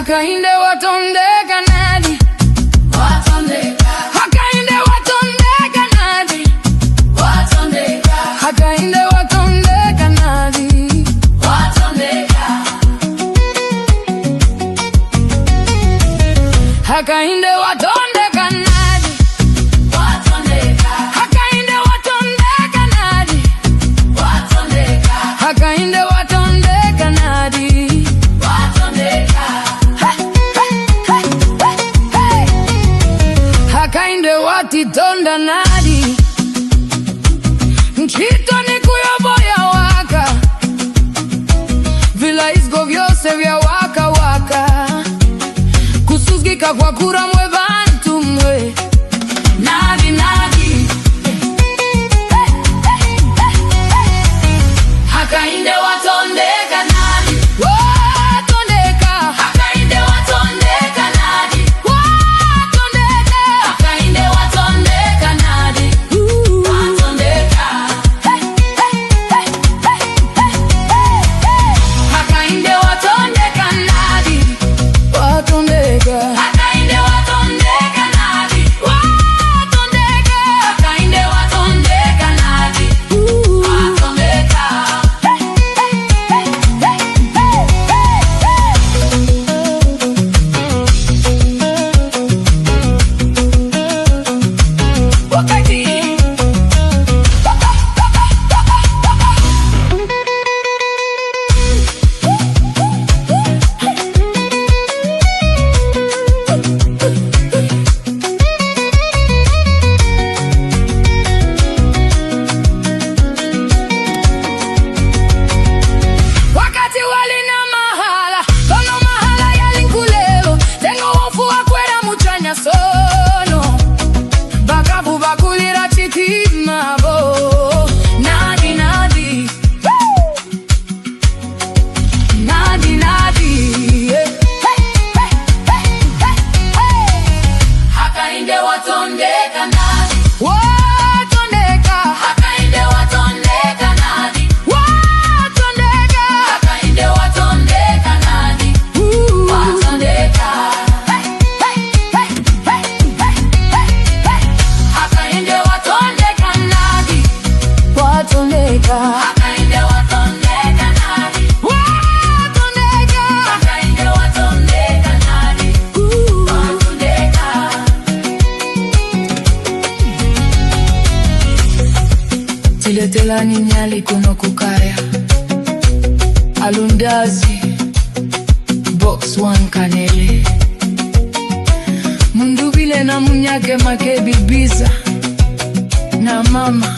Hakainde watondeka nadi, watondeka. Hakainde watondeka nadi, watondeka. Hakainde watondeka nadi, watondeka. Hakainde watondeka nadi, watondeka. Hakainde watondeka nadi, watondeka. Hakainde watondeka nadi, watondeka. Hakainde watitonda nadi, Nchito ni kuyoboya waka, Vilaizgo vyose vya waka waka, Kusuzgika kwa kura mwe bantu mwe, Nadi nadi. Hakainde watondeka nadi, watondeka, hakainde watondeka nadi, watondeka, hakainde watondeka nadi, watondeka. Hakainde watondeka nadi, watondeka, hakainde watondeka nadi, watondeka, hakainde watondeka nadi, watondeka. wakati wakati walina mahala kono mahala yalinkulelo tengo wofu wakwera muchanya sono bakavu bakulira chitima bo nadi nadi nadi nadi Hakainde watondeka nadi, watondeka hakainde watondeka nadi, watondeka hakainde watondeka nadi, watondeka. Hakainde watondeka nadi, watondeka hakainde watondeka nadi, watondeka hakainde watondeka nadi, watondeka. Tiletelani nyali kuno kukaya Alundazi Box 1 Kanele Mundubile na munyake make bibiza Na mama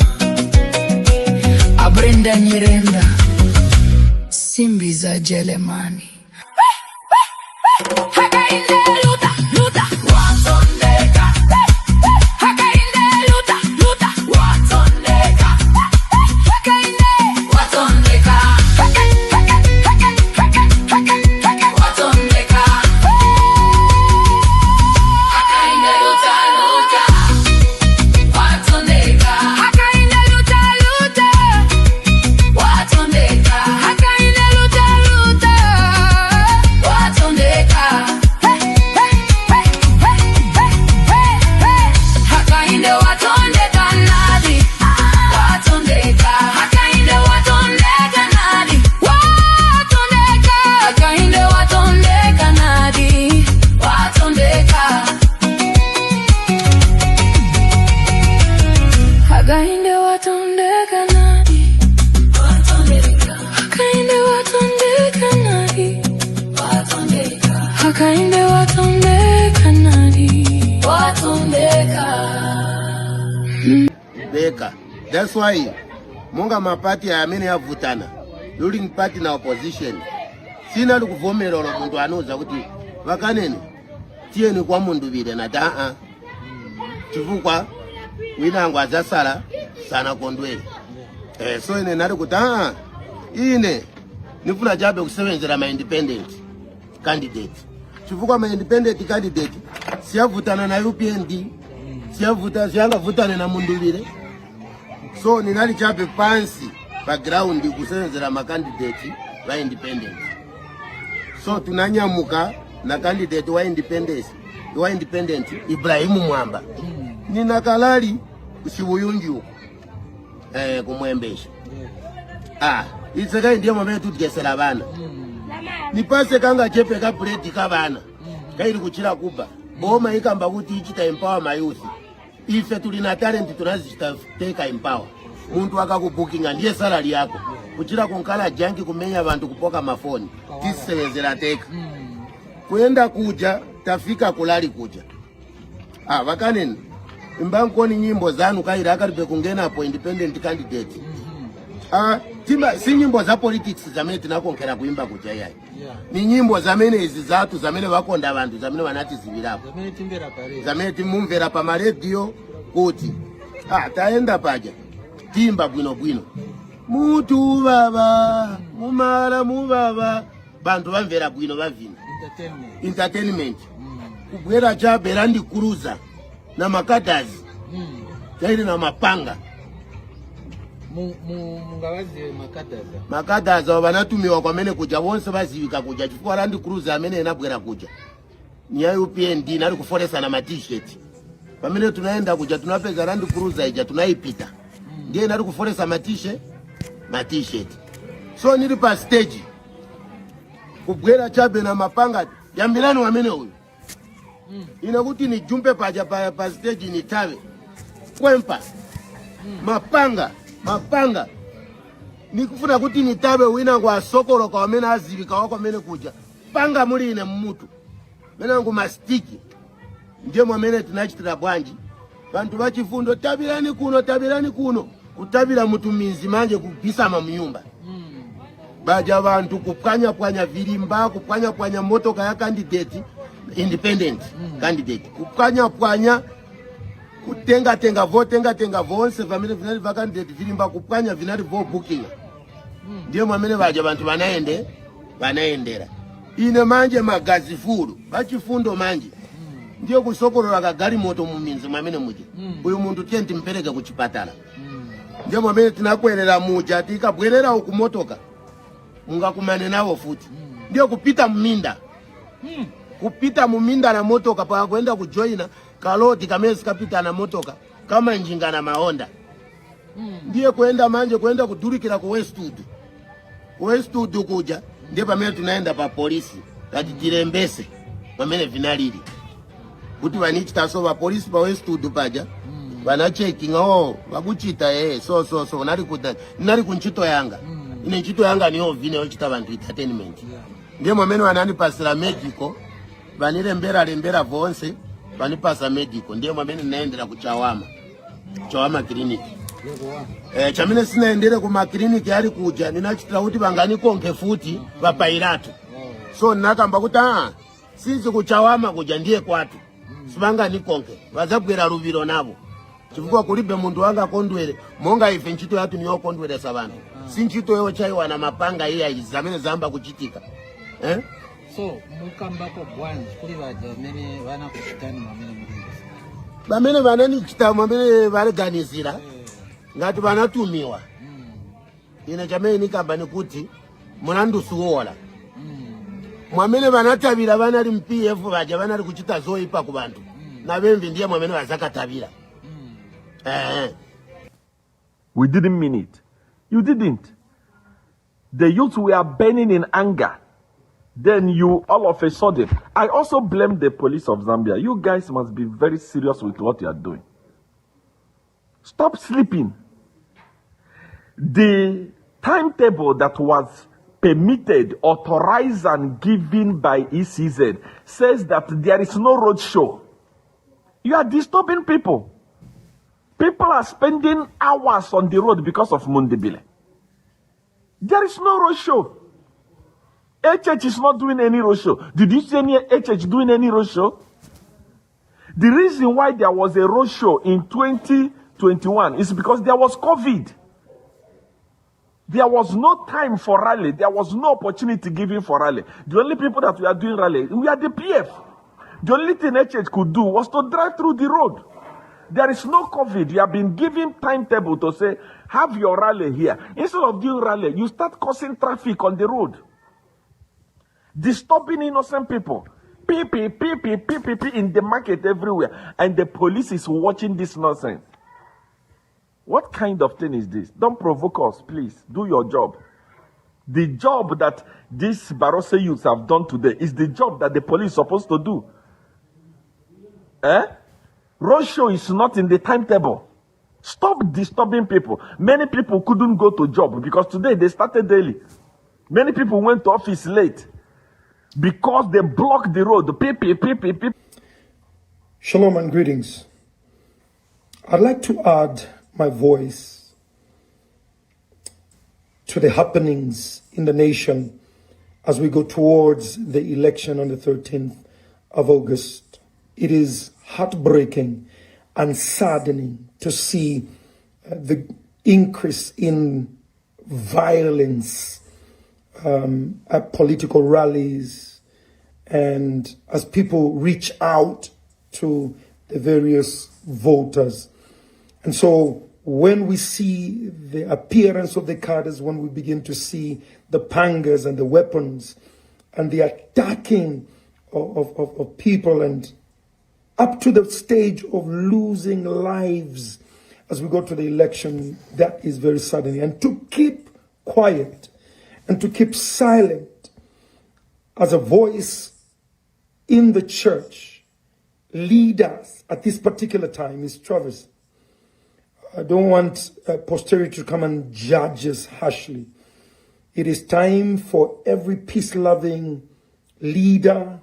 Abrenda Nyirenda Simbiza Jelemani Hakainde luta luta Watondeka, Hakainde luta luta watondeka, Hakainde watondeka, watondeka. Hakainde luta luta, watondeka, Hakainde luta luta watondeka, Hakainde luta luta watondeka. Hakainde watondeka nadi, watondeka, hakainde watondeka nadi, watondeka hakainde watondeka nadi, watondeka. Hakainde watondeka nadi Watondeka, Hakainde watondeka nadi watondeka, Hakainde watondeka nadi watondeka. Beka. That's why munga mapati ya amene yavutana ruling party na opposition sina lukuvomera olo mundu anuza kuti vakanene tiyeni kwa mundu vile na taa chifukwa winangu azasala sana kondwele so ine nali kuti ine nifuna chabe kusevenzera ma independent candidate chifukwa ma independent candidate siyavutana na UPND siyangavutane na mundu vile so ninali chape pansi background kusenzera makandidate ba independent so tunanyamuka na candidate wa independent Ibrahimu Mwamba nina kalali usibuyungi huko kumwembesha isaka ndiye mwamene tutikesera bana nipase kanga chepe ka plate ka bana kairi kuchira kuba boma ikamba kuti ichita empower mayuthi ife tulina talent tunazita take empower muntu akakubukinga ndiye salary yako kuchira kunkala janki kumenya abantu kupoka mafoni tisebenzera teka kuenda kuja tafika kulali kuja vakaneni imbankoni nyimbo zanu kaira akaribe kungena hapo independent candidate tima si nyimbo za politics zamene tinakonkera kuimba kuja yayi ni nyimbo zamene izi zatu zamene vakonda vantu zamene vanati zivirapo zamene timumvera pa radio kuti taenda paja timba bwino bwino mutu baba mumala mubaba bantu vamvera bwino vavina entertainment kubwera chabe Land Cruiser na makadazi yairi na mapanga mungawazi makadaza vanatumiwa kwamene kuja vonse vazivika kuja chifukwa Land Cruiser amene inabwera kuja ni ya UPND nali kuforesa na ma-t-shirt pamene tunaenda kuja tunapeza Land Cruiser ija tunaipita ndiye nali kuforesa ma-t-shirt so nili pa stage kubwera chabe na mapanga yambirani wamene huyu inakuti ni jumpe paja pa stage ni tawe kwempa mapanga nikufuna kuti ni tawe wina kwa sokolo kwa wamene azivika wako wamene kuja panga muli ine mmutu mena ngu mastiki ndiye mwamene tunachitira bwanji bantu bachifundo tabirani kuno kutabira mutu minzi manje kupisama mnyumba baja bantu kupwanya vilimba kupwanya motoka ya candidate independent candidate kupwanya kutenga vonse vamene vinali va candidate vilimba kupwanya vinali vo booking ndiye mwamene baja bantu vanaendera ine manje magazi fulu bachifundo manje ndiye kusokolola kagali moto muminzi mwamene muje uyu muntu tiye timpereke kuchipatala ndiye mwamene tinakwerera muja tikabwerera ukumotoka mungakumane nawo futi ndiye kupita muminda kupita muminda na motoka pa kwenda kujoina kaloti kamezi kapita na motoka kama njinga na mahonda ndiye kwenda manje kwenda kudurikira ku Westwood kuja ndiye pamene tunaenda pa polisi kati tirembese pamene vinalili kuti vanichita so va polisi pa Westwood paja vana checking vakuchita so nali kunchito yanga ine nchito yanga niyo vine yochita vantu entertainment ndiye mwamene vananipasira medical vanilembera vonse vanipasa medical ndiye mwamene naendera kuchawama clinic chamene sinaendere kuma clinic yali kuja ninachitira kuti vanganikonke futi vapairatu so nakamba kuti sinzi kuchawama kuja ndiye kwatu sivanganikonke vazabwera luviro navo chifukwa kulibe muntu wanga kondwere monga ife nchito yatu niyo kondweresa vantu si nchito yo chaiwa na mapanga iya zamene zamba kuchitika so mukambako bwanji kuli vaja mene vana kuchitani mwamene mulingisa vamene vananichita mwamene valiganizira ngati vanatumiwa ine chamene nikamba nikuti munandusuwola mwamene vanatavira vanali MPF vaja vanali kuchita zoipa ku vantu na vemvi ndiye mwamene vazakatavira We didn't mean it. You didn't. The youth were burning in anger. Then you, all of a sudden, I also blame the police of Zambia. You guys must be very serious with what you are doing. Stop sleeping. The timetable that was permitted, authorized, and given by ECZ says that there is no road show. You are disturbing people. People are spending hours on the road because of Mundibile. There is no road show. HH is not doing any road show. Did you see any HH doing any road show? The reason why there was a road show in 2021 is because there was COVID. There was no time for rally. There was no opportunity given for rally. The only people that we are doing rally, we are the PF. The only thing HH could do was to drive through the road. There is no COVID. You have been given timetable to say, have your rally here. Instead of doing rally, you start causing traffic on the road. Disturbing innocent people. in the market everywhere, and the police is watching this nonsense. What kind of thing is this? Don't provoke us, please. Do your job. The job that these Barroso youths have done today is the job that the police is supposed to do. Roadshow is not in the timetable. Stop disturbing people. Many people couldn't go to job because today they started early. Many people went to office late because they blocked the road. Shalom and greetings. I'd like to add my voice to the happenings in the nation as we go towards the election on the 13th of August. It is heartbreaking and saddening to see the increase in violence at political rallies and as people reach out to the various voters. And so when we see the appearance of the cadres, when we begin to see the pangas and the weapons and the attacking of people, and up to the stage of losing lives as we go to the election, that is very saddening. And to keep quiet and to keep silent as a voice in the church, leaders at this particular time is Travis. I don't want posterity to come and judge us harshly. It is time for every peace-loving leader,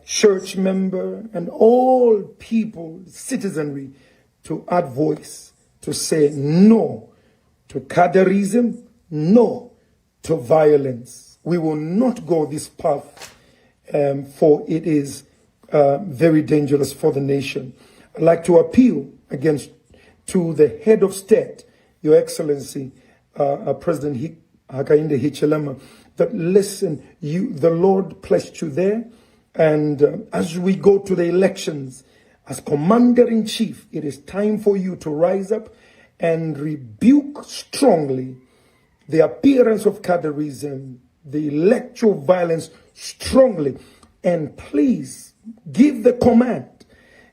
church member, and all people, citizenry, to add voice, to say no to cadreism, no to violence. We will not go this path, for it is very dangerous for the nation. I'd like to appeal to the head of state, Your Excellency, President Hakainde Hichilema, that listen, the Lord placed you there, and as we go to the elections, as Commander-in-Chief, it is time for you to rise up and rebuke strongly the appearance of cadreism, the electoral violence strongly, and please give the command,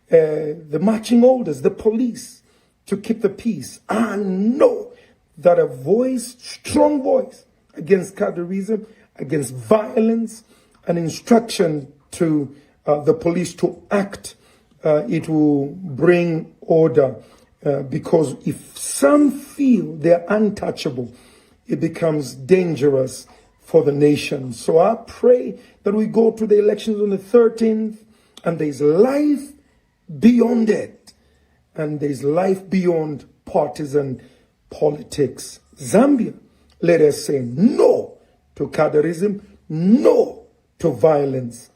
the marching orders, the police, to keep the peace. And know that a voice, strong voice, against cadreism, against violence, an instruction to the police to act, it will bring order. Because if some feel they're untouchable, it becomes dangerous for the nation. So I pray that we go to the elections on the 13th, and there's life beyond it. And there's life beyond partisan politics. Zambia, let us say no to cadreism, no to violence.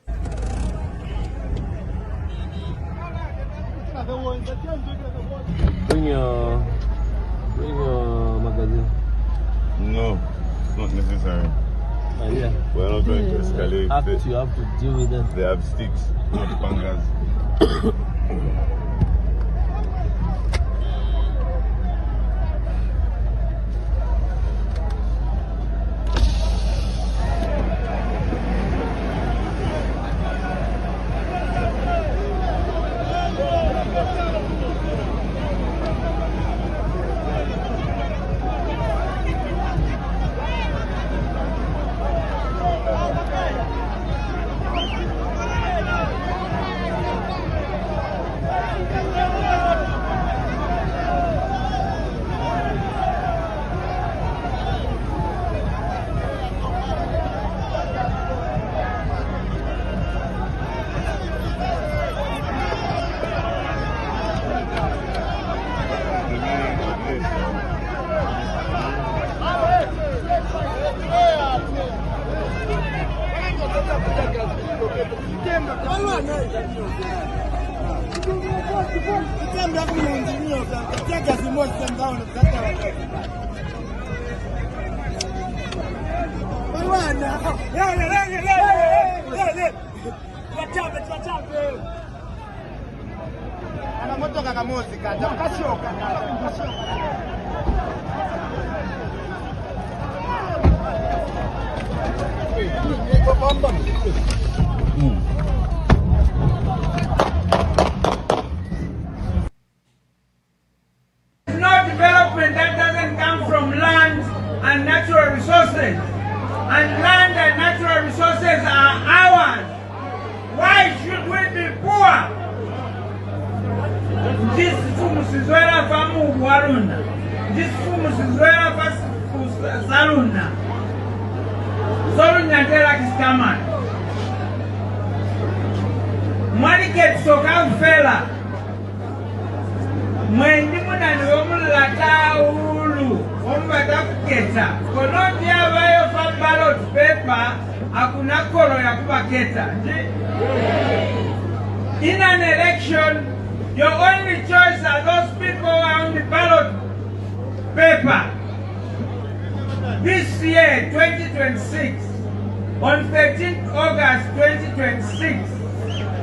Bring your magazine. No, it's not necessary. Yeah. We're not going to escalate. You have to deal with them. They have sticks, not pangas. resources, and land and natural resources are ours. Why should we be poor? This fumu sizwela famu waruna. This fumu sizwela famu saluna. Solunya tela kistamani. Mwani ketsoka mfela. Mwendi muna ni omulata ulu. Ombata kuketa. Konondi abayo fa ballot paper. Hakuna kolo ya kubaketa. In an election, your only choice are those people who are on the ballot paper. This year, 2026, on 13th August 2026,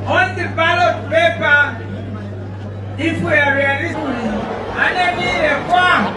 on the ballot paper, if we are realistic, and then the farm,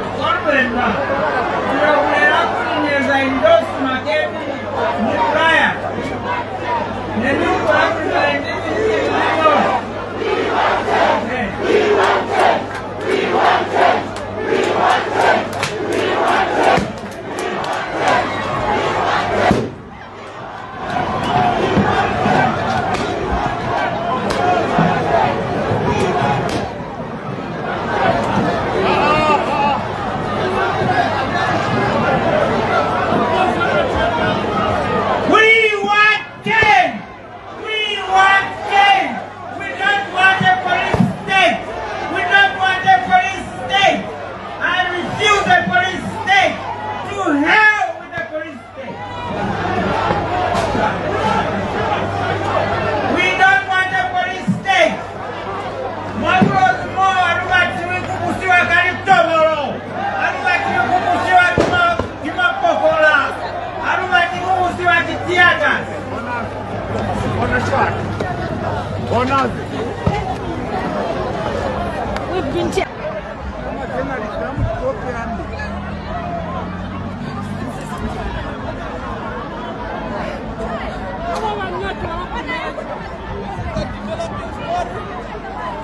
We've been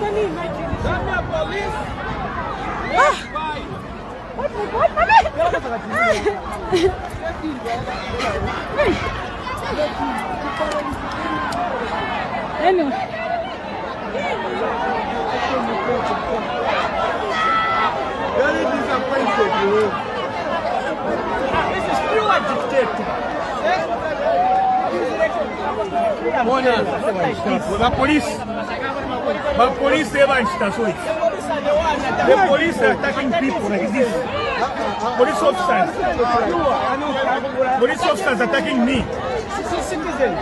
Can you imagine? Police. Anyway. Very disappointed, you. This is still a dictator. The police ever intercede. The police are attacking people like this. Police officers attacking me. Citizen.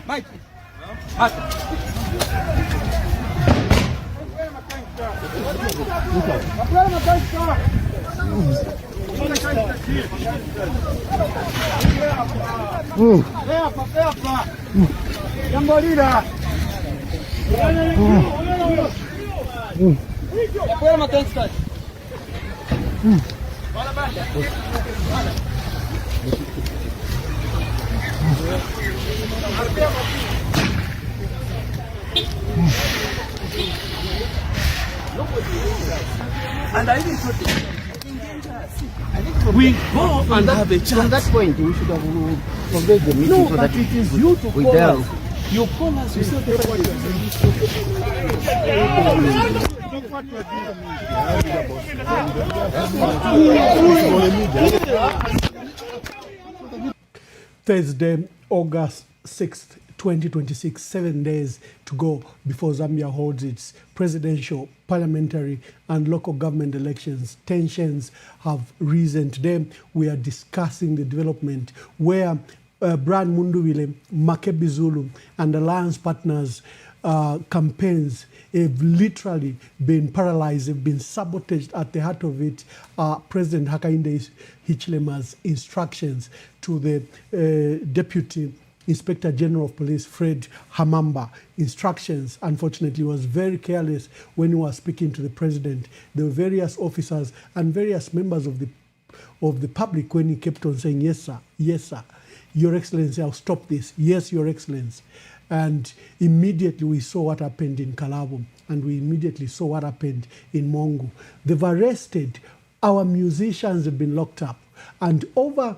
Mike. And I think we go and have a chance. From that point, we should have conveyed the meeting so that it is you to call us. You call us, you say Thursday, August 6th, 2026, 7 days to go before Zambia holds its presidential, parliamentary, and local government elections. Tensions have risen. Today, we are discussing the development where Brian Mundubile, Makebi Zulu, and alliance partners campaigns have literally been paralyzed, have been sabotaged. At the heart of it are President Hakainde Hichilema's instructions to the Deputy Inspector General of Police, Fred Hamamba. Instructions, unfortunately, was very careless when he was speaking to the president. There were various officers and various members of the public when he kept on saying, yes, sir, yes, sir. Your Excellency, I'll stop this. Yes, Your Excellency. And immediately we saw what happened in Kalabo, and we immediately saw what happened in Mongu. They've arrested, our musicians have been locked up, and over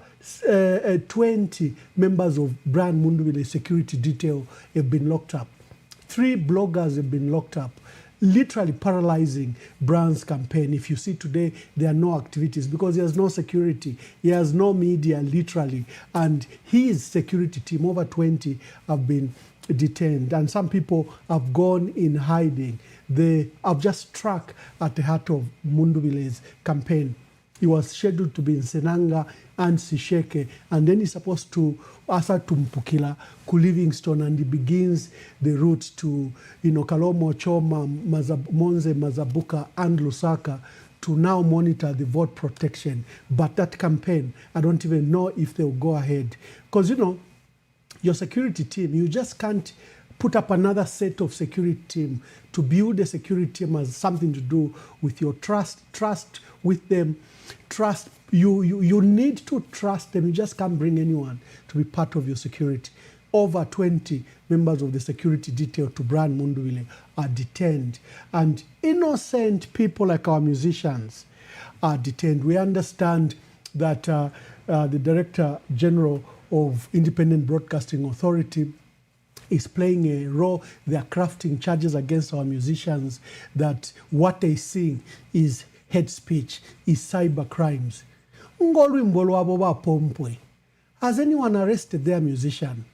20 members of Brian Mundubile security detail have been locked up. 3 bloggers have been locked up, literally paralyzing Brian's campaign. If you see today, there are no activities because he has no security. He has no media, literally. And his security team, over 20, have been detained. And some people have gone in hiding. They have just struck at the heart of Mundubile's campaign. He was scheduled to be in Senanga and Sisheke, and then he's supposed to asa to Mpukila, ku Livingstone, and he begins the route to Kalomo, Choma, Monze, Mazabuka, and Lusaka to now monitor the vote protection. But that campaign, I don't even know if they'll go ahead. Because, your security team, you just can't put up another set of security team. To build a security team has something to do with your trust with them. Trust, you need to trust them. You just can't bring anyone to be part of your security. Over 20 members of the security detail to Brian Mundubile are detained. And innocent people like our musicians are detained. We understand that the Director General of Independent Broadcasting Authority is playing a role. They are crafting charges against our musicians that what they sing is hate speech, is cyber crimes. Has anyone arrested their musician?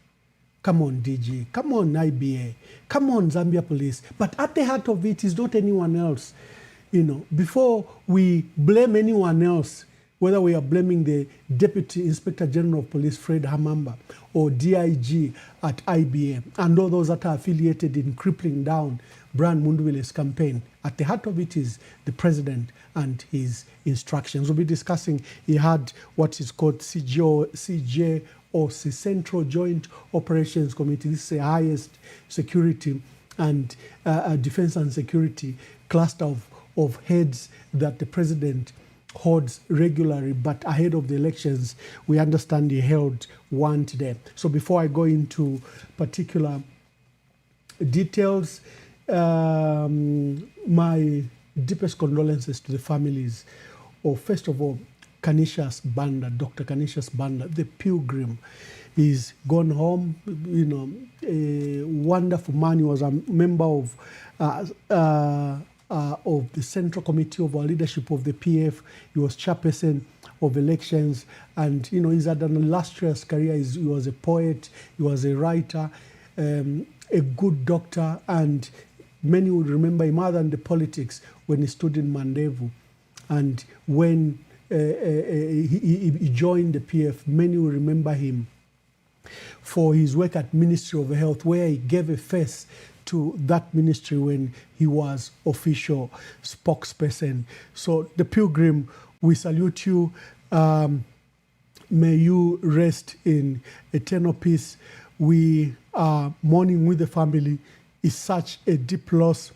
Come on, DG. Come on, IBA. Come on, Zambia Police. But at the heart of it is not anyone else. Before we blame anyone else, whether we are blaming the Deputy Inspector General of Police, Fred Hamamba, or DIG at IBM, and all those that are affiliated in crippling down Brian Mundubile's campaign, at the heart of it is the president and his instructions. We'll be discussing, he had what is called CJ or Central Joint Operations Committee. This is the highest security and defense and security cluster of heads that the president holds regularly, but ahead of the elections, we understand he held one today. So before I go into particular details, my deepest condolences to the families of, first of all, Canisius Banda, Dr. Canisius Banda, the pilgrim. He's gone home, a wonderful man. He was a member of the Central Committee of our leadership of the PF. He was chairperson of elections, and he's had an illustrious career. He was a poet, he was a writer, a good doctor, and many would remember him other than the politics when he stood in Mandevu. And when he joined the PF, many will remember him for his work at Ministry of Health, where he gave a face to that ministry when he was official spokesperson. So the pilgrim, we salute you. May you rest in eternal peace. We are mourning with the family. It's such a deep loss.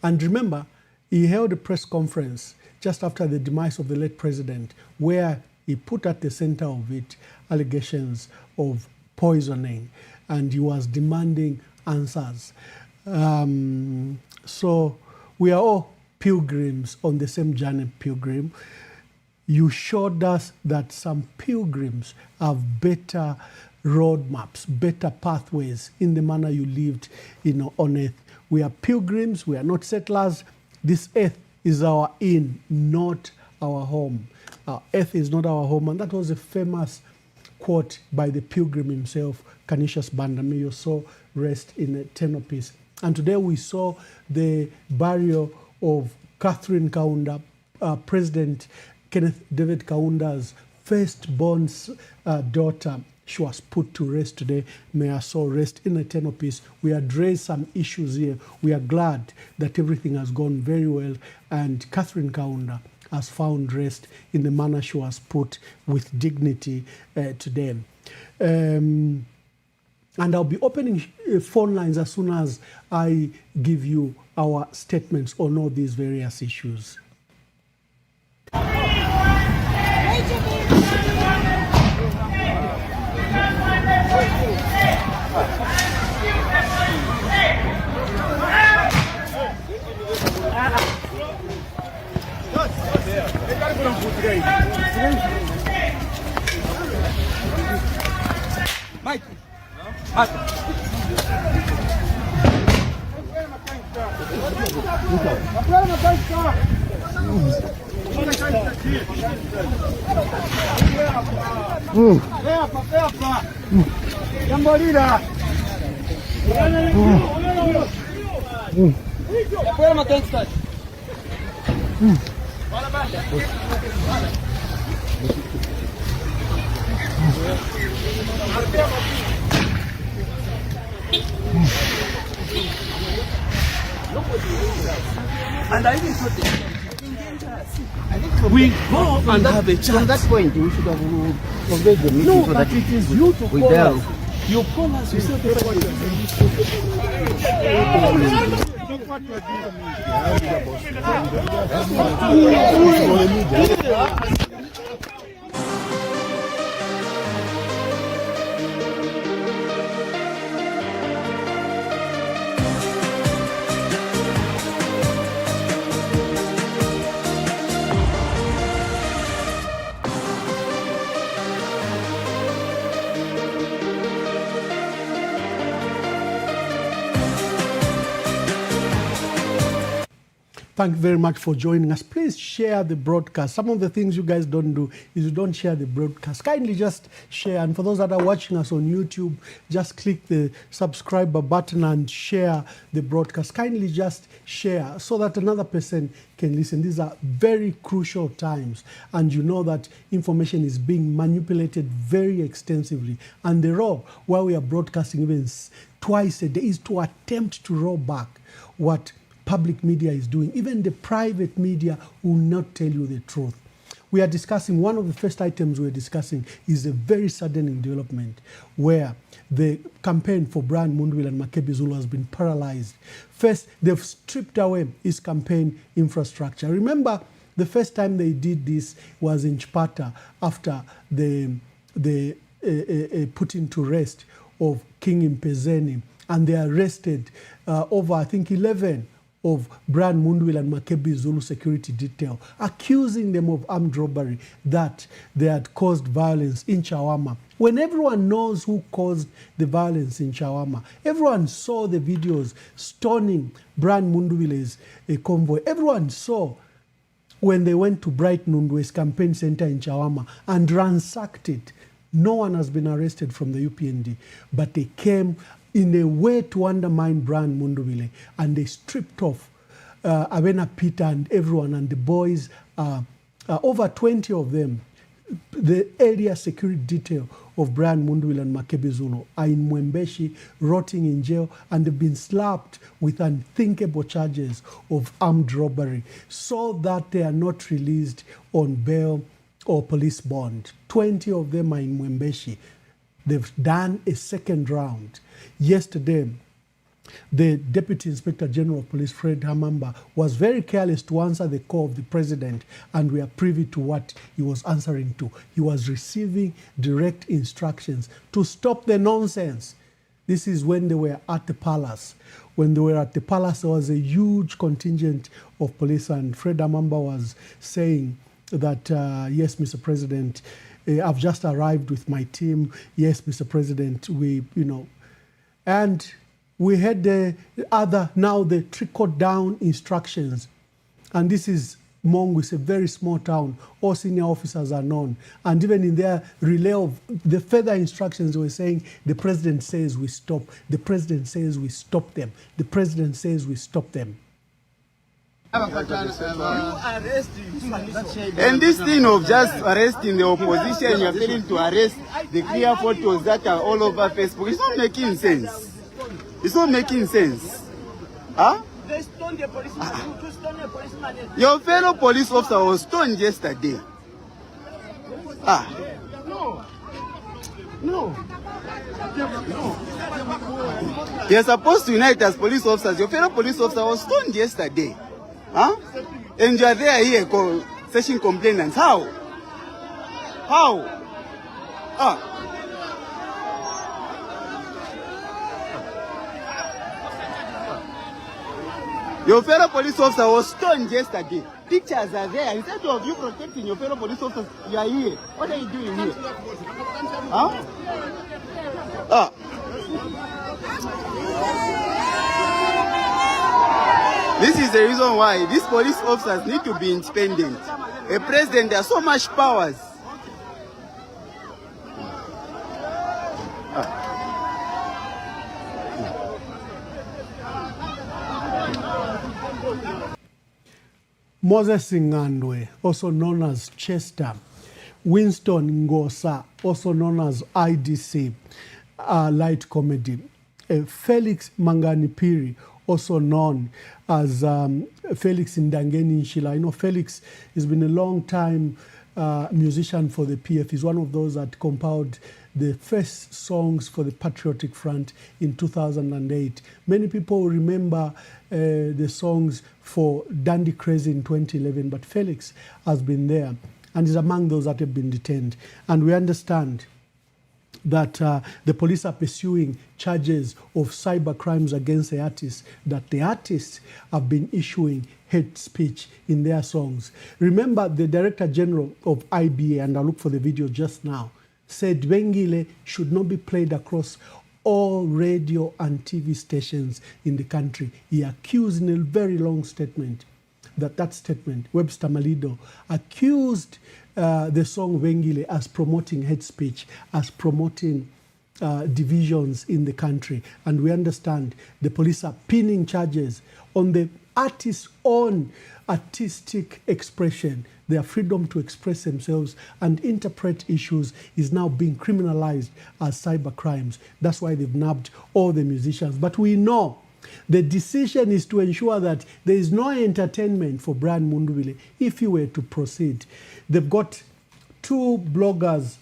And remember, he held a press conference just after the demise of the late president, where he put at the center of it allegations of poisoning, and he was demanding answers. So we are all pilgrims on the same journey, pilgrim. You showed us that some pilgrims have better roadmaps, better pathways in the manner you lived on earth. We are pilgrims, we are not settlers. This earth is our inn, not our home. Our earth is not our home. And that was a famous quote by the pilgrim himself, Canisius Banda, may your soul rest in eternal peace. And today we saw the burial of Catherine Kaunda, President Kenneth David Kaunda's firstborn daughter. She was put to rest today. May her soul rest in eternal peace. We addressed some issues here. We are glad that everything has gone very well, and Catherine Kaunda has found rest in the manner she was put with dignity today. And I'll be opening phone lines as soon as I give you our statements on all these various issues. Mike. And I even thought we go and have a chat. From that point, we should have conveyed the meeting so that it is you to we call delve. us. You call us, you said Thank you very much for joining us. Please share the broadcast. Some of the things you guys don't do is you don't share the broadcast. Kindly just share. And for those that are watching us on YouTube, just click the subscribe button and share the broadcast. Kindly just share so that another person can listen. These are very crucial times. And you know that information is being manipulated very extensively. And the role, while we are broadcasting even twice a day, is to attempt to roll back what public media is doing. Even the private media will not tell you the truth. We are discussing, one of the first items we're discussing is a very saddening development where the campaign for Brian Mundwile and Makebi Zulu has been paralyzed. First, they've stripped away his campaign infrastructure. Remember, the first time they did this was in Chipata after the putting to rest of King Mpezeni, and they arrested over, I think, 11 of Brian Mundwile and Makebi Zulu security detail, accusing them of armed robbery, that they had caused violence in Chawama. When everyone knows who caused the violence in Chawama, everyone saw the videos stoning Brian Mundwile's convoy. Everyone saw when they went to Bright Nundwe's campaign center in Chawama and ransacked it. No one has been arrested from the UPND, but they came in a way to undermine Brian Mundwile, and they stripped off Abena Peter and everyone, and the boys, over 20 of them, the area security detail of Brian Mundwile and Makebi Zulu are in Mwembeshi, rotting in jail, and they've been slapped with unthinkable charges of armed robbery so that they are not released on bail or police bond. 20 of them are in Mwembeshi. They've done a second round. Yesterday, the Deputy Inspector General of Police, Fred Hamamba, was very careless to answer the call of the president, and we are privy to what he was answering to. He was receiving direct instructions to stop the nonsense. This is when they were at the palace. When they were at the palace, there was a huge contingent of police, and Fred Hamamba was saying that, yes, Mr. President, I've just arrived with my team. Yes, Mr. President, and we had the other, now the trickle-down instructions. And this is Mongo is a very small town. All senior officers are known. And even in their relay of the further instructions, they were saying, the president says we stop. The president says we stop them. The president says we stop them. And this thing of just arresting the opposition, you're failing to arrest the clear photos that are all over Facebook. It's not making sense. It's not making sense. Huh? They stoned the policeman. You stoned the policeman. Your fellow police officer was stoned yesterday. No. No. No. You're supposed to unite as police officers. Your fellow police officer was stoned yesterday. Huh? And you're there here session complainants. How? How? Your fellow police officer was stoned yesterday. Pictures are there. Instead of you protecting your fellow police officers, you are here. What are you doing here? Huh? This is the reason why these police officers need to be independent. A president, there are so much powers. Moses Ngandwe, also known as Chester, Winston Ngosa, also known as IDC, light comedy, Felix Manganipiri, also known as Felix Ndangeni Nshila. You know, Felix has been a long time musician for the PF. He's one of those that compiled the first songs for the Patriotic Front in 2008. Many people remember the songs for Dandy Crazy in 2011, but Felix has been there and is among those that have been detained. And we understand that the police are pursuing charges of cyber crimes against the artists, that the artists have been issuing hate speech in their songs. Remember, the Director General of IBA, and I'll look for the video just now, said Wengile should not be played across all radio and TV stations in the country. He accused in a very long statement, that statement, Webster Malido, accused the song Wengile as promoting hate speech, as promoting divisions in the country. And we understand the police are pinning charges on the artist's own artistic expression. Their freedom to express themselves and interpret issues is now being criminalized as cyber crimes. That's why they've nabbed all the musicians. But we know the decision is to ensure that there is no entertainment for Brian Mundubile if he were to proceed. They've got two bloggers,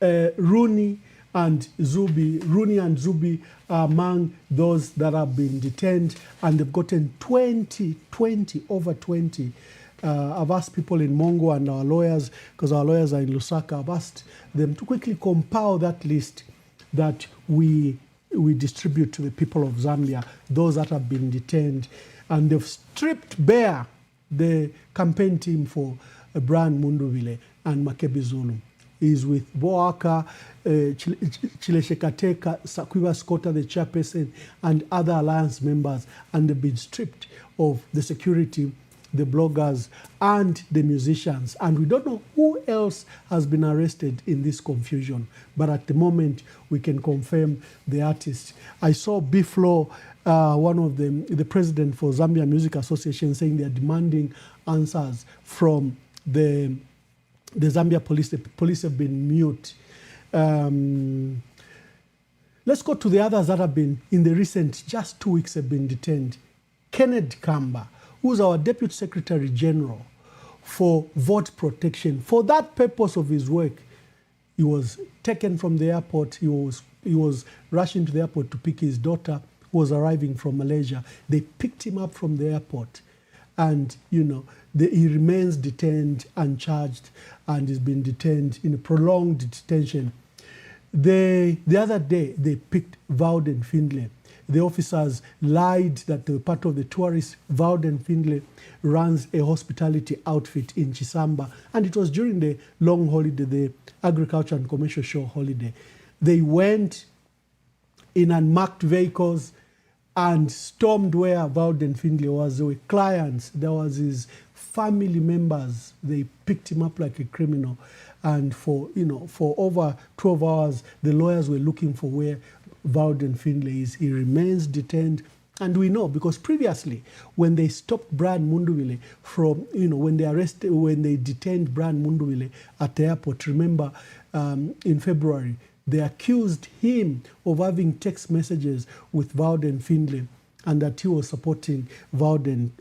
Rooney and Zubi. Rooney and Zubi are among those that have been detained, and they've gotten over 20. I've asked people in Mongo and our lawyers, because our lawyers are in Lusaka, I've asked them to quickly compile that list that we distribute to the people of Zambia, those that have been detained. And they've stripped bare the campaign team for Brian Mundubile and Makebi Zulu. He's with Boaka, Chileshekateka, Sakwiba Skota, the chairperson, and other alliance members. And they've been stripped of the security, the bloggers, and the musicians. And we don't know who else has been arrested in this confusion. But at the moment, we can confirm the artists. I saw Biflo, one of them, the president for Zambia Music Association, saying they're demanding answers from the Zambia police. The police have been mute. Let's go to the others that have been, in the recent, just 2 weeks, have been detained. Kenneth Kamba, who's our Deputy Secretary General for vote protection. For that purpose of his work, he was taken from the airport. He was rushing to the airport to pick his daughter, who was arriving from Malaysia. They picked him up from the airport. And, you know, he remains detained, uncharged, and has been detained in a prolonged detention. The other day, they picked Vauden Findlay. The officers lied that they were part of the tourists. Vauden Findlay runs a hospitality outfit in Chisamba, and it was during the long holiday, the Agriculture and Commercial Show holiday. They went in unmarked vehicles and stormed where Vauden Findlay was. There were clients. There was his family members, they picked him up like a criminal. And for over 12 hours, the lawyers were looking for where Vauden Findlay is. He remains detained. And we know because previously, when they stopped Brian Mundubile from, when they detained Brian Mundubile at the airport, remember in February, they accused him of having text messages with Vauden Findlay and that he was supporting Vauden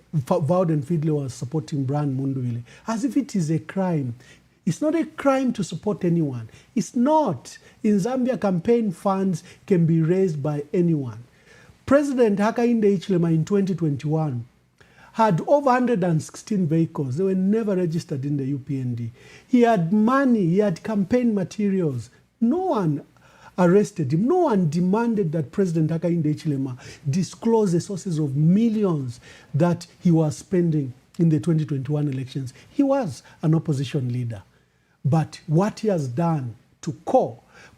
Findlay was supporting Brian Mundubile, as if it is a crime. It's not a crime to support anyone. It's not. In Zambia, campaign funds can be raised by anyone. President Hakainde Hichilema in 2021 had over 116 vehicles. They were never registered in the UPND. He had money, he had campaign materials. No one arrested him. No one demanded that President Hakainde Hichilema disclose the sources of millions that he was spending in the 2021 elections. He was an opposition leader. But what he has done to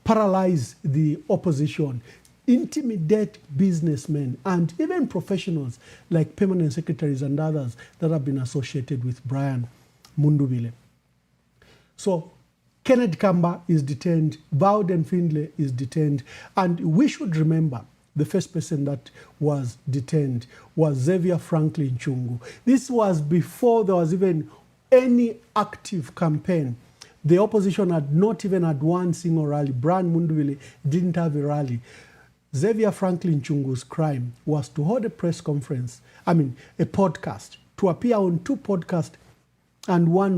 paralyze the opposition, intimidate businessmen and even professionals like permanent secretaries and others that have been associated with Brian Mundubile. So Kenneth Kamba is detained, Vauden Findlay is detained, and we should remember the first person that was detained was Xavier Franklin Chungu. This was before there was even any active campaign. The opposition had not even had one single rally. Brian Mundubile didn't have a rally. Xavier Franklin Chungu's crime was to hold a press conference, a podcast, to appear on two podcasts and one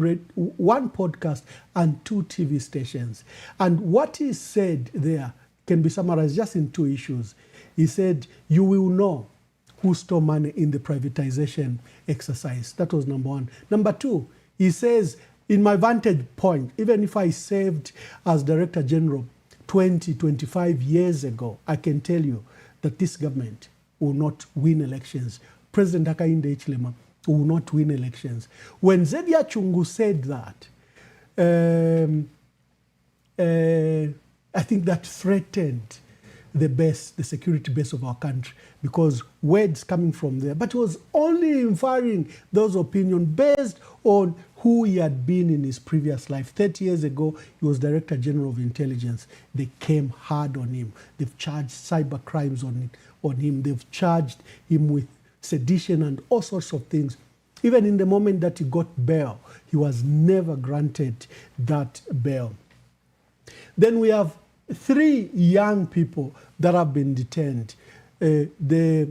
podcast and two TV stations. And what he said there can be summarized just in two issues. He said, you will know who stole money in the privatization exercise. That was number one. Number two, he says, in my vantage point, even if I served as Director General 20, 25 years ago, I can tell you that this government will not win elections. President Hakainde Hichilema will not win elections. When Xavier Chungu said that, I think that threatened the security base of our country, because words coming from there, but it was only inferring those opinions based on who he had been in his previous life. 30 years ago, he was Director General of Intelligence. They came hard on him. They've charged cyber crimes on him. They've charged him with sedition and all sorts of things. Even in the moment that he got bail, he was never granted that bail. Then we have 3 young people that have been detained. The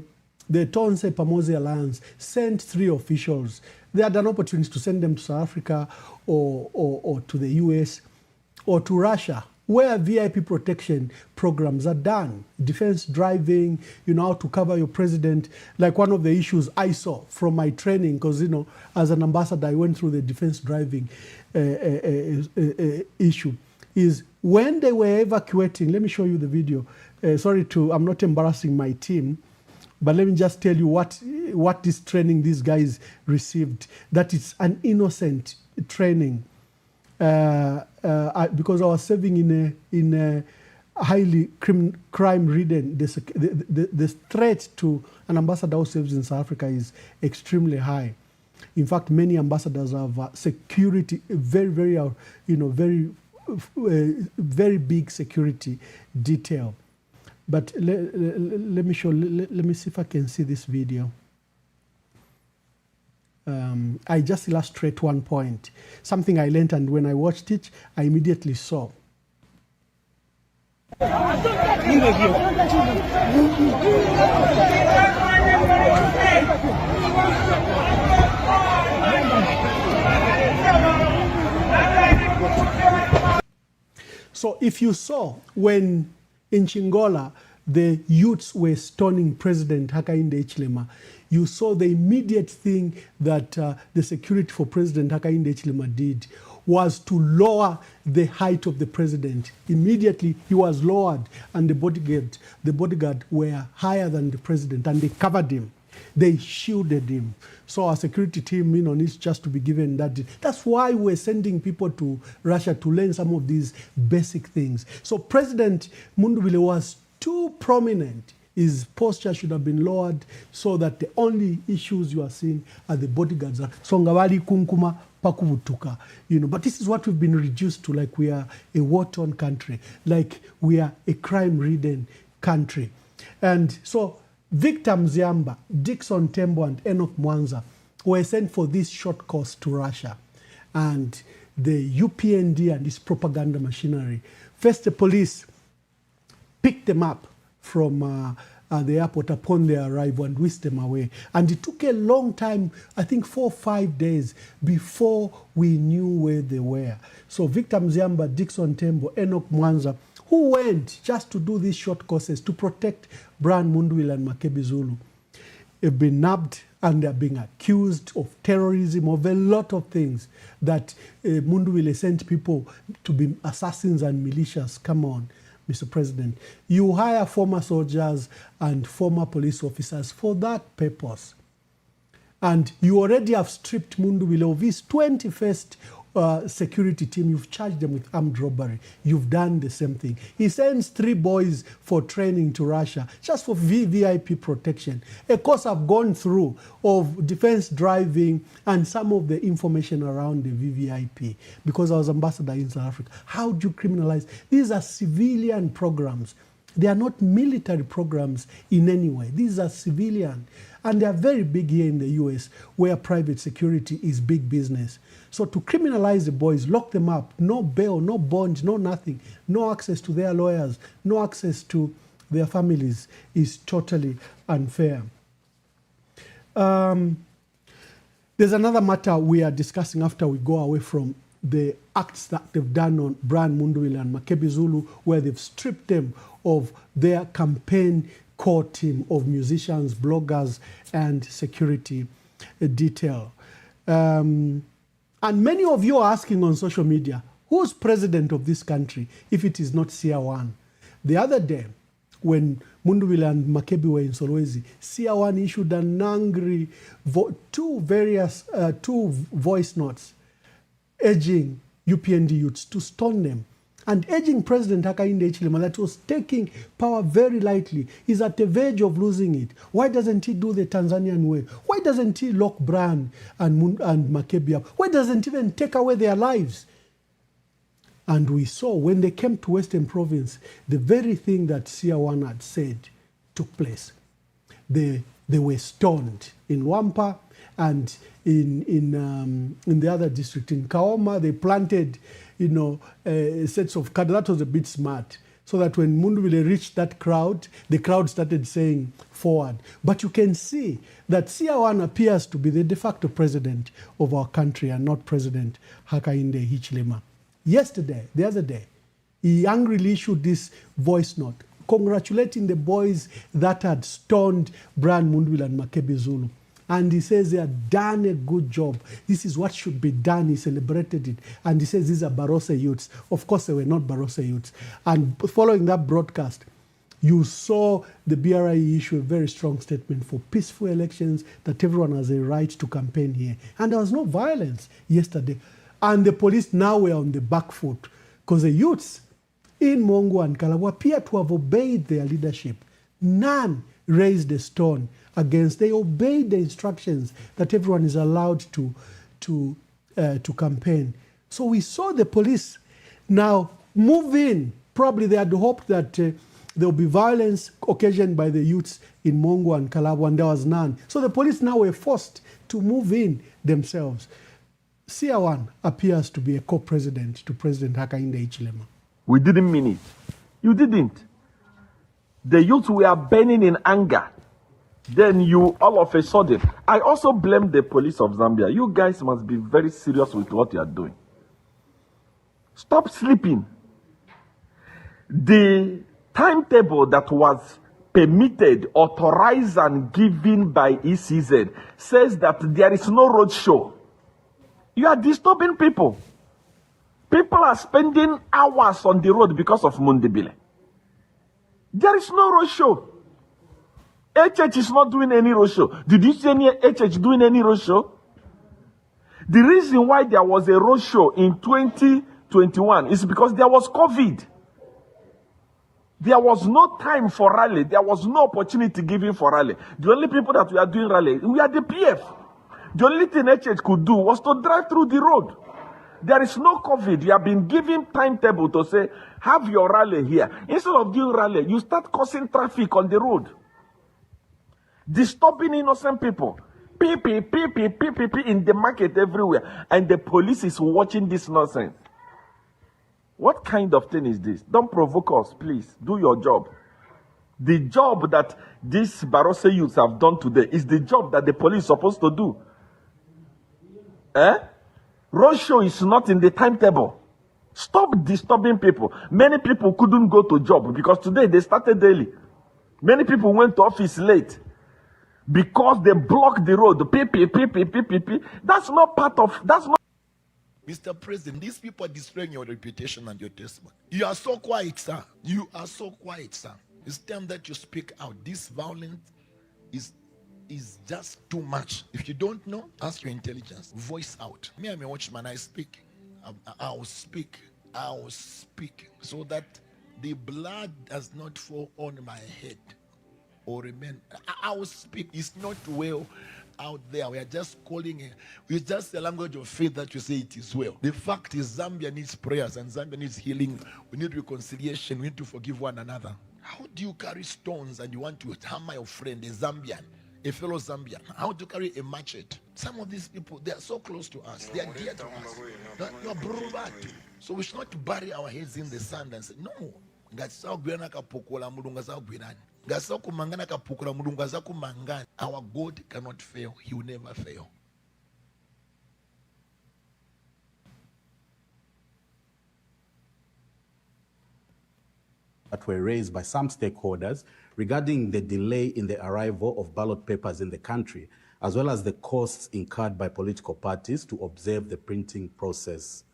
Tonse Pamosi Alliance sent 3 officials. They had an opportunity to send them to South Africa or to the US or to Russia, where VIP protection programs are done. Defense driving, how to cover your president. Like one of the issues I saw from my training, because, as an ambassador, I went through the defense driving issue, is when they were evacuating. Let me show you the video. I'm not embarrassing my team, but let me just tell you what this training these guys received. That it's an innocent training. Because I was serving in a highly crime-ridden, the threat to an ambassador who serves in South Africa is extremely high. In fact, many ambassadors have security, very big security detail. But let me see if I can see this video. I just illustrate one point, something I learned, and when I watched it, I immediately saw. So if you saw when in Chingola, the youths were stoning President Hakainde Hichilema, you saw the immediate thing that the security for President Hakainde Hichilema did was to lower the height of the president. Immediately, he was lowered, and the bodyguard were higher than the president, and they covered him. They shielded him. So our security team, needs just to be given that. That's why we're sending people to Russia to learn some of these basic things. So President Mundubile was too prominent His posture should have been lowered so that the only issues you are seeing are the bodyguards. Songawali kunkuma pakuvutuka. But this is what we've been reduced to, like we are a war-torn country, like we are a crime-ridden country. And so Victor Mziamba, Dickson Tembo, and Enoch Mwanza were sent for this short course to Russia. And the UPND and this propaganda machinery, first the police picked them up from the airport upon their arrival and whisked them away. And it took a long time, I think 4 or 5 days, before we knew where they were. So Victor Mziamba, Dickson Tembo, Enoch Mwanza, who went just to do these short courses to protect Brian Mundwile and Makebi Zulu, have been nabbed and they're being accused of terrorism, of a lot of things that Mundwile sent people to be assassins and militias. Come on, Mr. President. You hire former soldiers and former police officers for that purpose. And you already have stripped Mundwile of his 21st security team. You've charged them with armed robbery. You've done the same thing. He sends 3 boys for training to Russia just for VVIP protection. A course I've gone through of defense driving and some of the information around the VVIP because I was ambassador in South Africa. How do you criminalize? These are civilian programs. They are not military programs in any way. These are civilian. And they are very big here in the US, where private security is big business. So to criminalize the boys, lock them up, no bail, no bond, no nothing, no access to their lawyers, no access to their families is totally unfair. There's another matter we are discussing after we go away from the acts that they've done on Brian Mundwile and Makebi Zulu, where they've stripped them of their campaign core team of musicians, bloggers, and security detail. And many of you are asking on social media, who's president of this country if it is not CR1? The other day, when Mundwile and Makebi were in Solwezi, CR1 issued an angry, 2 voice notes urging UPND youths to stone them and urging President Hakainde Hichilema that was taking power very lightly, is at the verge of losing it. Why doesn't he do the Tanzanian way? Why doesn't he lock Brian and Makebi up? Why doesn't he even take away their lives? And we saw when they came to Western Province, the very thing that CR1 had said took place. They were stoned in Wampa and in the other district. In Kaoma, they planted, sets of cards. That was a bit smart. So that when Mundwile reached that crowd, the crowd started saying forward. But you can see that CR1 appears to be the de facto president of our country and not President Hakainde Hichilema. Yesterday, the other day, he angrily issued this voice note congratulating the boys that had stoned Brian Mundwile and Makebi Zulu. And he says they had done a good job. This is what should be done. He celebrated it. And he says these are Barossa youths. Of course, they were not Barossa youths. And following that broadcast, you saw the BRI issue a very strong statement for peaceful elections, that everyone has a right to campaign here. And there was no violence yesterday. And the police now were on the back foot because the youths in Mongo and Kalabo appear to have obeyed their leadership. None raised a stone against. They obeyed the instructions that everyone is allowed to campaign. So we saw the police now move in. Probably they had hoped that there will be violence occasioned by the youths in Mongo and Kalabo, and there was none. So the police now were forced to move in themselves. CR1 appears to be a co-president to President Hakainde Hichilema. We didn't mean it. You didn't. The youth were burning in anger. Then you, all of a sudden, I also blame the police of Zambia. You guys must be very serious with what you are doing. Stop sleeping. The timetable that was permitted, authorized, and given by ECZ says that there is no road show. You are disturbing people. People are spending hours on the road because of Mundwile. There is no road show. HH is not doing any road show. Did you see any HH doing any road show? The reason why there was a road show in 2021 is because there was COVID. There was no time for rally. There was no opportunity given for rally. The only people that we are doing rally, we are the PF. The only thing HH could do was to drive through the road. There is no COVID. You have been given timetable to say, have your rally here. Instead of doing rally, you start causing traffic on the road. Disturbing innocent people. Pee in the market everywhere. And the police is watching this nonsense. What kind of thing is this? Don't provoke us, please. Do your job. The job that these Barroso youths have done today is the job that the police is supposed to do. Roadshow is not in the timetable. Stop disturbing people. Many people couldn't go to job because today they started early. Many people went to office late because they blocked the road. That's not part of, that's not. Mr. President, these people are destroying your reputation and your testimony. You are so quiet, sir. You are so quiet, sir. It's time that you speak out. This violence is just too much. If you don't know, ask your intelligence. Voice out. Me, I'm a watchman. I speak. I will speak. I will speak so that the blood does not fall on my head or remain. I will speak. It's not well out there. We are just calling it. It's just the language of faith that you say it is well. The fact is Zambia needs prayers and Zambia needs healing. We need reconciliation. We need to forgive one another. How do you carry stones and you want to hammer your friend, a Zambian, a fellow Zambian? How do you carry a machete? Some of these people, they are so close to us. They are dear to us. You are brought. So we should not bury our heads in the sand and say, no. Our God cannot fail. He will never fail. That were raised by some stakeholders regarding the delay in the arrival of ballot papers in the country, as well as the costs incurred by political parties to observe the printing process.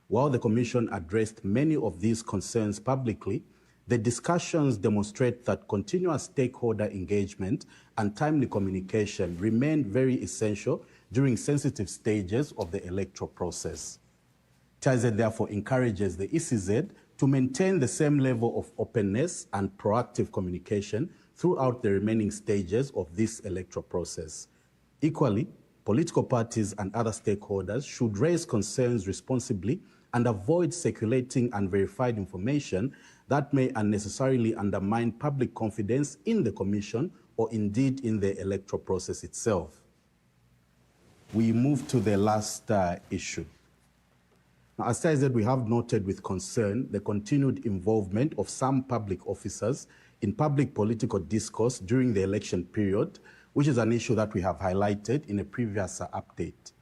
While the Commission addressed many of these concerns publicly, the discussions demonstrate that continuous stakeholder engagement and timely communication remain very essential during sensitive stages of the electoral process. TIZ therefore encourages the ECZ to maintain the same level of openness and proactive communication throughout the remaining stages of this electoral process. Equally, political parties and other stakeholders should raise concerns responsibly and avoid circulating unverified information that may unnecessarily undermine public confidence in the Commission or indeed in the electoral process itself. We move to the last issue. Now, as I said, we have noted with concern the continued involvement of some public officers in public political discourse during the election period, which is an issue that we have highlighted in a previous update.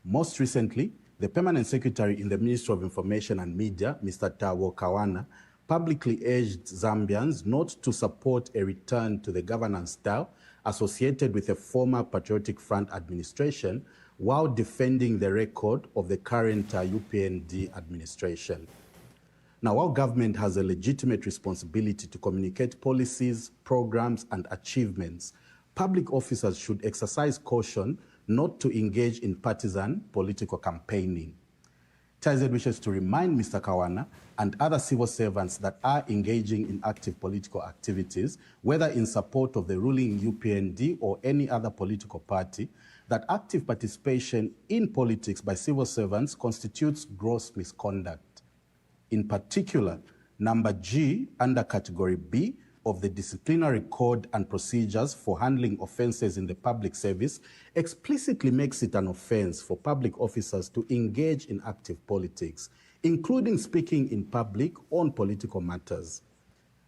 Most recently, the Permanent Secretary in the Ministry of Information and Media, Mr. Tawo Kawana, publicly urged Zambians not to support a return to the governance style associated with a former Patriotic Front administration while defending the record of the current UPND administration. Now, while government has a legitimate responsibility to communicate policies, programs, and achievements, public officers should exercise caution not to engage in partisan political campaigning. TIZ wishes to remind Mr. Kawana and other civil servants that are engaging in active political activities, whether in support of the ruling UPND or any other political party, that active participation in politics by civil servants constitutes gross misconduct. In particular, number G under category B of the Disciplinary Code and Procedures for Handling Offences in the Public Service explicitly makes it an offence for public officers to engage in active politics, including speaking in public on political matters.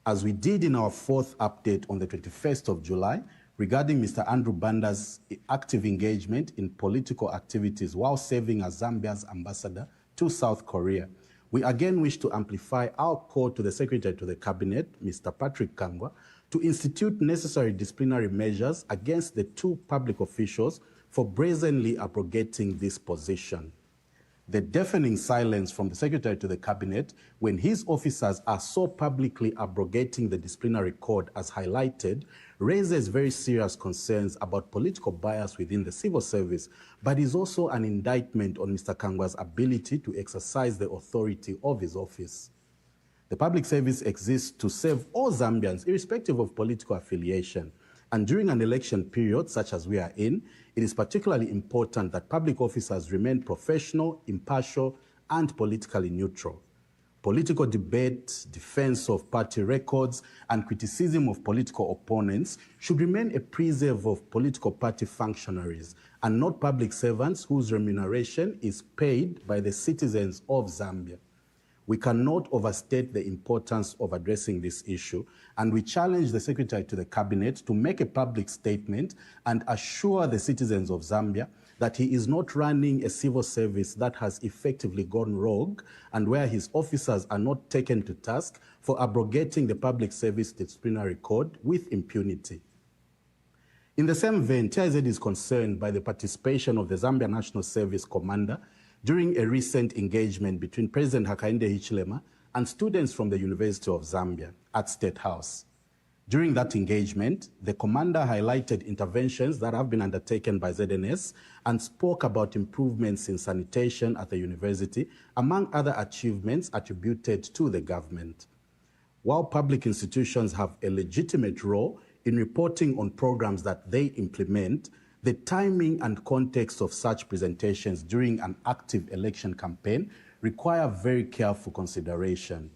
As we did in our fourth update on the 21st of July, regarding Mr. Andrew Banda's active engagement in political activities while serving as Zambia's ambassador to South Korea, we again wish to amplify our call to the Secretary to the Cabinet, Mr. Patrick Kangwa, to institute necessary disciplinary measures against the two public officials for brazenly abrogating this position. The deafening silence from the Secretary to the Cabinet when his officers are so publicly abrogating the disciplinary code as highlighted raises very serious concerns about political bias within the civil service, but is also an indictment on Mr. Kangwa's ability to exercise the authority of his office. The public service exists to serve all Zambians, irrespective of political affiliation. And during an election period, such as we are in, it is particularly important that public officers remain professional, impartial, and politically neutral. Political debate, defense of party records, and criticism of political opponents should remain a preserve of political party functionaries and not public servants whose remuneration is paid by the citizens of Zambia. We cannot overstate the importance of addressing this issue, and we challenge the Secretary to the Cabinet to make a public statement and assure the citizens of Zambia that he is not running a civil service that has effectively gone rogue and where his officers are not taken to task for abrogating the Public Service Disciplinary Code with impunity. In the same vein, TIZ is concerned by the participation of the Zambia National Service Commander during a recent engagement between President Hakainde Hichilema and students from the University of Zambia at State House. During that engagement, the commander highlighted interventions that have been undertaken by ZNS and spoke about improvements in sanitation at the university, among other achievements attributed to the government. While public institutions have a legitimate role in reporting on programs that they implement, the timing and context of such presentations during an active election campaign require very careful consideration.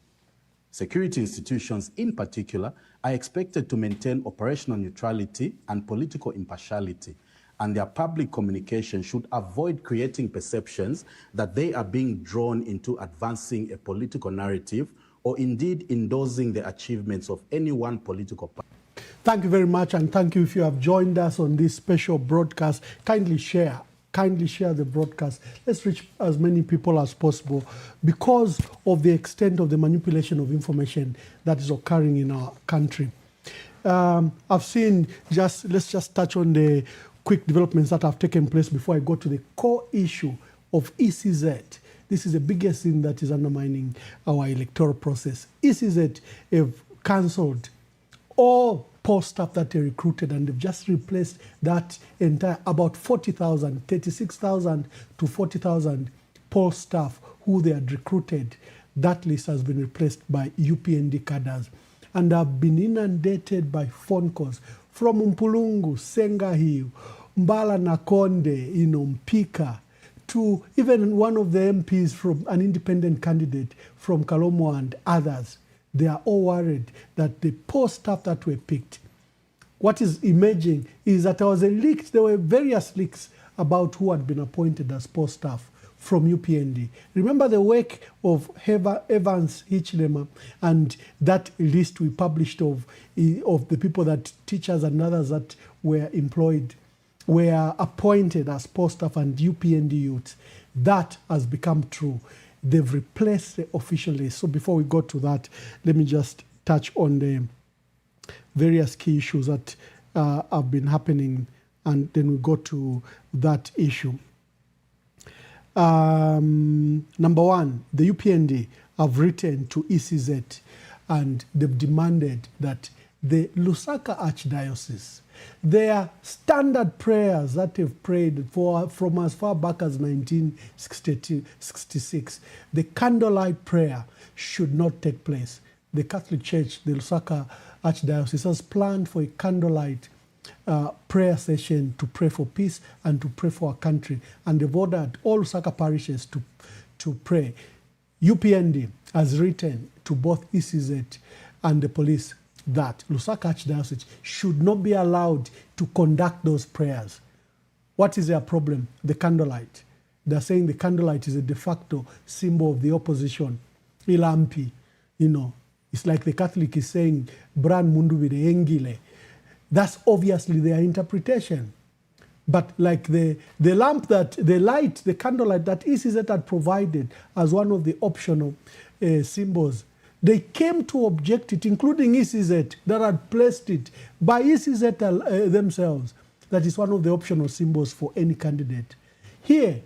Security institutions in particular are expected to maintain operational neutrality and political impartiality, and their public communication should avoid creating perceptions that they are being drawn into advancing a political narrative or indeed endorsing the achievements of any one political party. Thank you very much, and thank you if you have joined us on this special broadcast. Kindly share the broadcast. Let's reach as many people as possible because of the extent of the manipulation of information that is occurring in our country. I've seen, let's just touch on the quick developments that have taken place before I go to the core issue of ECZ. This is the biggest thing that is undermining our electoral process. ECZ have cancelled all post staff that they recruited, and they've just replaced that entire about 40,000, 36,000 to 40,000 post staff who they had recruited. That list has been replaced by UPND cadres, and have been inundated by phone calls from Mpulungu, Sengahiu, Mbala Nakonde, Mpika, to even one of the MPs from an independent candidate from Kalomo and others. They are all worried that the post staff that were picked, what is emerging is that there were various leaks about who had been appointed as post staff from UPND. Remember the work of Evans Hichilema and that list we published of the people that teachers and others that were employed, were appointed as post staff and UPND youths. That has become true. They've replaced the official list. So before we go to that, let me just touch on the various key issues that have been happening, and then we go to that issue. Number one, the UPND have written to ECZ and they've demanded that the Lusaka Archdiocese, their standard prayers that they've prayed from as far back as 1966, the candlelight prayer should not take place. The Catholic Church, the Lusaka Archdiocese, has planned for a candlelight prayer session to pray for peace and to pray for our country. And they've ordered all Lusaka parishes to pray. UPND has written to both ECZ and the police that Lusaka Archdiocese should not be allowed to conduct those prayers. What is their problem? The candlelight. They're saying the candlelight is a de facto symbol of the opposition. Ilampi, it's like the Catholic is saying, Bran mundu vide engile. That's obviously their interpretation. But like the light, the candlelight that ECZ had provided as one of the optional symbols, they came to object it, including ECZ, that had placed it by ECZ themselves. That is one of the optional symbols for any candidate. Here,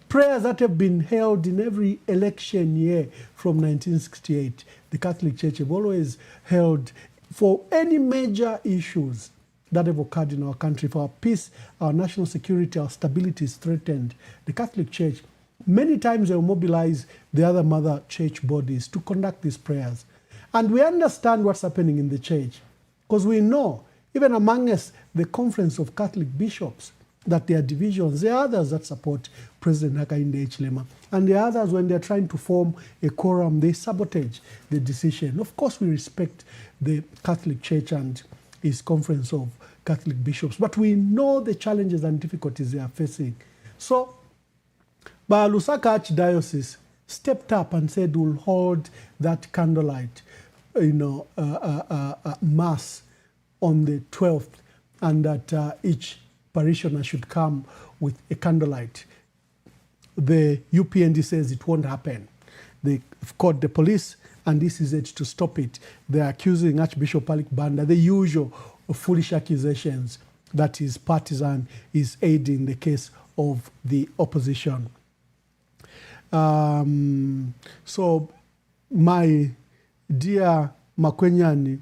prayers that have been held in every election year from 1968, the Catholic Church have always held for any major issues that have occurred in our country. For our peace, our national security, our stability is threatened. The Catholic Church many times they will mobilize the other mother church bodies to conduct these prayers. And we understand what's happening in the church, because we know, even among us, the Conference of Catholic Bishops, that there are divisions. There are others that support President Hakainde Hichilema. And there are others, when they're trying to form a quorum, they sabotage the decision. Of course, we respect the Catholic Church and its Conference of Catholic Bishops, but we know the challenges and difficulties they are facing. So, Lusaka Archdiocese stepped up and said we'll hold that candlelight, mass on the 12th, and that each parishioner should come with a candlelight. The UPND says it won't happen. They've called the police, and this is it to stop it. They're accusing Archbishop Alec Banda, the usual foolish accusations that his partisan is aiding the case of the opposition. So, my dear Makwenyani,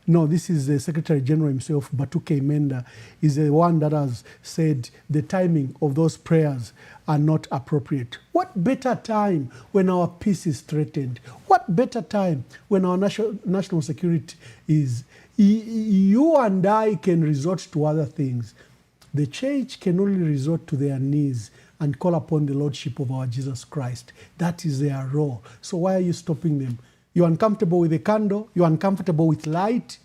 no, this is the Secretary General himself, Batuke Imenda, is the one that has said the timing of those prayers are not appropriate. What better time when our peace is threatened? What better time when our national security is? You and I can resort to other things. The church can only resort to their knees and call upon the Lordship of our Jesus Christ. That is their role. So why are you stopping them? You're uncomfortable with the candle. You're uncomfortable with light.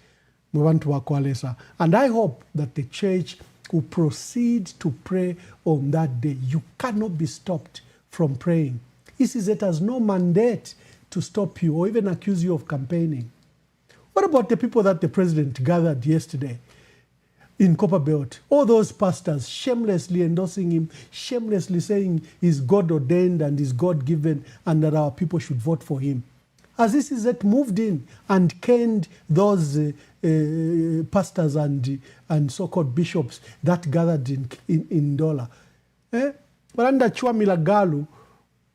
And I hope that the church will proceed to pray on that day. You cannot be stopped from praying. ECZ has no mandate to stop you or even accuse you of campaigning. What about the people that the president gathered yesterday in Copperbelt? All those pastors shamelessly endorsing him, shamelessly saying he's God ordained and he's God given and that our people should vote for him. As this is it moved in and canned those pastors and so-called bishops that gathered in Ndola. Baranda chuamila galu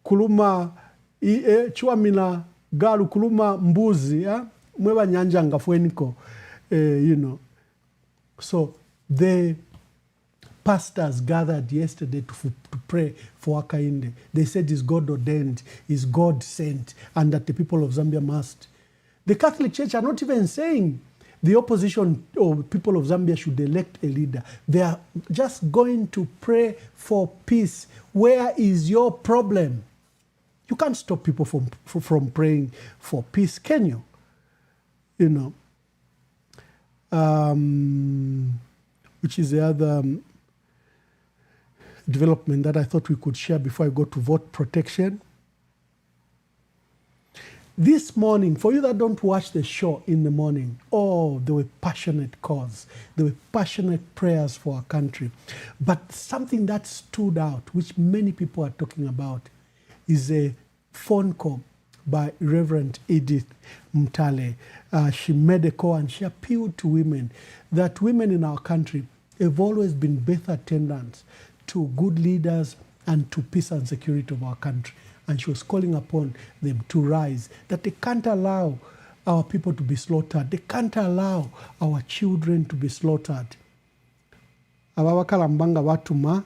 kuluma chuamila galu kuluma mbuzi mweba nyanja ngafweniko So the pastors gathered yesterday to pray for Hakainde. They said he's God ordained, he's God sent, and that the people of Zambia must. The Catholic Church are not even saying the opposition or people of Zambia should elect a leader. They are just going to pray for peace. Where is your problem? You can't stop people from praying for peace, can you? Which is the other development that I thought we could share before I go to vote protection. This morning, for you that don't watch the show in the morning, there were passionate calls. There were passionate prayers for our country. But something that stood out, which many people are talking about, is a phone call by Reverend Edith Mtale. She made a call and she appealed to women that women in our country have always been birth attendants to good leaders and to peace and security of our country. And she was calling upon them to rise, that they can't allow our people to be slaughtered. They can't allow our children to be slaughtered. Abawakalambanga watuma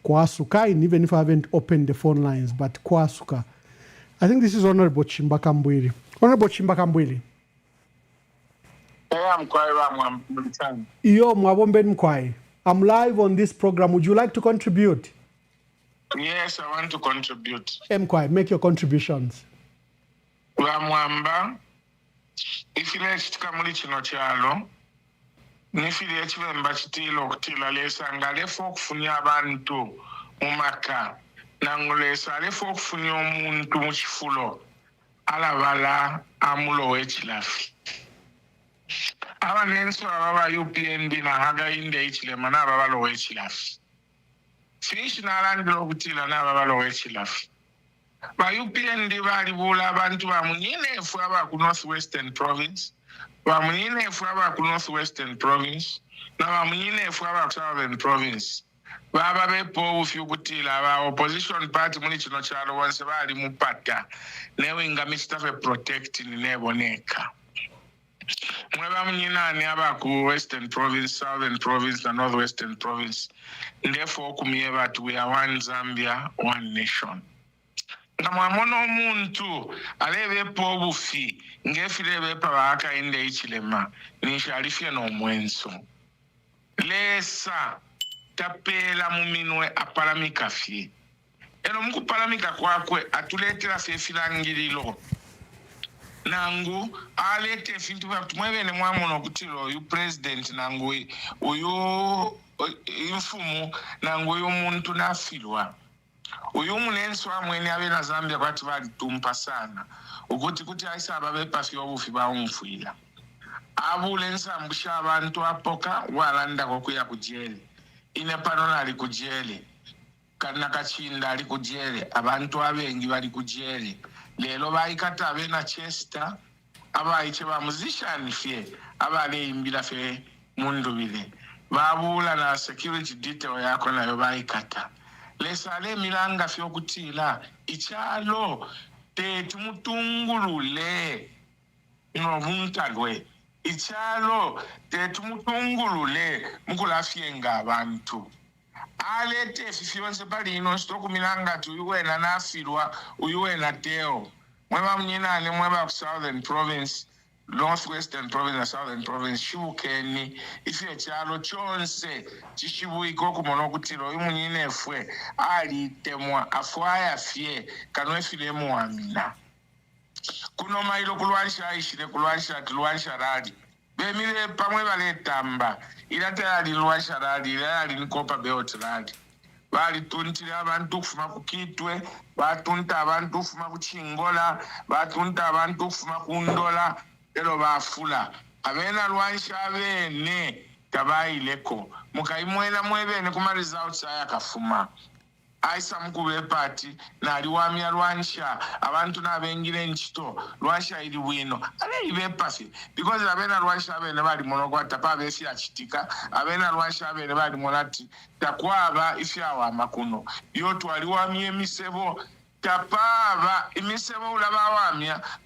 kwasuka, and even if I haven't opened the phone lines, but kwasuka. I think this is Honorable Chimbaka Mbwili. Honorable Chimbaka Mbwili. Iyo Mwabombe Mkwai. I'm live on this program. Would you like to contribute? Yes, I want to contribute. Mkwai, make your contributions. Mwamba, ifile chikamuli chino chalo, nifile chivemba chitilo kutila lesa ngalefo kufunya abantu mumaka. Nangolesa alefo kufunya omuntu muchifulo alabala amulo wechilafi. Abanenso ababa UPND na Hakainde Hichilema na ababa wechilafi. Fish na landlo kutila na ababa wechilafi. Ba UPND bali bula abantu bamunyine efu aba ku Northwestern Province, bamunyine efu aba ku Northwestern Province, na bamunyine efu aba ku Southern Province. Baba bepo ufyukutila ba opposition party muli chino chalo wanse bali mupata newe ingamista fe protect ni neboneka. mweba mnyinani abaku Western Province, Southern Province na Northwestern Province. Therefore kumye batu we are one Zambia, one nation. Nga mwamono omuntu alebepo obufi ngefirebe pabaka inde ichilema nishalifia n'omwenso. Lesa tapela muminwe apalamika fie. Eno mukupalamika kwakwe atuletera fefilangirilo. Nangu alete fintu vatu mwebene mwamono kutilo uyu president nangu uyu infumu nangu uyu muntu nafilwa. Uyu munenso amwene abe na Zambia kwati balitumpa sana. Kuti aisa ababe pafi obufi baumfuila. Abule nsambusha abantu apoka walanda kokuya kujele. Ine panona ali kujele. Kana kachinda ali kujele. Abantu abengi bali kujele. Lelo baikata abe na Chester. Abaiche ba musician fie. Abale imbila fe mundu bile. Babula na security detail yako na yo baikata. Lesale milanga fyo kutila ichalo te tumutungulule no muntalwe ichalo te tumutungulule mukulafyenga abantu alete fifyonse pali ino stoku milanga tu uyuwena nafilwa uyuwena teo mweba mnyinane mweba ku Southern Province, Northwestern Province na Southern Province shibukeni ife chalo chonse chishibuiko kumono kutilo imunyine fwe ali temwa afwaya fie kanwe filemu amina kuno mailo kulwanisha aishire kulwanisha radi bemile pamwe bale tamba ilate ali lwanisha radi ilali nikopa beot radi bali tuntira abantu kufuma kukitwe batunta abantu kufuma kuchingola batunta abantu kufuma kundola ero bafula abena lwanisha abene tabaileko mukaimwena mwebene kuma results aya kafuma aisa mkube party na aliwamia lwanisha abantu nabengire nchito lwanisha ili wino ale ibe pasi because abena lwanisha abene bali monogwa tapabe esi achitika abena lwanisha abene bali monati takwaba ifyawa makuno yotu aliwamia misebo tapaba imisebo ula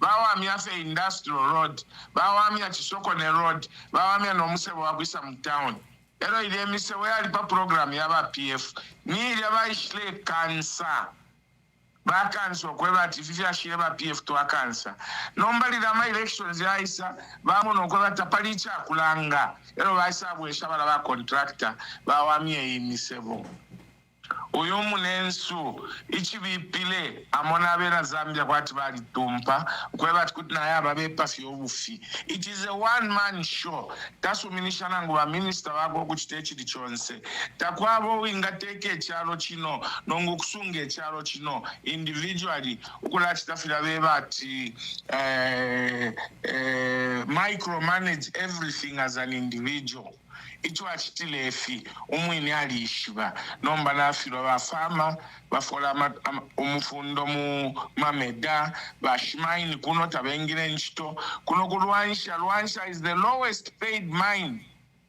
bawamia fe industrial road bawamia Chisokone road bawamia no musebo wakwisa mtown ero ile misebo yali pa program yaba PF ni ile baishile kansa bakanso kweba tififya shile ba PF to akansa nombali da my elections yaisa bamono kweba tapalicha kulanga ero baisa bwesha bala ba contractor bawamia imisebo uyu munensu ichibipile amona abena Zambia kwati bali tumpa kweba kuti naye ababe pafi obufi. It is a one man show tasuminisha nangu ba minister wako kuchitechi dichonse takwabo ingateke chalo chino nongu kusunge chalo chino individually ukulati tafila bebati micromanage everything as an individual. Itu achitilefi umwini alishiba nomba nafilo bafama bafola umufundo mu mameda bashimaini kuno tabengire nchito kuno kulwanisha is the lowest paid mine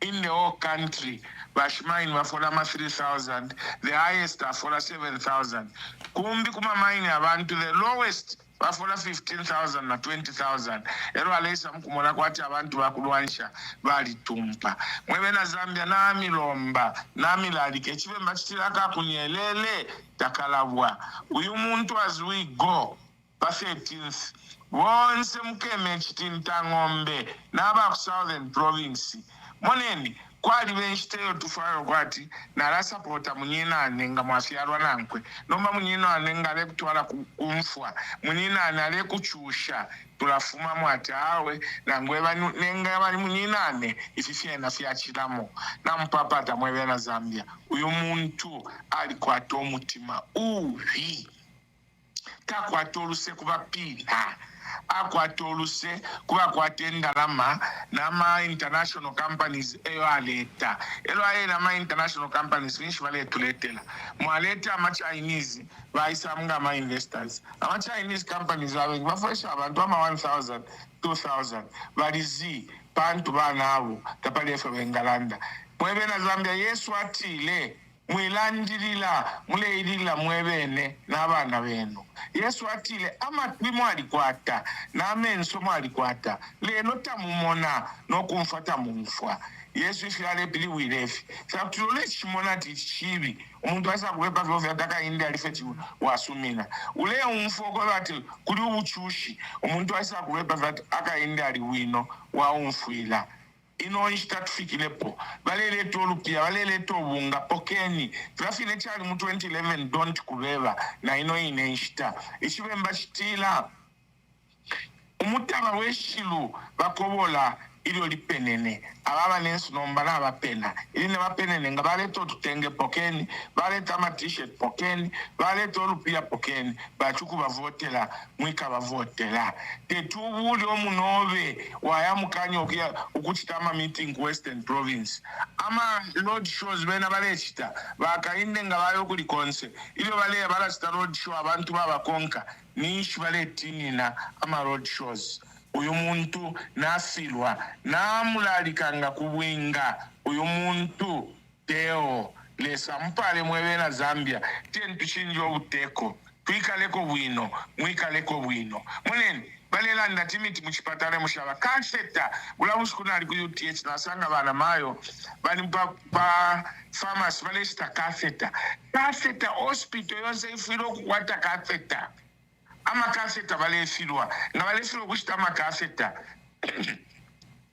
in the whole country. Bashimaini bafola 3,000, the highest bafola 7,000. Kumbi kuma mine abantu the lowest bafola 15,000 na 20,000. Ero alesa mkumona kwati abantu bakulwanisha bali tumpa. Mwebena Zambia nami lomba nami lalike chibemba chitilaka kunyelele takalabwa. Uyu muntu as we go pa 13th wonse mkeme chitinta ngombe naba ku Southern Province moneni kwali benshiteyo tufayo kwati nala supporta munyina nenga mwafyalwa nankwe nomba munyina nenga lekutwala kumfwa munyina ale kuchusha tulafuma mwatawe nangwe nenga bali munyina ne ififye na fyachilamo nampapata mwebena Zambia uyu muntu ali kwata omutima uvi takwatoluse kubapila akwatoluse kuba kwatenda nama international companies eyo aleta elo ayena ma international companies nishi vale tuletela mwaleta ama Chinese baisa mga ma investors ama Chinese companies wawengi bafresha abantu ama 1,000 2,000 balizi pantu banabo tapali efe bengalanda mwebena Zambia Yesu atile mwilandirira muleirira mwebene n'abaana benu. Yesu atile amatwi mwalikwata n'amenso mwalikwata leno tamumona n'okunfata munfwa. Yesu ifirale pili wirefi. Fakutulole chimona tichibi. Umuntu asa kuwepa vyo vyataka indi alifeti wasumina. Ule umfo kwa vati kuli uchushi. Umuntu asa kuwepa vyataka indi aliwino wa umfuila. Ino nishita tufikilepo. Balele tolu pia, balele tolu pokeni. Trafine chali mu 2011 don't kubeva. Na ino ine nishita. Ishiwe mbashitila. Umutaba weshilu bakobola ilio lipenene. Ababa nensu nombana abapena. Ili ne bapenene nga baleto tutenge pokeni, baleta ma t-shirt pokeni, baleto olupia pokeni, bachuku bavotela, mwika bavotela. Tetubuli omunove waya mukanyo kia ukuchitama meeting Western Province. Ama road shows bena balechita, bakainde nga bayo kulikonse. Ilio bale balachita road show abantu babakonka, nishi baletinina ama road shows. Uyu muntu nafilwa namulalika kubwinga. Uyu muntu teo lesa mpale mwebena Zambia tentu chinjo ubuteko tuikaleko bwino mwikaleko bwino munene balelanda timiti muchipatale mushaba kanseta ulamushikuna ali ku UTH nasanga bana mayo bani pa pharmacy balesta kanseta hospital yonse ifiro kukwata kanseta ama kanseta balefilwa nga balefilwa kushita ama kanseta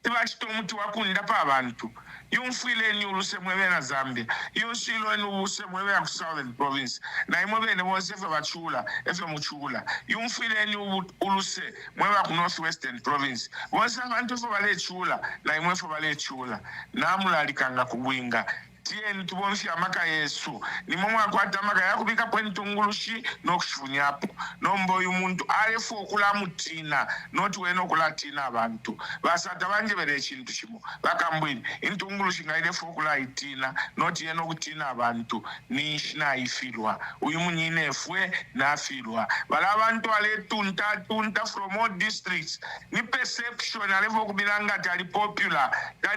tibashito omuti wakunda pa abantu yumfile ni uluse mwebe na Zambia yosilo ni uluse mwebe ya Southern Province na imwebe ne wose efe bachula efe muchula yumfile ni uluse mwebe ku North Western Province wose abantu efe bale chula na imwe efe bale chula namulalikanga kubwinga tieni tubonshi amaka Yesu ni mumwe akwata amaka yakubika pwentungulushi nokushifunyapo nombo yumuntu alefu okula mutina noti weno kulatina abantu basata banje bere chintu chimo bakambwini intungulushi ngailefu okula itina noti yeno kutina abantu nishina ifilwa uyu munyine efwe na afilwa bala abantu ale tunta from all districts ni perception alefu okubiranga tali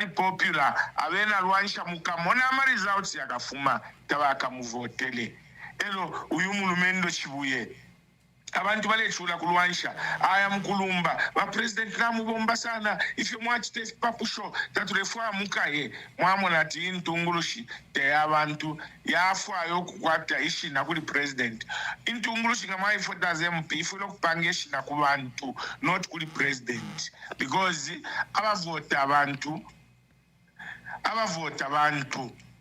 popular abena Lwansha mukamona results yakafuma tabaka muvotele elo uyu mulumendo chibuye abantu balechula ku Lwansha aya mkulumba ba president namubomba sana ifyo mwachite papusho tatulefwa mukaye mwamona ati intungulushi te abantu yafwa yokukwata ishina kuli president intungulushi ngama ifotaze MP ifulo kupangeshi na kubantu not kuli president because abavota abantu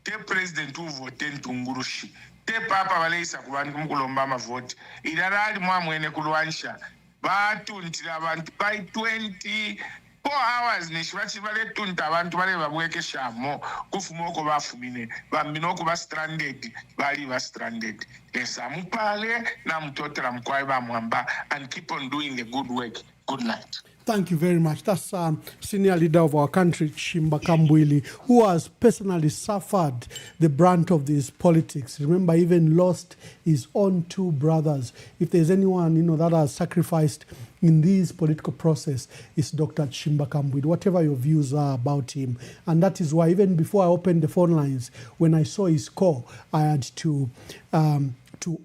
te president uvote ntungulushi te papa baleisa kubantu mukulomba amavote idarali mwamwene ku Lwansha batuntira abantu by 24 hours nishibachi baletunta abantu bale babwekeshamo kufuma oko bafumine bambinoko ba stranded bali ba stranded esamupale na mtotera mkwaye bamwamba and keep on doing the good work. Good night. Thank you very much. That's senior leader of our country, Chimba Kambwili, who has personally suffered the brunt of these politics. Remember, even lost his own two brothers. If there's anyone, that has sacrificed in this political process, it's Dr. Chimba Kambwili, whatever your views are about him. And that is why even before I opened the phone lines, when I saw his call, I had to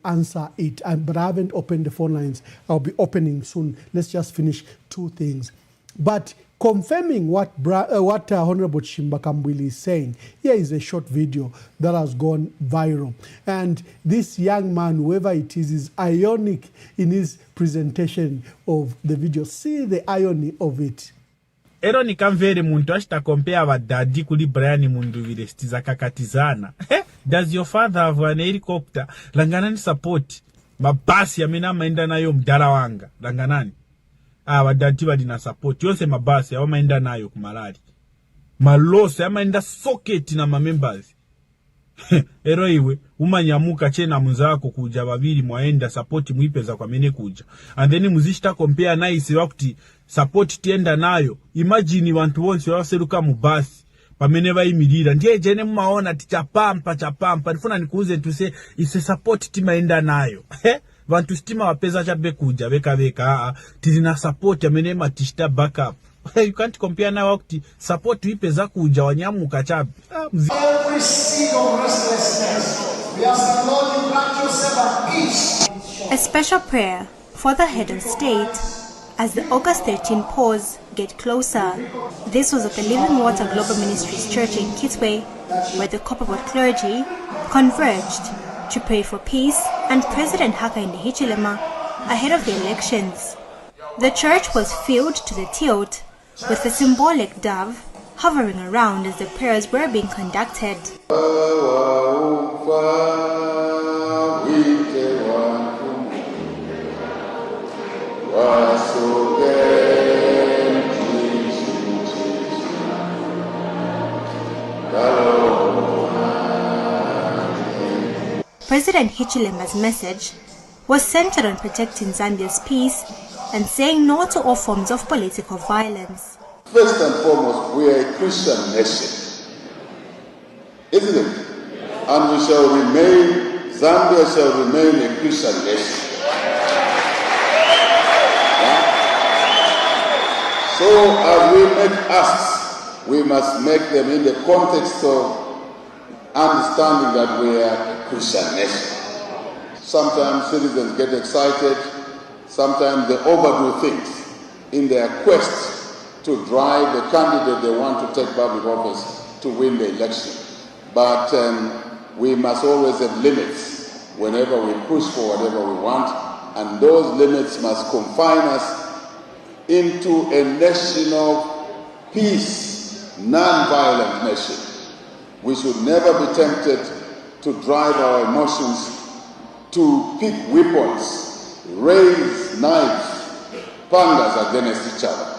answer it, but I haven't opened the phone lines. I'll be opening soon. Let's just finish two things. But confirming what Honorable Chimba Kambwili is saying, here is a short video that has gone viral. And this young man, whoever it is ironic in his presentation of the video. See the irony of it. Ero nikamvere muntu ashita compare abadadi kuli Brian Munduvire stiza kakatizana. Does your father have an helicopter? Langanani support. Mabasi yamena maenda nayo mdara wanga. Langanani. Abadadi badina support. Yose mabasi ya maenda nayo kumalari. Malose ya maenda socket na members. Ero iwe umanyamuka chena muzako kuja babiri mwaenda support muipeza kwa mene kuja. And then muzishita compare na isi wakati support tienda nayo. Imagine wantu wonsi waseruka mubasi pamene bayimirira ndiye jene mumaona chapampa nifuna nikuuze tuse ise support timaenda nayo. Vantu stima wapeza chabe kuja beka tizina support amene matishita backup You can't compare now kuti support ipeza kuja wanyamuka chapi. Every seed of restlessness, we ask the Lord to grant yourself a peace. A special prayer for the head of state as the August 13 pause get closer. This was at the Living Water Global Ministries Church in Kitwe, where the Copperbot clergy converged to pray for peace and President Hakainde Hichilema ahead of the elections. The church was filled to the tilt, with the symbolic dove hovering around as the prayers were being conducted. President Hichilema's message was centered on protecting Zambia's peace and saying no to all forms of political violence. First and foremost, we are a Christian nation, isn't it? And we shall remain, Zambia shall remain a Christian nation. So as we make asks, we must make them in the context of understanding that we are a Christian nation. Sometimes citizens get excited, sometimes they overdo things in their quest to drive the candidate they want to take public office to win the election. But we must always have limits whenever we push for whatever we want, and those limits must confine us into a nation of peace, non-violent nation. We should never be tempted to drive our emotions to pick weapons, raise knives, pangas against each other.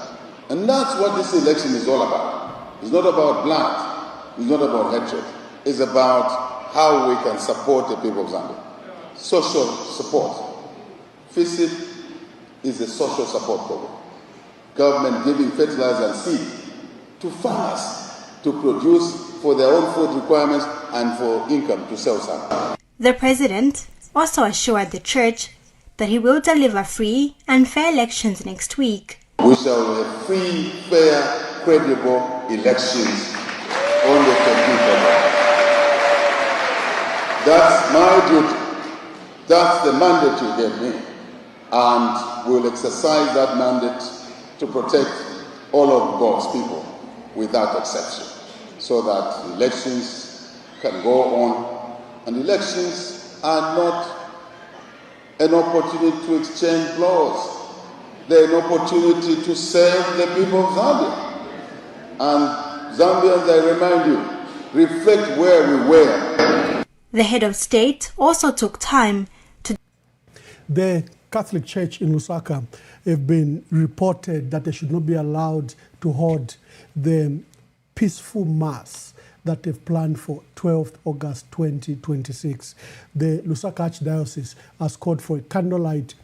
And that's what this election is all about. It's not about blood, it's not about hatred. It's about how we can support the people of Zambia. Social support. FISIP is a social support program. Government giving fertilizer and seed to farmers to produce for their own food requirements and for income to sell some. The president also assured the church that he will deliver free and fair elections next week. We shall have free, fair, credible elections on the 13th of August. That's my duty. That's the mandate you gave me. And we'll exercise that mandate to protect all of God's people without exception, so that elections can go on. And elections are not an opportunity to exchange blows. They're an opportunity to serve the people of Zambia. And Zambians, I remind you, reflect where we were. The head of state also took time to... The Catholic Church in Lusaka have been reported that they should not be allowed to hold the peaceful mass that they've planned for 12th August 2026. The Lusaka Archdiocese has called for a candlelight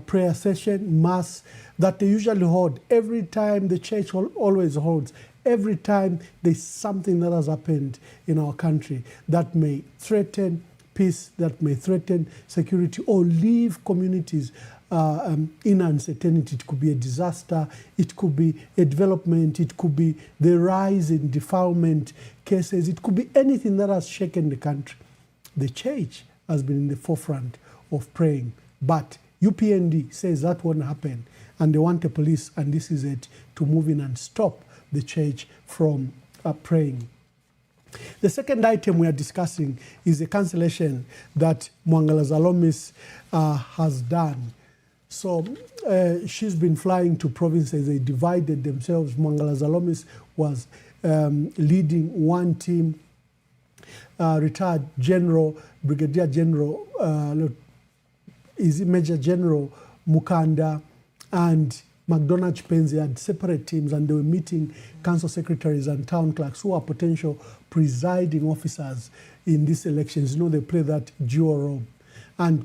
prayer session, mass, that they usually hold every time. The church always holds every time there's something that has happened in our country that may threaten peace, that may threaten security or leave communities in uncertainty. It could be a disaster, it could be a development, it could be the rise in defilement cases, it could be anything that has shaken the country. The church has been in the forefront of praying, but UPND says that won't happen, and they want the police, and this is it, to move in and stop the church from praying. The second item we are discussing is the cancellation that Mwangala Zalomis has done. So she's been flying to provinces. They divided themselves. Mwangala Zalomis was leading one team. Retired General, Brigadier General, Major General Mukanda and McDonald Chipenzi had separate teams, and they were meeting council secretaries and town clerks who are potential presiding officers in these elections. You know, they play that dual role.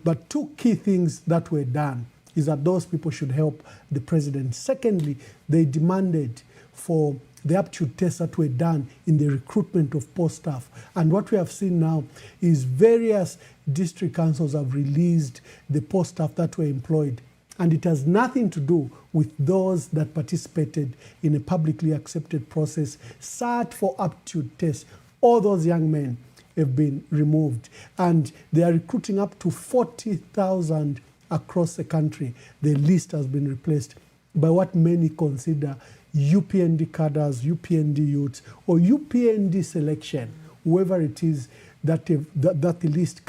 But two key things that were done is that those people should help the president. Secondly, they demanded for the aptitude tests that were done in the recruitment of post staff. And what we have seen now is various district councils have released the post staff that were employed. And it has nothing to do with those that participated in a publicly accepted process, sat for aptitude tests. All those young men have been removed. And they are recruiting up to 40,000 across the country. The list has been replaced by what many consider UPND cadres, UPND youths, or UPND selection, whoever it is that the list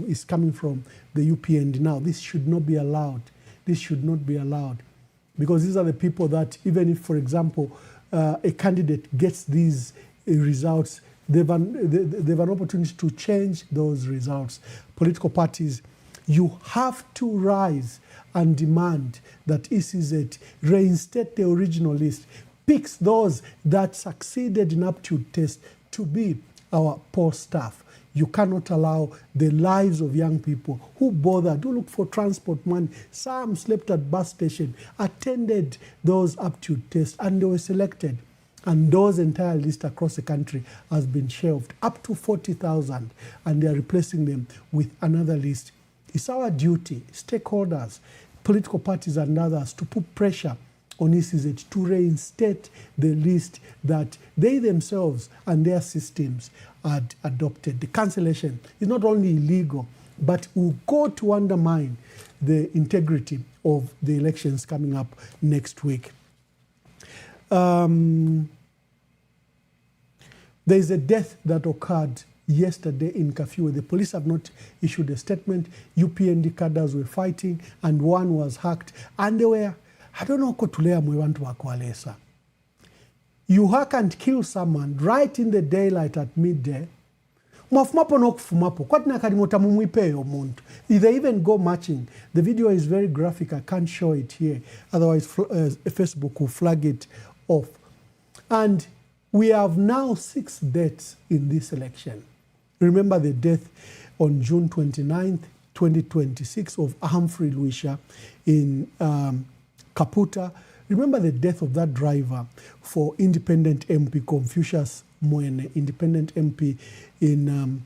is coming from the UPND. Now, this should not be allowed. This should not be allowed, because these are the people that, even if, for example, a candidate gets these results, they have an opportunity to change those results. Political parties, you have to rise and demand that ECZ reinstate the original list, picks those that succeeded in aptitude tests to be our poll staff. You cannot allow the lives of young people who bothered, who look for transport money. Some slept at bus station, attended those aptitude tests, and they were selected. And those entire list across the country has been shelved, up to 40,000, and they are replacing them with another list. It's our duty, stakeholders, political parties and others, to put pressure on ECZ to reinstate the list that they themselves and their systems had adopted. The cancellation is not only illegal, but will go to undermine the integrity of the elections coming up next week. There is a death that occurred yesterday in Kafue. The police have not issued a statement. UPND cadres were fighting, and one was hacked. And they were, I don't know, kotulea mwevantu wakwalesa. You hack and kill someone right in the daylight at midday. Mwafumapo no kufumapo. Kwa tina karimota mumwipeyo muntu. They even go marching. The video is very graphic. I can't show it here. Otherwise, Facebook will flag it off. And we have now 6 deaths in this election. Remember the death on June 29th, 2026 of Humphrey Luisha in Kaputa. Remember the death of that driver for independent MP Confucius Mwene, independent MP in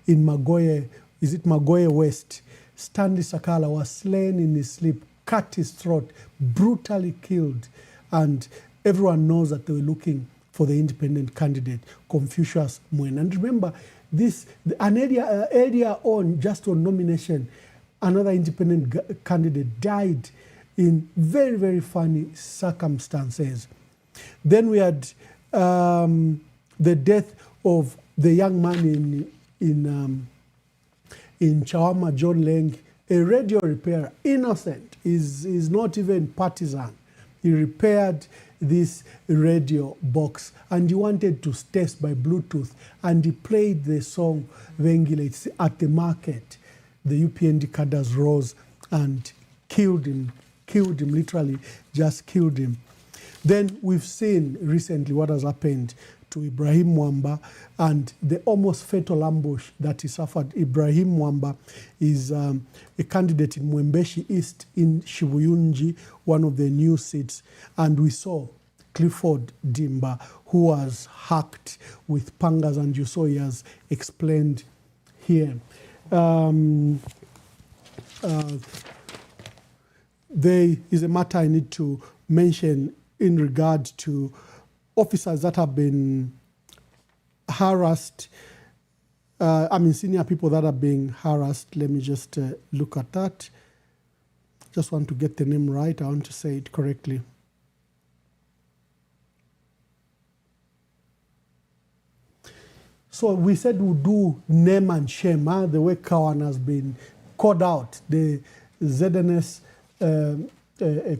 Magoye, is it Magoye West? Stanley Sakala was slain in his sleep, cut his throat, brutally killed. And everyone knows that they were looking for the independent candidate, Confucius Mwene. And remember, earlier on, just on nomination, another independent candidate died in very, very funny circumstances. Then we had the death of the young man in Chawama, John Leng, a radio repairer, innocent, is not even partisan. He repaired this radio box and he wanted to test by Bluetooth, and he played the song Vengile at the market. The UPND cadres rose and killed him, literally just killed him. Then we've seen recently what has happened to Ibrahim Mwamba and the almost fatal ambush that he suffered. Ibrahim Mwamba is a candidate in Mwembeshi East in Shibuyunji, one of the new seats. And we saw Clifford Dimba, who was hacked with pangas, and you saw he has explained here. There is a matter I need to mention in regard to officers that have been harassed. Senior people that are being harassed. Let me just look at that. Just want to get the name right. I want to say it correctly. So we said we'll do name and shame, the way Kawan has been called out. The ZNS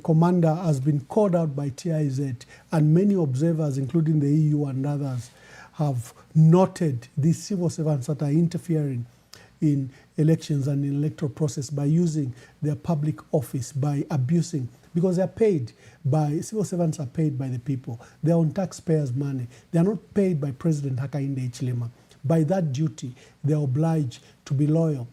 commander has been called out by TIZ, and many observers, including the EU and others, have noted these civil servants that are interfering in elections and in electoral process by using their public office, by abusing, because they're paid by, civil servants are paid by the people. They're on taxpayers' money. They're not paid by President Hakainde Hichilema. By that duty, they're obliged to be loyal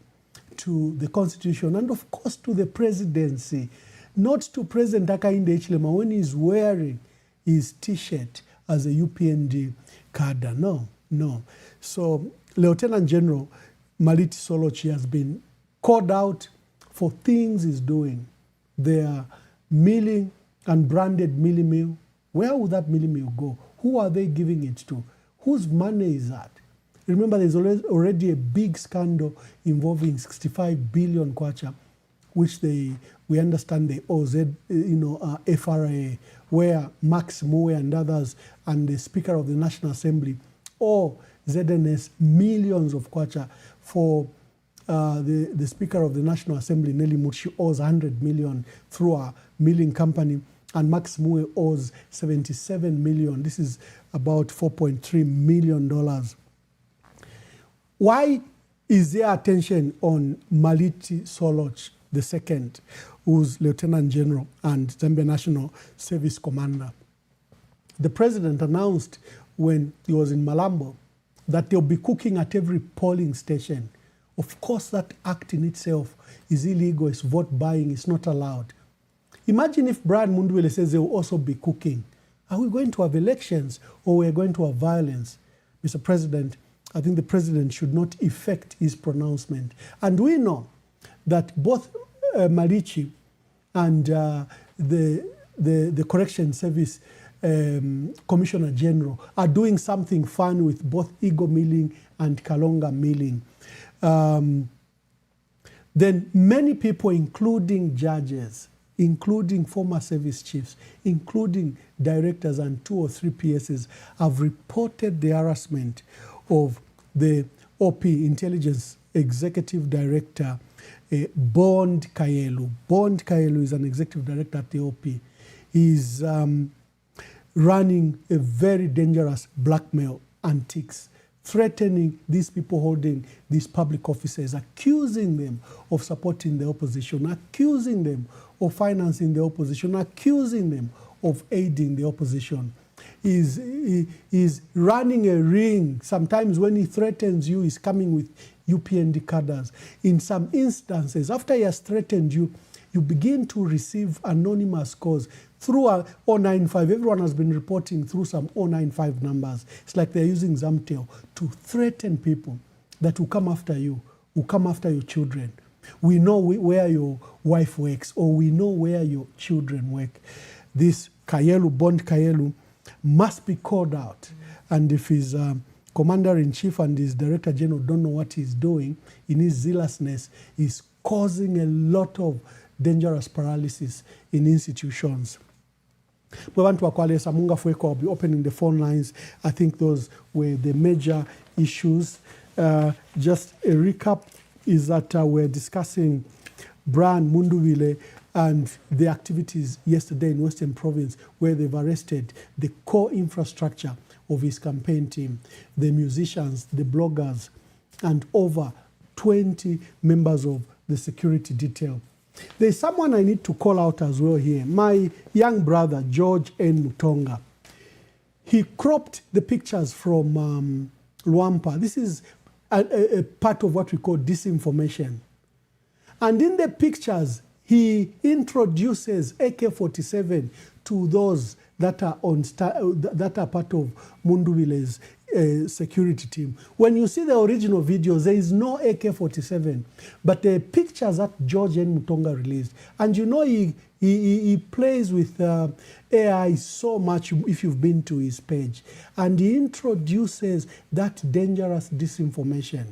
to the Constitution and, of course, to the presidency. Not to President Hakainde Hichilema when he's wearing his T-shirt as a UPND cadre. No. So Lieutenant General Maliti Solochi has been called out for things he's doing. They are milling and branded Millie Mill. Where would that Millie Mill go? Who are they giving it to? Whose money is that? Remember, there's already a big scandal involving 65 billion kwacha, which we understand they owe FRA, where Max Moe and others and the Speaker of the National Assembly owe ZNS millions of kwacha. For the Speaker of the National Assembly, Nelly Mutshi, owes 100 million through a milling company, and Max Moe owes 77 million. This is about $4.3 million. Why is there attention on Maliti Soloch II, who's Lieutenant General and Zambia National Service Commander? The president announced when he was in Malambo that they'll be cooking at every polling station. Of course, that act in itself is illegal, it's vote buying, it's not allowed. Imagine if Brian Mundwele says they will also be cooking. Are we going to have elections or we're going to have violence? Mr. President, I think the president should not effect his pronouncement. And we know that both Malichi and the Correction Service Commissioner General are doing something fun with both Ego Milling and Kalonga Milling. Then many people, including judges, including former service chiefs, including directors and 2 or 3 PSs, have reported the harassment of the OP Intelligence Executive Director, Bond Kayelu. Bond Kayelu is an executive director at the OP. He's running a very dangerous blackmail antics, threatening these people holding these public offices, accusing them of supporting the opposition, accusing them of financing the opposition, accusing them of aiding the opposition. He's running a ring. Sometimes when he threatens you, he's coming with UPND cadres. In some instances, after he has threatened you, you begin to receive anonymous calls through a 095. Everyone has been reporting through some 095 numbers. It's like they're using Zamtel to threaten people that will come after you, will come after your children. We know where your wife works, or we know where your children work. This Kayelu, Bond Kayelu, must be called out. And if his commander-in-chief and his director general don't know what he's doing, in his zealousness, he's causing a lot of dangerous paralysis in institutions. I'll be opening the phone lines. I think those were the major issues. Just a recap is that we're discussing Brian Mundwele and the activities yesterday in Western Province, where they've arrested the core infrastructure of his campaign team, the musicians, the bloggers, and over 20 members of the security detail. There's someone I need to call out as well here. My young brother, George N. Mutonga. He cropped the pictures from Luampa. This is a part of what we call disinformation. And in the pictures, he introduces AK-47 to those that are part of Mundwele's security team. When you see the original videos, there is no AK-47, but the pictures that George N. Mutonga released. And you know he plays with AI so much if you've been to his page. And he introduces that dangerous disinformation.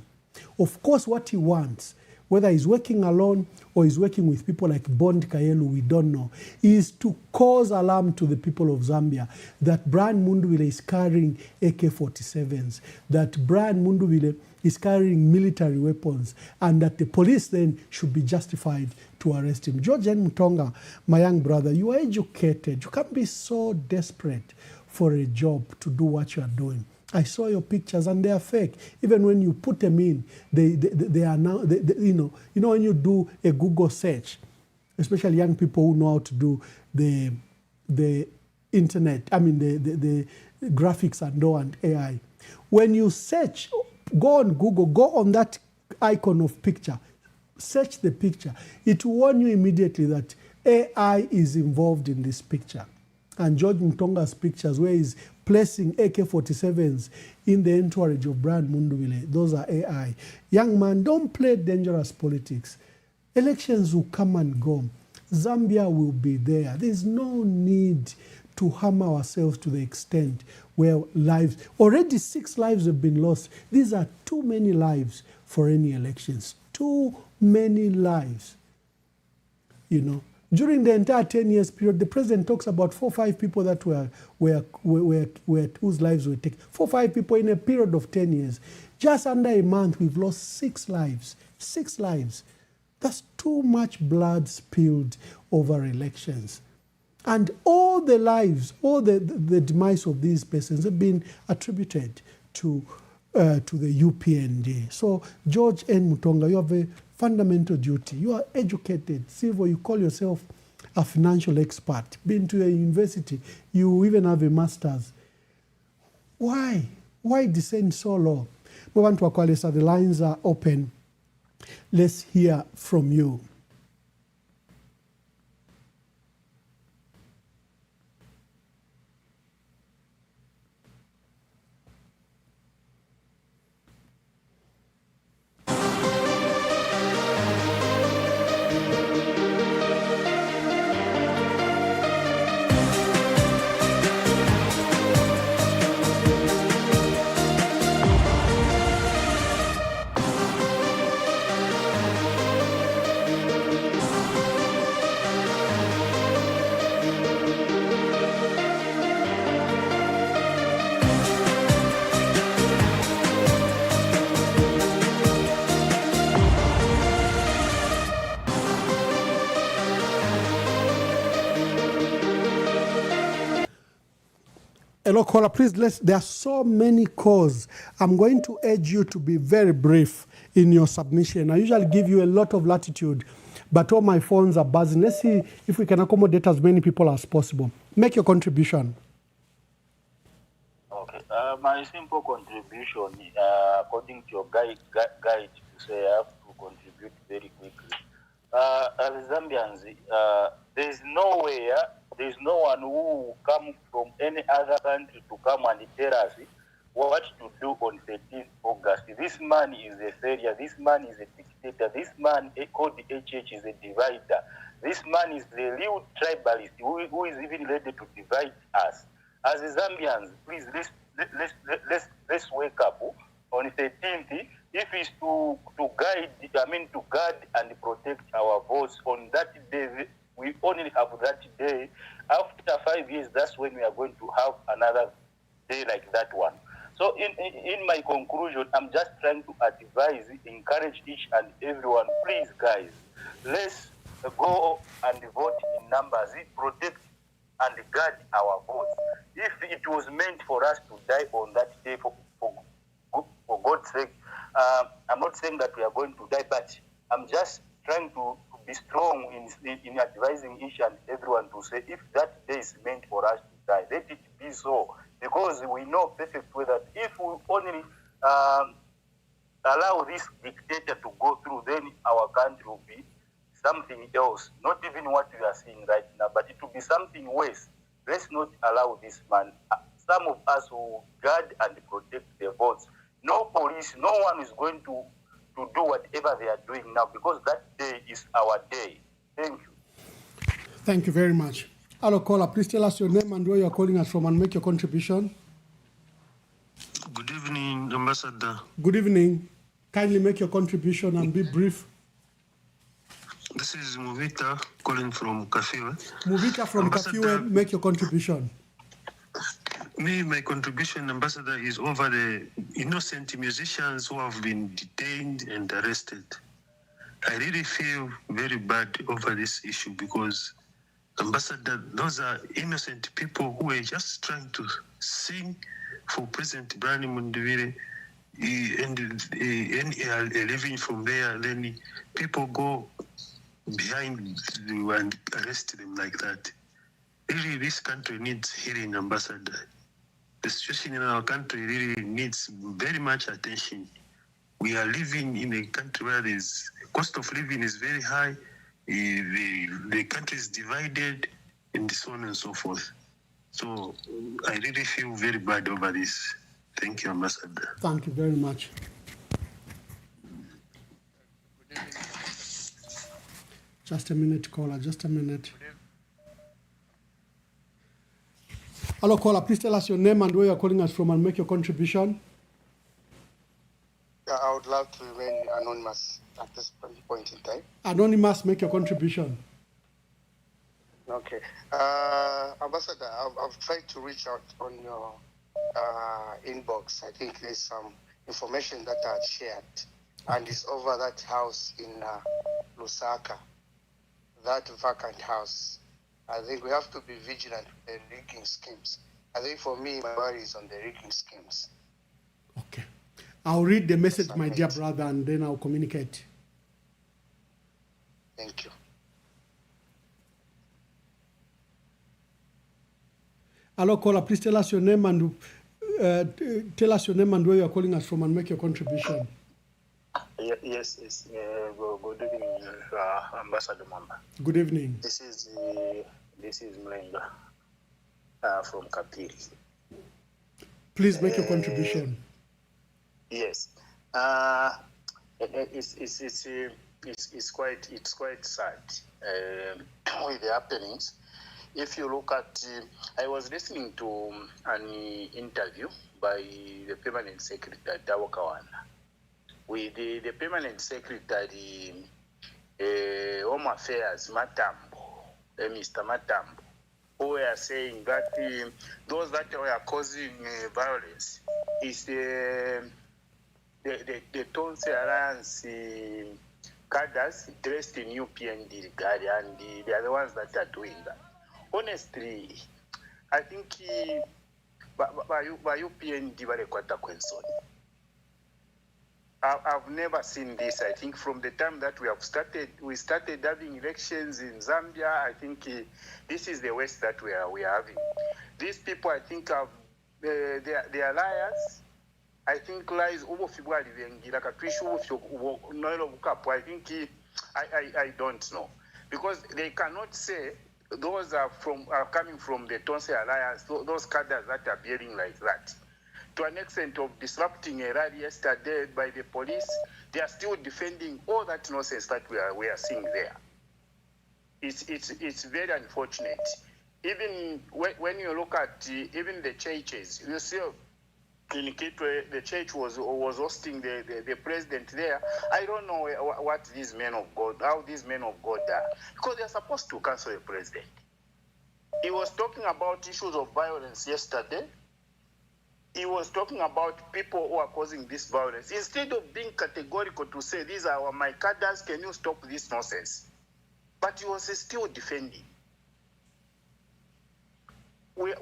Of course, what he wants, whether he's working alone or he's working with people like Bond Kayelu, we don't know, is to cause alarm to the people of Zambia that Brian Mundwele is carrying AK-47s, that Brian Mundwele is carrying military weapons, and that the police then should be justified to arrest him. George N. Mutonga, my young brother, you are educated. You can't be so desperate for a job to do what you are doing. I saw your pictures and they are fake. Even when you put them in, they are now, you know when you do a Google search, especially young people who know how to do the internet, the graphics and AI. When you search, go on Google, go on that icon of picture, search the picture. It will warn you immediately that AI is involved in this picture. And George Mutonga's pictures, where he's placing AK-47s in the entourage of Brian Mundwele, those are AI. Young man, don't play dangerous politics. Elections will come and go. Zambia will be there. There's no need to harm ourselves to the extent where already 6 lives have been lost. These are too many lives for any elections. Too many lives. You know, during the entire 10 years period, the president talks about 4 or 5 people that whose lives were taken. 4 or 5 people in a period of 10 years. Just under a month, we've lost 6 lives. 6 lives. That's too much blood spilled over elections. And all the lives, all the demise of these persons have been attributed to the UPND. So, George N. Mutonga, you have a fundamental duty. You are educated, civil, you call yourself a financial expert, been to a university, you even have a master's. Why? Why descend so low? We want to Akwalesa, the lines are open. Let's hear from you. Hello, caller, please, there are so many calls. I'm going to urge you to be very brief in your submission. I usually give you a lot of latitude, but all my phones are buzzing. Let's see if we can accommodate as many people as possible. Make your contribution. Okay. My simple contribution, according to your guide to say I have to contribute very quickly. As Zambians, there's no one who come from any other country to come and tell us what to do on 13th August. This man is a failure. This man is a dictator. This man called HH is a divider. This man is the real tribalist who is even ready to divide us. As Zambians, please let's wake up on 13th. If it's to guard and protect our votes on that day, we only have that day. After 5 years, that's when we are going to have another day like that one. So in my conclusion, I'm just trying to advise, encourage each and everyone, please guys, let's go and vote in numbers, protect and guard our votes. If it was meant for us to die on that day, for God's sake, I'm not saying that we are going to die, but I'm just trying to be strong in advising each and everyone to say, if that day is meant for us to die, let it be so. Because we know perfectly that if we only allow this dictator to go through, then our country will be something else. Not even what we are seeing right now, but it will be something worse. Let's not allow this man. Some of us will guard and protect their votes. No police, no one is going to do whatever they are doing now, because that day is our day. Thank you. Thank you very much. Hello, caller. Please tell us your name and where you are calling us from and make your contribution. Good evening, Ambassador. Good evening. Kindly make your contribution and be brief. This is Muvita calling from Kafiwe. Muvita from Kafiwe, make your contribution. My contribution, Ambassador, is over the innocent musicians who have been detained and arrested. I really feel very bad over this issue because, Ambassador, those are innocent people who are just trying to sing for President Brian Mundubile and living from there. Then people go behind and arrest them like that. Really, this country needs healing, Ambassador. The situation in our country really needs very much attention. We are living in a country where the cost of living is very high, the country is divided, and so on and so forth. So I really feel very bad over this. Thank you, Ambassador. Thank you very much. Just a minute, caller, just a minute. Hello, caller, please tell us your name and where you're calling us from and make your contribution. Yeah, I would love to remain anonymous at this point in time. Anonymous, make your contribution. Okay. Ambassador, I've tried to reach out on your inbox. I think there's some information that I had shared, and it's over that house in Lusaka, that vacant house. I think we have to be vigilant with the rigging schemes. I think for me, my worry is on the rigging schemes. Okay. I'll read the message, my dear brother, and then I'll communicate. Thank you. Hello, caller, please tell us your name and where you are calling us from and make your contribution. Yes. Good evening, Ambassador Mamba. Good evening. This is Mlenga from Kapiri. Please make your contribution. Yes. It's quite sad with the happenings. If you look at, I was listening to an interview by the Permanent Secretary Dawakawana with the Permanent Secretary Home Affairs Matambo, Mr. Matambo, who were saying that those that were causing violence is the Tonse Alliance cadres dressed in UPND regard, and they are the ones that are doing that. Honestly, I think by UPND I've never seen this. I think from the time that we started having elections in Zambia, I think this is the worst that we are having. These people, I think, they are liars. I think lies I think I don't know, because they cannot say those are coming from the Tonse Alliance, those cadres that are behaving like that. To an extent of disrupting a rally yesterday by the police, they are still defending all that nonsense that we are seeing there. It's very unfortunate. Even when you look at even the churches, you see in Kitwe, the church was hosting the president there. I don't know what these men of God, how these men of God are, because they are supposed to cancel the president. He was talking about issues of violence yesterday. He was talking about people who are causing this violence. Instead of being categorical to say, these are my cadres, can you stop this nonsense? But he was still defending. We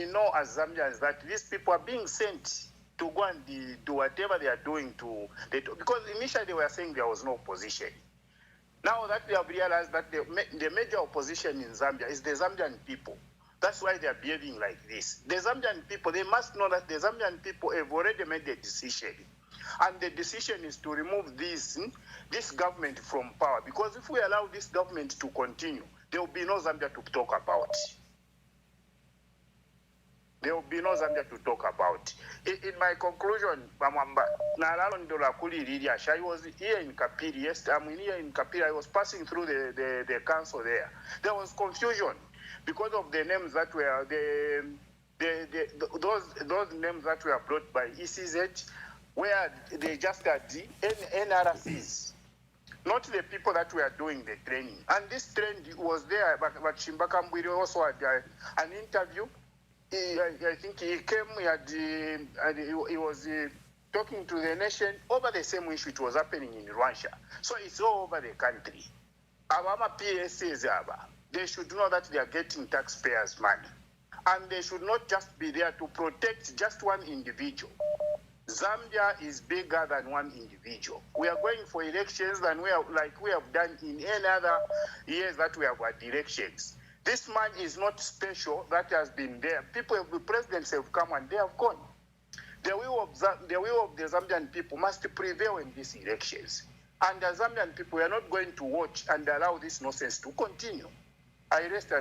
know as Zambians that these people are being sent to go and do whatever they are doing because initially they were saying there was no opposition. Now that they have realized that the major opposition in Zambia is the Zambian people. That's why they are behaving like this. The Zambian people, they must know that the Zambian people have already made a decision. And the decision is to remove this government from power. Because if we allow this government to continue, there will be no Zambia to talk about. There will be no Zambia to talk about. In my conclusion, I was here in Kapiri. Yes, I'm here in Kapiri. I was passing through the council there. There was confusion because of the names that were those names that were brought by ECZ, where they just had NRCs, not the people that were doing the training. And this trend was there, but Chimbaka Mbwiri also had an interview. I think he came, he was talking to the nation over the same issue it was happening in Rwanda. So it's all over the country. Our PSAs, they should know that they are getting taxpayers' money. And they should not just be there to protect just one individual. Zambia is bigger than one individual. We are going for elections and like we have done in any other years that we have had elections. This man is not special, that has been there. The presidents have come and they have gone. The will of the Zambian people must prevail in these elections. And the Zambian people are not going to watch and allow this nonsense to continue. I rest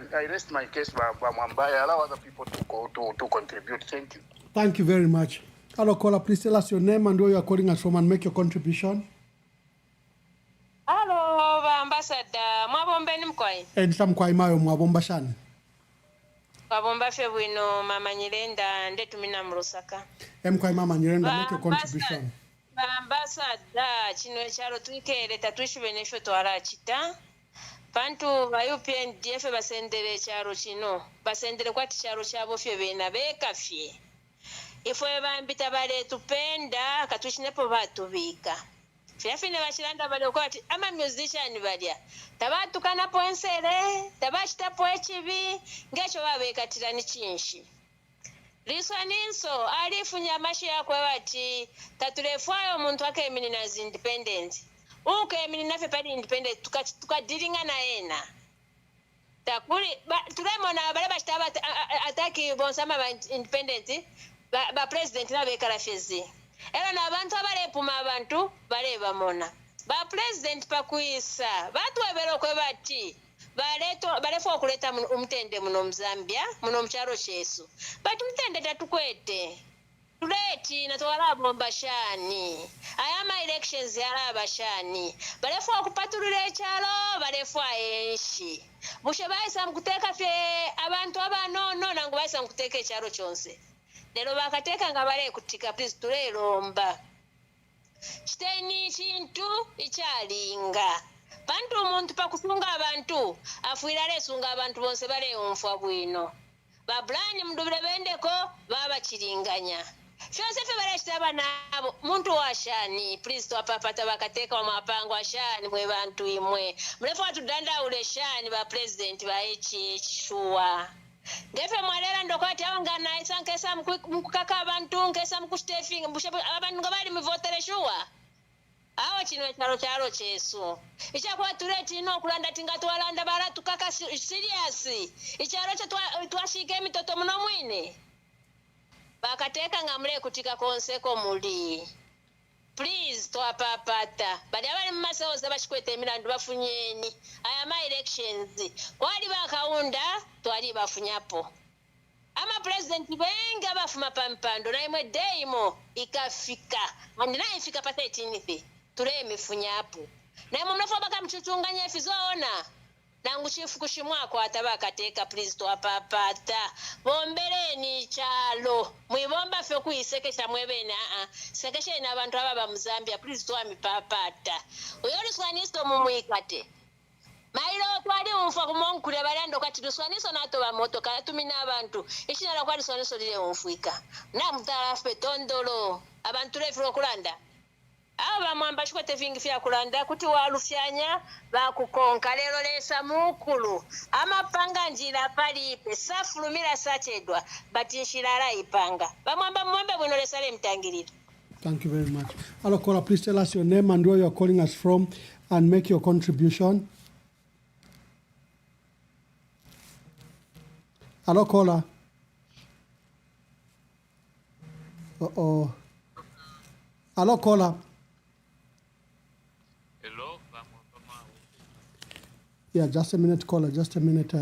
my case, Bamwamba. I allow other people to contribute. Thank you. Thank you very much. Hello, caller. Please tell us your name and where you are calling us from and make your contribution. Hello, ambassador mwabombe ni mkwai Entamkwaimayo mwabomba shani. wabomba fe bwino mama Nyirenda ndetumina mu Lusaka. Mama Nyirenda, make a contribution. Ambassador kino ekyalo twikeereta twishyube n'effe twalakita bantu ba UPNDF basendere ekyalo kino basendere kwati kyalo kyabo fye beena beekafye ifwe bambita baleetupenda katukinepo baatubiika fyafine bakiranda bali okwati ama musician balya tabatukanapo ensere tabakitapo ekibi ng'ekyo babeekatira ni kinshi Liswaninso alifunya mashi yakwe bati tatulefayo omuntu akemini nazi independent ukemini nafe pali independent tukadiringa na ena takuli tulemona bale bashitaba ataki bonsama ba independent ba president na bekala fezi era nabantu abalepuma abantu bale bamona ba president pakuisa batwebera kwe bati balefa okuleta umutende muno Muzambia muno mukyalo kyesu bati umutende tatukwete tuleti natwala bomba shani ayama elections yalaba shani balefa okupatulira ekyalo balefa enshi bushe bayisa mukuteka fye abantu abanono nangu bayisa mukuteka ekyalo kyonse lero bakateeka nga bale kutika please tulelomba kiteni kintu ikyalinga bantu omuntu pakusunga abantu afuira lesunga abantu bonse bale onfwa bwino bablani mdubire bendeko baba kiringanya fyonse fe bale kitaba nabo muntu washani please twapapata bakateka mapango ashani mwe bantu imwe mlefu atudanda ule shani ba president ba shuwa ngefe mwalera ndokwati awangana isankesa mukukaka abantu nkesa mukustefinga abantu ngabali mivotere shuwa awo kino ekyalo kyesu ekyakuba tuleti ino okulanda tingatwalanda bala tukaka serious ekyalo kye twashiika emitoto muno mwine bakateeka nga mule kutika konseko muli please twapapata bali abali mu masawoza bakikweta emirandu bafunyeni ayama elections kwali bakawunda twali bafunyapo ama president bengi abafuma pampando naimwe deimo ikafika andi naifika pa 13th tule mifunyapo naimwe mnafa baka mchuchunganya efizoona nangu chifu kushimwako atabakateka please twapapata bombereni kyalo mwibomba fyo kuisekesha mwebena sekesha ina abantu ababa mu Zambia please twamipapata oyo Liswaniso mumwikate mailo twali umfa kumonkule balando kati Liswaniso nato ba moto katumina abantu ishinala kwa Liswaniso lile umfuika na mtarafe tondolo abantu lefiro kulanda aba mwamba chikwete vingi fya kulanda kuti walufyanya bakukonka lero lesa mukulu amapanga njira palipe safulumira sachedwa batishirara ipanga bamwamba mwembe bwino lesale mtangirira. Thank you very much. Hello caller, please tell us your name and where you are calling us from and make your contribution. Hello caller. Hello caller. Yeah, just a minute, caller. Just a minute.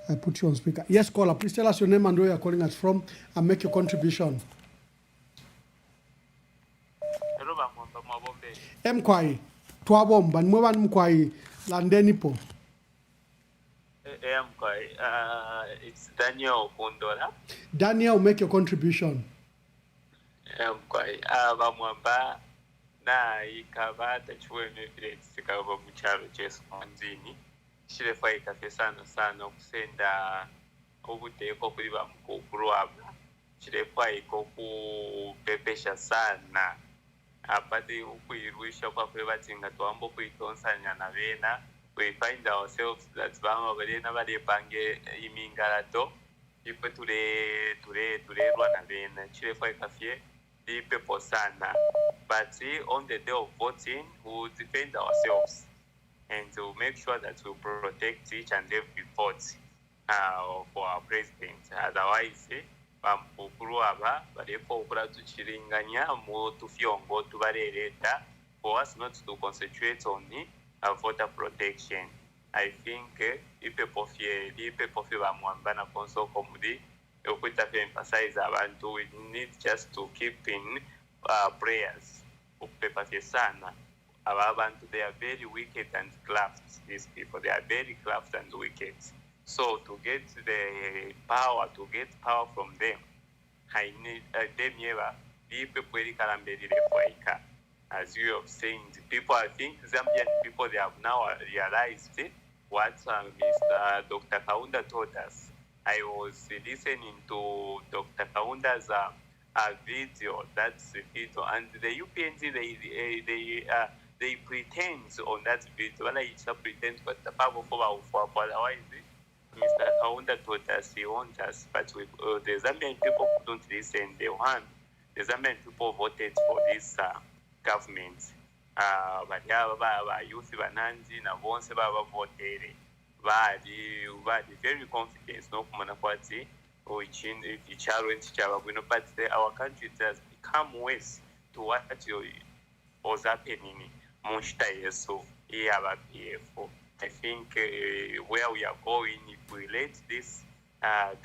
I put you on speaker. Yes, caller. Please tell us your name and where you're calling us from and make your contribution. Hello, Mabombe. Mkwai. Twabomba. Mweban Mkwai. Landenipo. Mkwai. It's Daniel Kundola. Daniel, make your contribution. Mkwai. Bamwamba na ikaba tachuwe nefile tsikaba muchalo chesu manzini. Shirefa ikafe sana kusenda obuteko kuri ba mukuru wabwa shirefa iko kupepesha sana apate ukuirwisha kwa kwe batinga twambo kuitonsanya na bena we find ourselves that bama balena bale pange imingarato ife ture rwana bena shirefa ikafe ipepo sana but on the day of voting we will defend ourselves and to make sure that we protect each and every vote for our president. Otherwise, bamukuru aba bareko okura tuchiringanya mu tufyongo tubarereta for us not to concentrate on voter protection. I think if people bamwamba na konso komudi okuita emphasize abantu we need just to keep in prayers ukupepafye sana Abantu, they are very wicked and craft. These people, they are very craft and wicked. So to get the power, from them, I need them here. People as you have said, people, I think Zambian people, they have now realized what Mr. Dr. Kaunda told us. I was listening to Dr. Kaunda's video, that's the video, and the UPND, they pretend on that video, well, it's a pretend, but the power for otherwise, Mr. Kaunda told us he wants us, but the Zambian people couldn't listen. The Zambian people voted for this government. But youth bananzi na bonse baba voted. But very confident no kumana kwati but our country has become worse to what was happening. I think where we are going, if we let this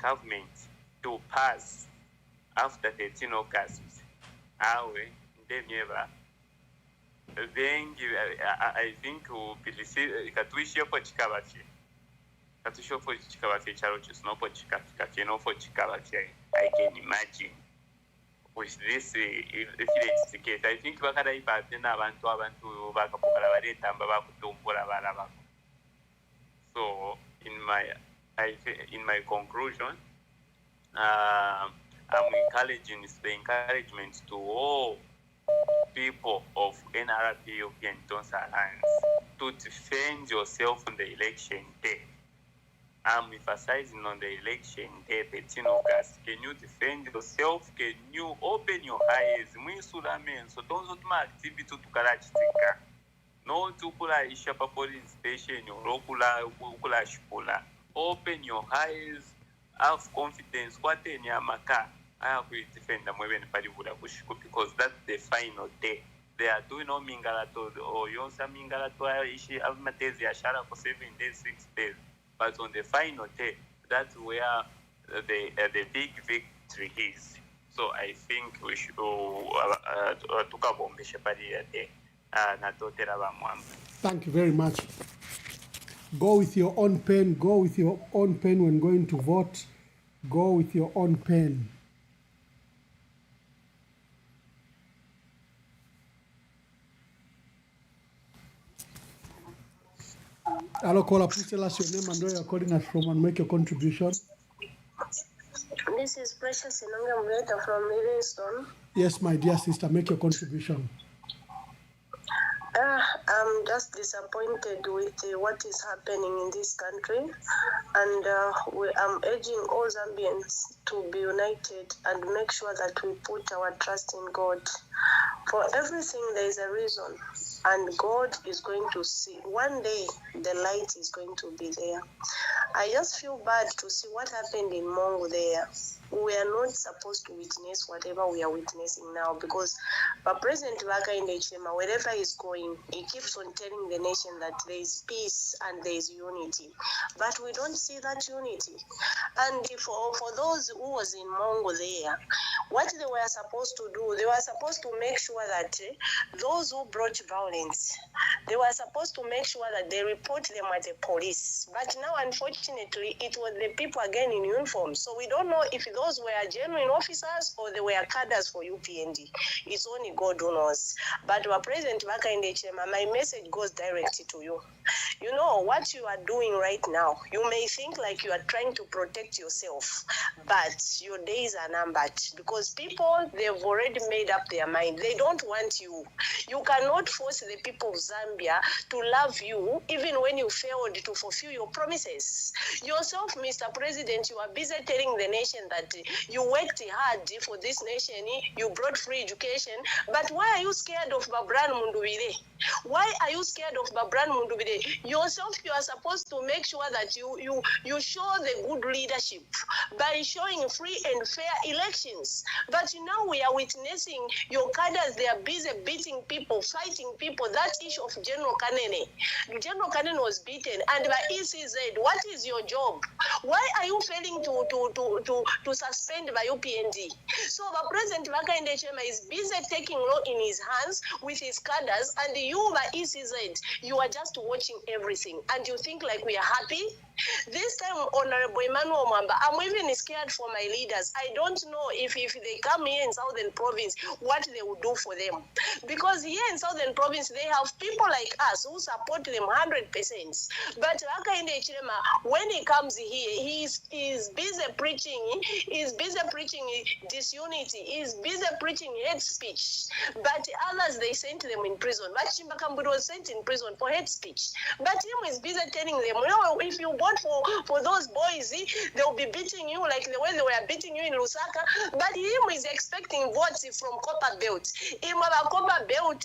government to pass after 13 August, then I think I can imagine. With this, if it's the case, I think so in my conclusion, I'm encouraging the encouragement to all people of NRPUP and Donsa Alliance to defend yourself on the election day. I'm emphasizing on the election day, 13 August. Can you defend yourself? Can you open your eyes? So don't do my activity to Karachitika. No to kula Ishapa police station or kula shpula. Open your eyes, have confidence. What in Yamaka? I have to defend them when because that's the final day. They are doing no mingalato or yonsa mingalato ishi avmatezi ashara for 7 days, 6 days. But on the final day, that's where the big victory is. So I think we should Thank you very much. Go with your own pen. Go with your own pen when going to vote. Go with your own pen. Hello, caller. Please tell us your name and where you're calling us from and make your contribution. This is Precious Inonga Mveta from Livingston. Yes, my dear sister, make your contribution. I'm just disappointed with what is happening in this country, and I'm urging all Zambians to be united and make sure that we put our trust in God. For everything, there is a reason, and God is going to see. One day, the light is going to be there. I just feel bad to see what happened in Mongo there. We are not supposed to witness whatever we are witnessing now, because President Laka in Chema, wherever he's going, he keeps on telling the nation that there is peace and there is unity. But we don't see that unity. And for those who was in Mongo there, what they were supposed to do, they were supposed to make sure that those who brought violence, they were supposed to make sure that they report them at the police. But now, unfortunately, it was the people again in uniform. So we don't know if those were genuine officers or they were cadres for UPND. It's only God who knows. But President Vakainde Chema, my message goes directly to you. You know, what you are doing right now, you may think like you are trying to protect yourself, but your days are numbered, because people, they've already made up their mind. They don't want you. You cannot force the people of Zambia to love you, even when you failed to fulfill your promises. Yourself, Mr. President, you are busy telling the nation that you worked hard for this nation, you brought free education, but why are you scared of Babran Mundubile? Why are you scared of Babran Mundubile? Yourself, you are supposed to make sure that you show the good leadership by showing allowing free and fair elections. But now we are witnessing your cadres, they are busy beating people, fighting people. That issue of General Kanene. General Kanene was beaten, and by ECZ, what is your job? Why are you failing to suspend by UPND? So the President Hakainde Hichilema is busy taking law in his hands with his cadres, and you by ECZ, you are just watching everything, and you think like we are happy? This time, Honorable Emmanuel Mwamba, I'm even scared for my leaders. I don't know if they come here in Southern Province, what they will do for them. Because here in Southern Province, they have people like us who support them 100%. But Hakainde Hichilema, when he comes here, he's busy preaching disunity, he's busy preaching hate speech. But others, they sent them in prison. But Chimbakamburu was sent in prison for hate speech. But him is busy telling them, if you vote for those boys, they'll be beating you like the way they were beating you in Lusaka. But him is expecting votes from Copper Belt. Copper Belt,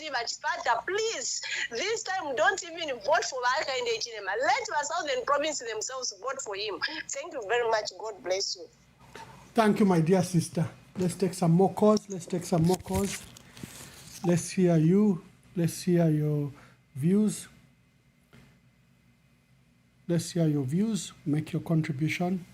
please, this time don't even vote for Hakainde Hichilema. Let the Southern Province themselves vote for him. Thank you very much. God bless you. Thank you, my dear sister. Let's take some more calls. Let's hear you. Let's hear your views. Let's hear your views. Make your contribution.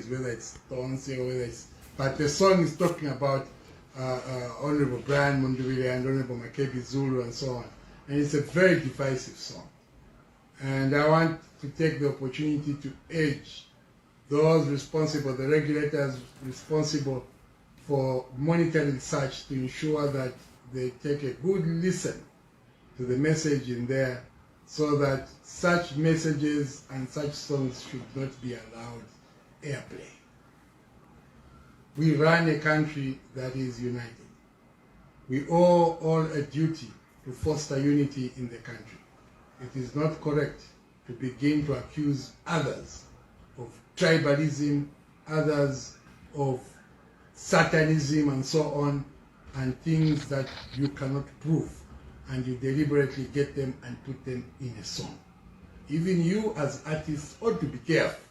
Whether it's Tonse or whether it's, but the song is talking about Honorable Brian Munduvile and Honorable Makebi Zulu and so on, and it's a very divisive song. And I want to take the opportunity to urge those responsible, the regulators responsible for monitoring such, to ensure that they take a good listen to the message in there, so that such messages and such songs should not be allowed airplay. We run a country that is united. We owe all a duty to foster unity in the country. It is not correct to begin to accuse others of tribalism, others of satanism and so on, and things that you cannot prove, and you deliberately get them and put them in a song. Even you as artists ought to be careful.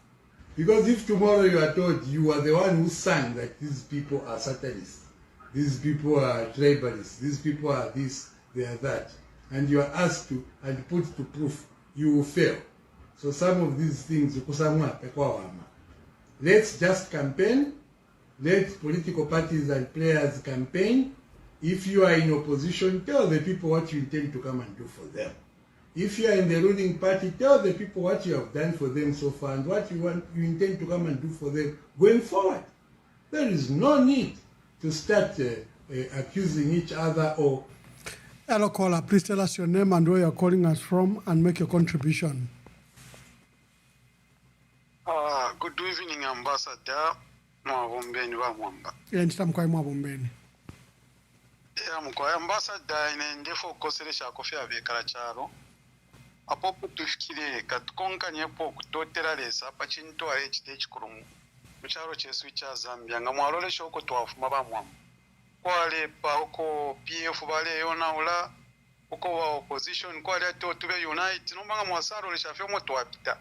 Because if tomorrow you are told you are the one who sang that these people are Satanists, these people are tribalists, these people are this, they are that, and you are asked to and put to proof, you will fail. So some of these things, let's just campaign, let political parties and players campaign. If you are in opposition, tell the people what you intend to come and do for them. If you are in the ruling party, tell the people what you have done for them so far and what you intend to come and do for them going forward. There is no need to start accusing each other or... Hello, caller. Please tell us your name and where you're calling us from and make your contribution. Good evening, Ambassador Mwabombeni wa Mwamba. Nchitamkwa Mwabombeni. Mkwa Ambassador inendefo koseresha kofia vekara charo. Apopo tufikire katukonka nyepo kutotera lesa pachinto ahechite chikurumu. Mcharo chesu cha Zambia nga mwalole shoko tuwafuma ba Mwamba. Kwale pa oko PF bale yona ula uko wa opposition kwale ato tube unite nombanga mwasaro lesha fyomo tuwapita.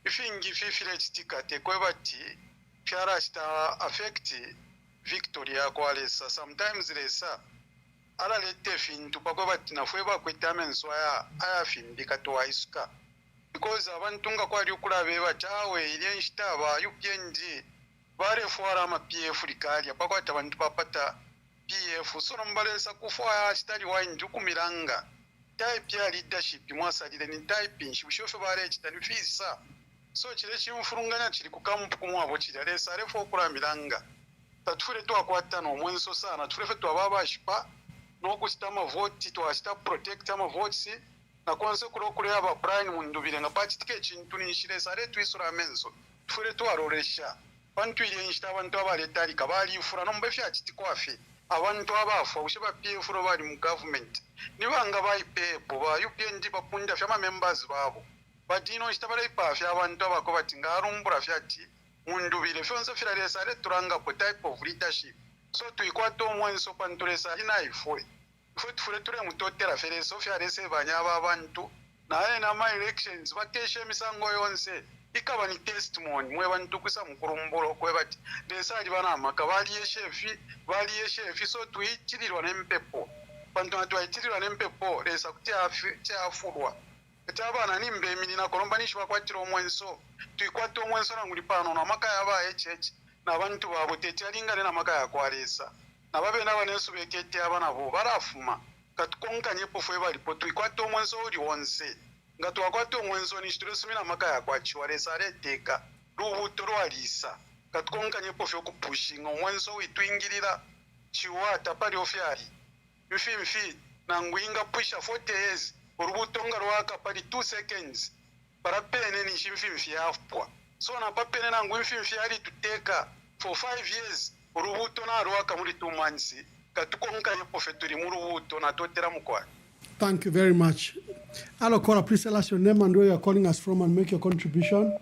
Ifingi fifile chitika tekwe bati fyara chita affect victory ya kwalesa sometimes lesa ala lete fintu pakwe bati nafweba kwetame nswaya aya fimbika to waisuka because abantunga kwali ukulabe batawe ile nshitaba UPND bare fuara ama PF likali pakwata abantu papata PF so nombalesa kufwa chitali wa njukumiranga type ya leadership mwasalire ni type nshibushofe bare chitali fisa so chile chimfurunganya chili kukampu kumwabo chile sare fo kulamiranga tatufure to akwata no mwenso sana tufure to ababa shipa no kusitama vote to asita protect ama votes na kwanza kurokure aba Brian Munduvile nga pati tike chintu nishire sare twisura menso tufure to aroresha bantu irenjita abantu abaletalika balifula nombe fyakitikoafe abantu abafa usheba PF ro bali mu government nibanga bayipepo ba UPND bapunda fyama members babo batino chitabala ipafe abantu abako bati ngarumbura fyati mundubire fyonse fyalesa le turanga po type of leadership so tuikwato omwenso pantulesa ina ifwe ifwe ture mutotera fereso fyalese banyaba abantu naye na my elections bakeshe misango yonse ikaba ni testimony mwe bantu kusa mukurumbulo kwe bati lesali bana makabali yeshefi so tuichirirwa nempepo bantu atuichirirwa nempepo lesa kutafurwa tabana nimbe minina kolombanisha bakwatira omwenso tuikwata omwenso nanguli pano na makaya ba HH na bantu babo tetyalinga na makaya kwalesa na babe na banesu bekete abana bo barafuma katukonkanye pofwe balipo tuikwata omwenso uli wonse ngatu akwata omwenso ni chitusumina makaya kwachiwa lesa leteka rubuto rwalisa katukonkanye pofwe kupushinga omwenso witwingirira chiwata pali ofyali mfi na nguinga pusha 40 years urubuto nga rwaka pali 2 seconds para pene ni chimfi afpwa so na papene na ngwimfi ali tuteka for 5 years urubuto na rwaka muri 2 months katukonkanye pofwe turi mu rubuto na totera mukwa. Thank you very much. Hello, caller. Please tell us your name and where you are calling us from and make your contribution.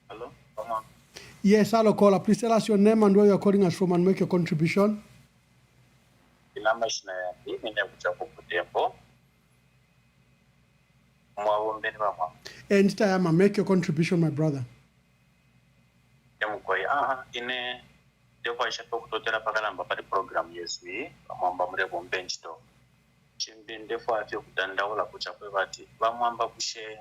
Hello? Come on. Yes, hello, caller. Please tell us your name and where you are calling us from and make your contribution. Inamashina ya mine kuchako kutembo. Mwawombeni mama. And time, make your contribution, my brother. Yamukoi ine kwa shapo kutotera pakalamba pali program yeswi amwamba mrevo mbenchito chimbinde fo atyo kutandaula kuchakwe bati bamwamba kushe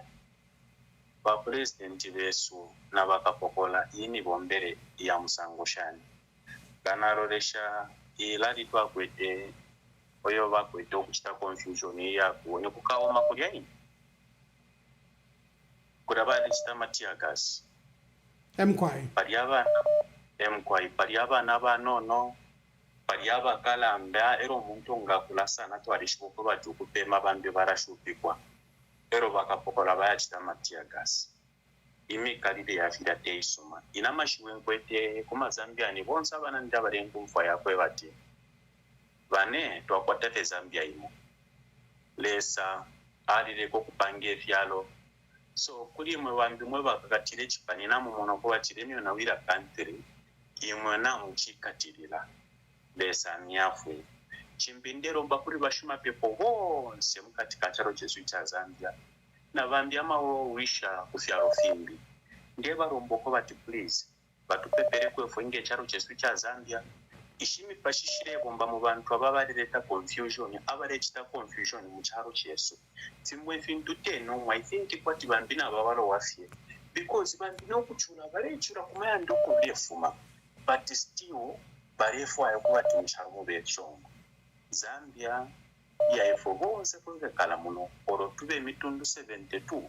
ba president besu na bakapokola ini bombere ya musango shani kanarolesha ilali twakwete oyo bakwete okuchita confusion ya kuone kukawo makulya ini kurabali chitama tiagas Mkwai pali abana banono pali abakalamba ero omuntu ngakula sana twarishiboko bati okupema bambi barashupikwa ero bakapokola bayachita matiagas imikalire yafira teisoma inamashiwe nkwete kumazambia ni bonsa bana ndabarenga umfa yakwe bati bane twakwata Zambia imo lesa alireko kupange efyalo so kuli mwe bambi mwe bakakatire chipani na mumono ko batiremyo na wira country imwe na muchikatirira lesa nyafu chimbindero mbakuri bashuma pepo bonse mukati kacharo chesu cha Zambia na bambi amawo wisha kufyaro fimbi ndiye baromboko bati please batupepere kwefu inge charo chesu cha Zambia ishimi pashishire bomba mu bantu ababareta confusion abarechita confusion mu charo chesu timwe fintu teno I think kwati bambi na babalo wafye because bambi no kuchura barechura kumaya ndoko byefuma but still barefu ayokuba timcharo bechongo Zambia ya efobose kwekala muno oro tube mitundu 72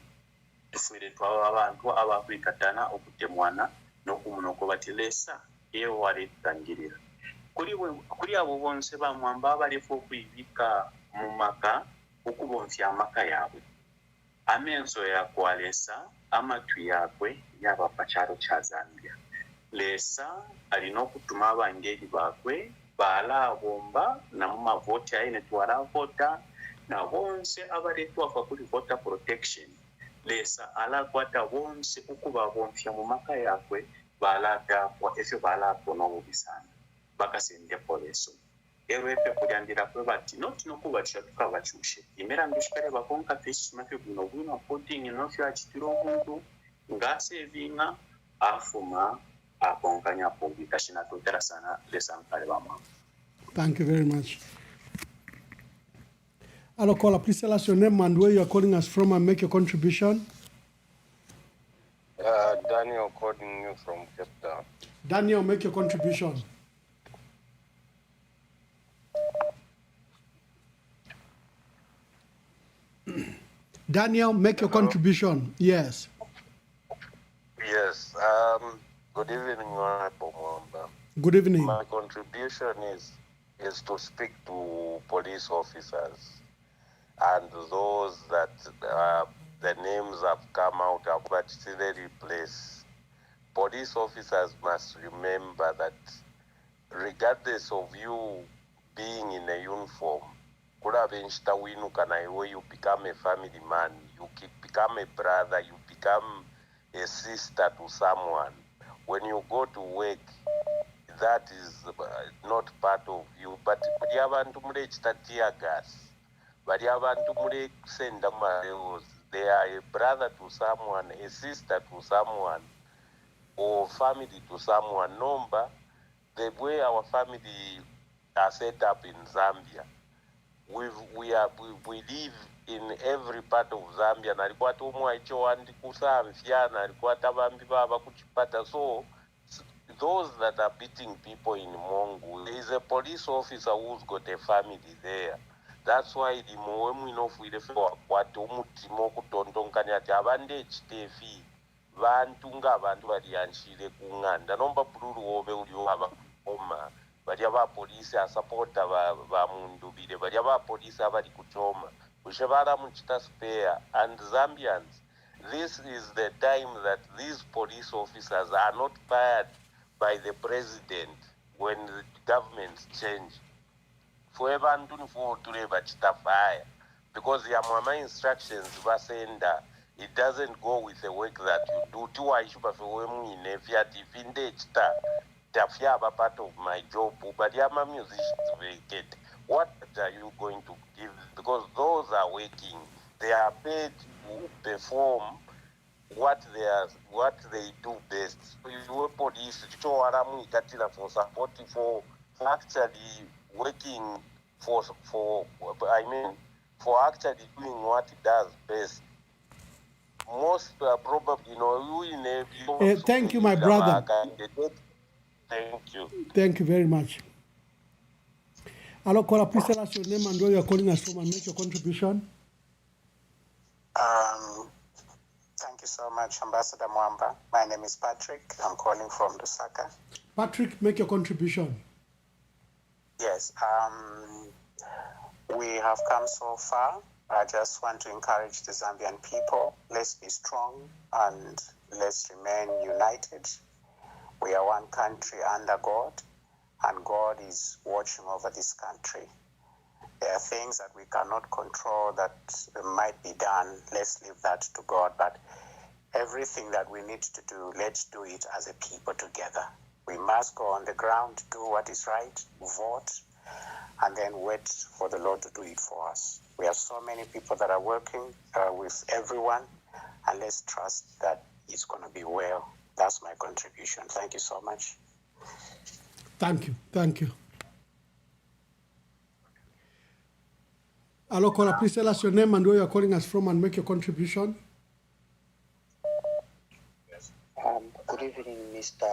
tufire twa abantu abakwikatana okutemwana nokumuno ko batilesa eyo wali tangirira kuri abo bonse bamwamba barefu kwibika mu maka okubonfya amaka yabo amenso ya kwalesa amatu yakwe yaba pacharo cha Zambia lesa alino kutuma abangeli bakwe bala bomba na mumavoti aine twara vota na bonse abaretwa fa kuli voter protection lesa ala kwata bonse ukuba bonfya mu maka yakwe bala ta kwa efe bala kono ubisana bakasende poleso erepe kujandira kwe bati not no kuba chatuka bachushe imera ndishpere bakonka fish mafe kuno buno voting no fya chitiro muntu ngase vinga afuma akonkanya publika shina totera sana lesa mpale bamwa. Thank you very much. Hello, caller. Please tell us your name and where you are calling us from and make your contribution. Daniel calling you from Cape Town. Daniel, make your contribution. Daniel, make your contribution. Yes. Yes. Good evening, Honorable Mwamba. Good evening. My contribution is to speak to police officers and those that the names have come out of but still replace police officers must remember that regardless of you being in a uniform, you become a family man, you become a brother, you become a sister to someone. When you go to work, that is not part of you. But they are a brother to someone, a sister to someone, or family to someone. Number, the way our family are set up in Zambia, we live in every part of Zambia. So those that are beating people in Mongu, there is a police officer who's got a family there. That's why the Moemino Fuidefa, what Umutimo Kutontonkani at Abande Tefi, Vantunga Vantuarianchile Kungan, the number Puru over you have a Oma, but Yava police are support of Vamundu, but Yava police have a Kuchoma, Ushavara Muchita spare, and Zambians. This is the time that these police officers are not fired by the president when the governments change. Forever and for to fire, because the Amama instructions were saying that it doesn't go with the work that you do. To I should have in a Fiat Tafia part of my job, but the Yama musicians vacate. What are you going to give? Because those are working, they are paid to perform what they do best. So you police for support for actually working for actually doing what it does best. Most probably, thank you, my brother. Thank you. Thank you very much. Hello, caller, please tell us your name and where you are calling us from and make your contribution. Thank you so much, Ambassador Mwamba. My name is Patrick. I'm calling from Lusaka. Patrick, make your contribution. Yes, we have come so far. I just want to encourage the Zambian people. Let's be strong and let's remain united. We are one country under God, and God is watching over this country. There are things that we cannot control that might be done. Let's leave that to God. But everything that we need to do, let's do it as a people together. We must go on the ground, do what is right, vote, and then wait for the Lord to do it for us. We have so many people that are working with everyone, and let's trust that it's going to be well. That's my contribution. Thank you so much. Thank you. Thank you. Hello, caller, please tell us your name and where you're calling us from and make your contribution. Good evening, Mr.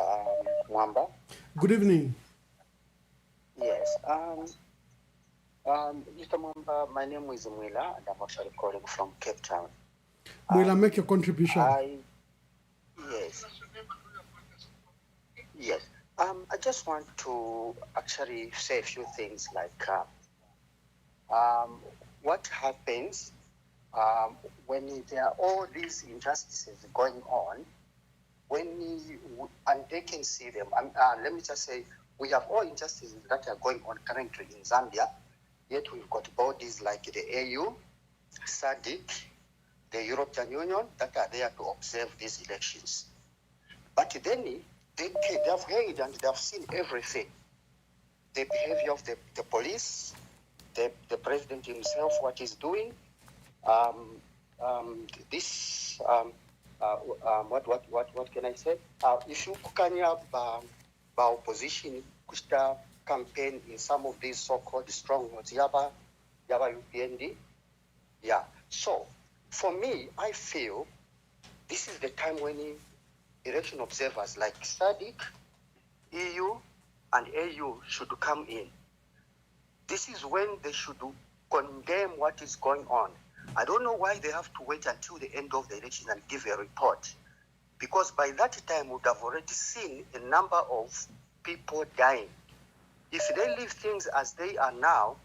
Mwamba. Good evening. Yes. Mr. Mwamba, my name is Mwila, and I'm actually calling from Cape Town. Mwila, make your contribution. Yes. I just want to actually say a few things like what happens when there are all these injustices going on, and they can see them. Let me just say, we have all injustices that are going on currently in Zambia, yet we've got bodies like the AU, SADC, the European Union that are there to observe these elections. But then they have heard and they have seen everything. The behavior of the police, the president himself, what he's doing, what can I say? If you can have opposition kusta campaign in some of these so-called strongholds, Yaba UPND. Yeah. So for me, I feel this is the time when election observers like SADC, EU, and AU should come in. This is when they should condemn what is going on. I don't know why they have to wait until the end of the election and give a report. Because by that time, we would have already seen a number of people dying. If they leave things as they are now,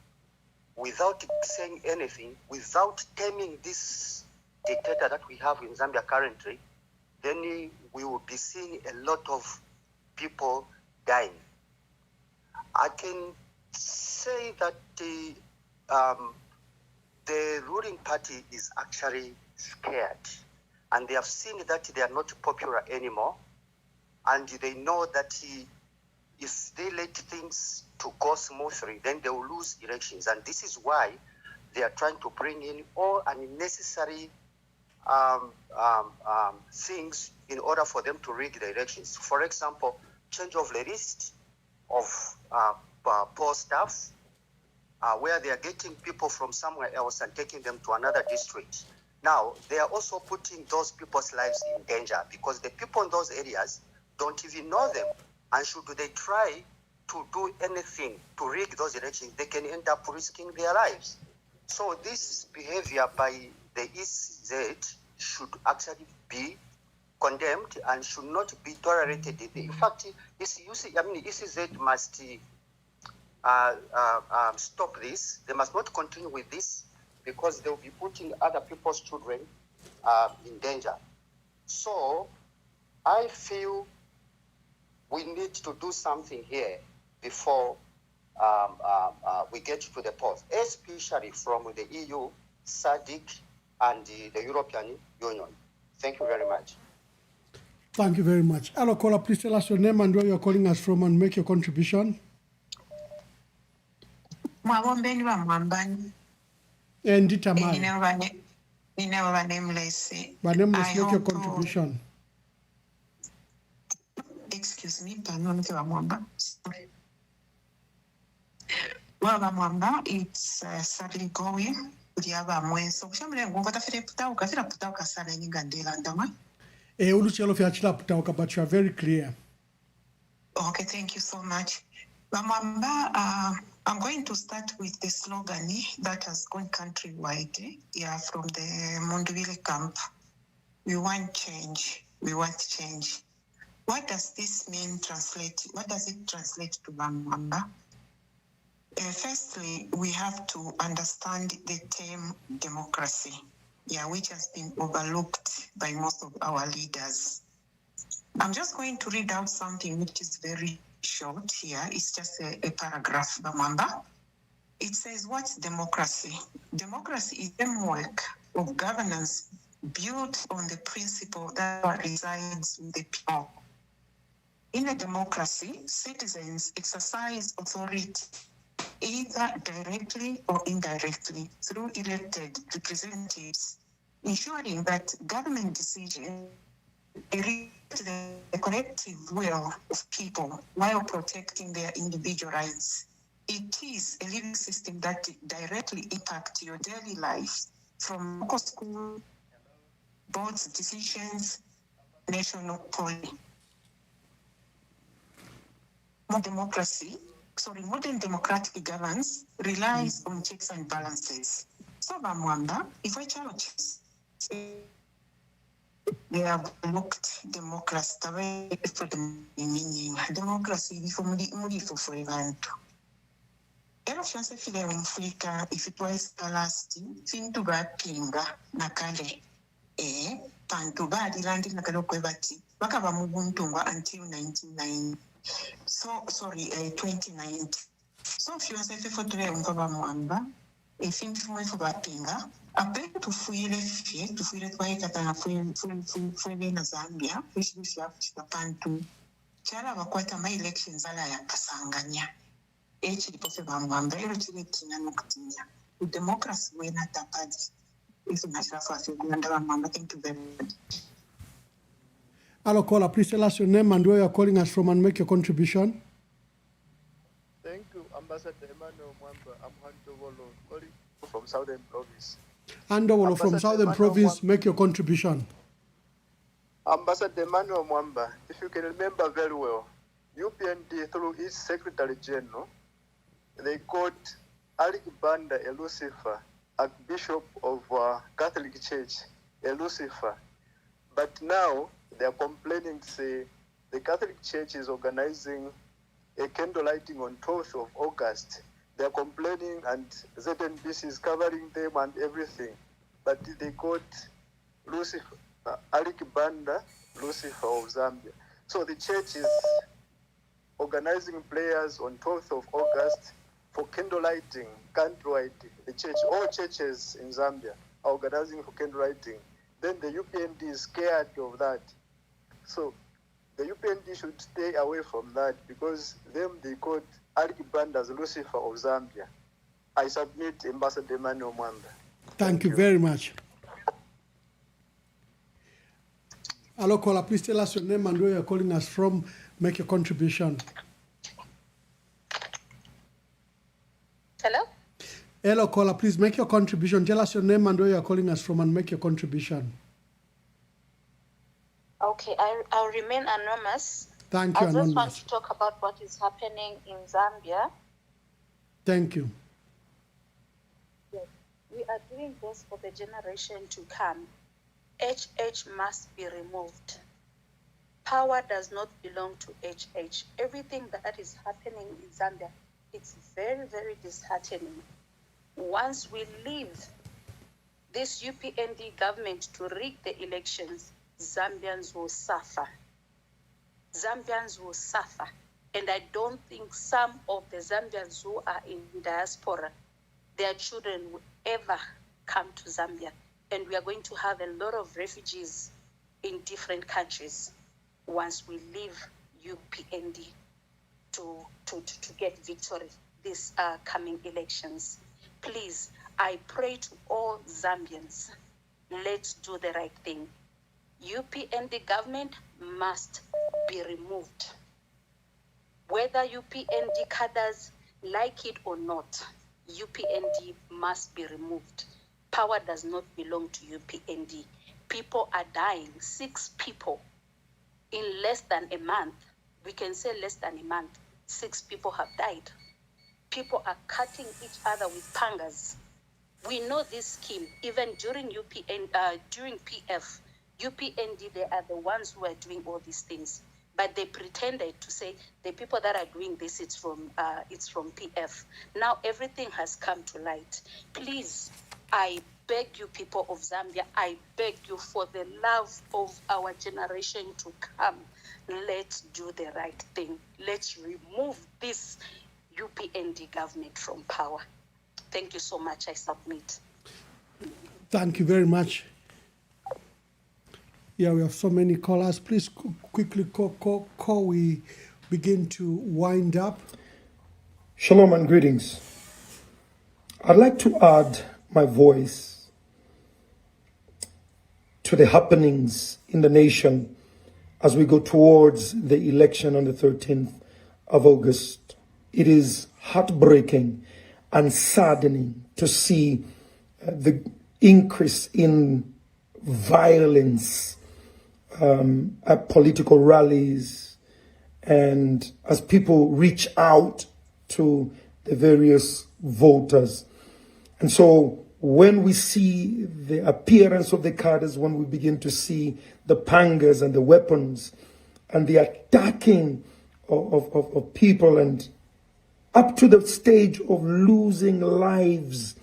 without saying anything, without taming this dictator that we have in Zambia currently, then we will be seeing a lot of people dying. I can say that the ruling party is actually scared, and they have seen that they are not popular anymore, and they know that if they let things to go smoothly, then they will lose elections. And this is why they are trying to bring in all unnecessary things in order for them to rig the elections. For example, change of the list of poll staff, where they are getting people from somewhere else and taking them to another district. Now, they are also putting those people's lives in danger because the people in those areas don't even know them. And should they try to do anything to rig those elections, they can end up risking their lives. So this behavior by the ECZ should actually be condemned and should not be tolerated. In fact, ECZ must stop this. They must not continue with this because they will be putting other people's children in danger. So I feel we need to do something here before we get to the polls, especially from the EU, SADC, and the European Union. Thank you very much. Thank you very much. Hello, caller, please tell us your name and where you're calling us from and make your contribution. Mwabombeni wa mwambani. Ndita Mai. Ninewa nameless. Nameless, make your contribution. Excuse me, pardon, wa mwamba. Well, mwamba, it's sadly going. Diaba mwenso. Kushamile ngumva tafire puta ukasana nyingandela ndama. Uluchelo fya chila puta but you are very clear. Okay, thank you so much. Mwamba, I'm going to start with the slogan that has gone countrywide. Yeah, from the Monduville camp. We want change. We want change. What does this mean translate? What does it translate to Mwamba? Firstly, we have to understand the term democracy, which has been overlooked by most of our leaders. I'm just going to read out something which is very short here. It's just a paragraph, Bamamba. It says, what's democracy? Democracy is a framework of governance built on the principle that resides with the people. In a democracy, citizens exercise authority either directly or indirectly through elected representatives, ensuring that government decisions reflect the collective will of people while protecting their individual rights. It is a living system that directly impacts your daily life, from local school, boards, decisions, national policy. Modern democratic governance relies on checks and balances. So, Bamwamba, if I challenge, they have looked democracy away from the meaning. Democracy is for Evanto. Ero chance file umfulika if it was the last thing to pinga nakale. Pantu badi landi nakalo kwebati. Bakaba mubuntunga until 1990. 2019. So if you are safe for today, Mwamba, if you for Bapinga, I beg to fuile to fuile Waikatana fuile na Zambia, which we have to Pantu. Chala wakwata my elections ala ya Kasanganya. H. Mwamba, Erochitina Nuktinia. With democracy, we're not a party. If you natural for Mwamba, thank you very much. Hello, caller, please tell us your name and where you're calling us from and make your contribution. Thank you, Ambassador Emmanuel Mwamba. I'm Handovolo, calling from Southern Province. Handovolo from Southern Province, make your contribution. Ambassador Emmanuel Mwamba, if you can remember very well, UPND through its Secretary General, they called Alec Banda a Lucifer, Archbishop of Catholic Church, a Lucifer. But now, they are complaining, say, the Catholic Church is organizing a candle lighting on 12th of August. They are complaining and ZNBC is covering them and everything. But they got Lucifer, Alec Banda Lucifer of Zambia. So the church is organizing prayers on 12th of August for candle lighting countrywide. The church, all churches in Zambia are organizing for candle lighting. Then the UPND is scared of that. So the UPND should stay away from that because them they called Alkibanda as Lucifer of Zambia. I submit Ambassador Emmanuel Mwamba. Thank you very much. Hello, caller. Please tell us your name and where you're calling us from. Make your contribution. Hello? Hello, caller. Please make your contribution. Tell us your name and where you're calling us from and make your contribution. Okay, I'll remain anonymous. Thank you, I just Anonymous. want to talk about what is happening in Zambia. Thank you. Yes, we are doing this for the generation to come. HH must be removed. Power does not belong to HH. Everything that is happening in Zambia, it's very, very disheartening. Once we leave this UPND government to rig the elections, Zambians will suffer. Zambians will suffer. And I don't think some of the Zambians who are in diaspora, their children will ever come to Zambia. And we are going to have a lot of refugees in different countries once we leave UPND to get victory these coming elections. Please, I pray to all Zambians, let's do the right thing. UPND government must be removed. Whether UPND cadres like it or not, UPND must be removed. Power does not belong to UPND. People are dying. 6 people in less than a month. We can say less than a month. 6 people have died. People are cutting each other with pangas. We know this scheme. Even during during PF, UPND, they are the ones who are doing all these things. But they pretended to say the people that are doing this, it's from PF. Now everything has come to light. Please, I beg you, people of Zambia, I beg you, for the love of our generation to come, let's do the right thing. Let's remove this UPND government from power. Thank you so much. I submit. Thank you very much. Yeah, we have so many callers. Please quickly call. We begin to wind up. Shalom and greetings. I'd like to add my voice to the happenings in the nation as we go towards the election on the 13th of August. It is heartbreaking and saddening to see the increase in violence at political rallies and as people reach out to the various voters. And so when we see the appearance of the cadres, when we begin to see the pangas and the weapons and the attacking of people, and up to the stage of losing lives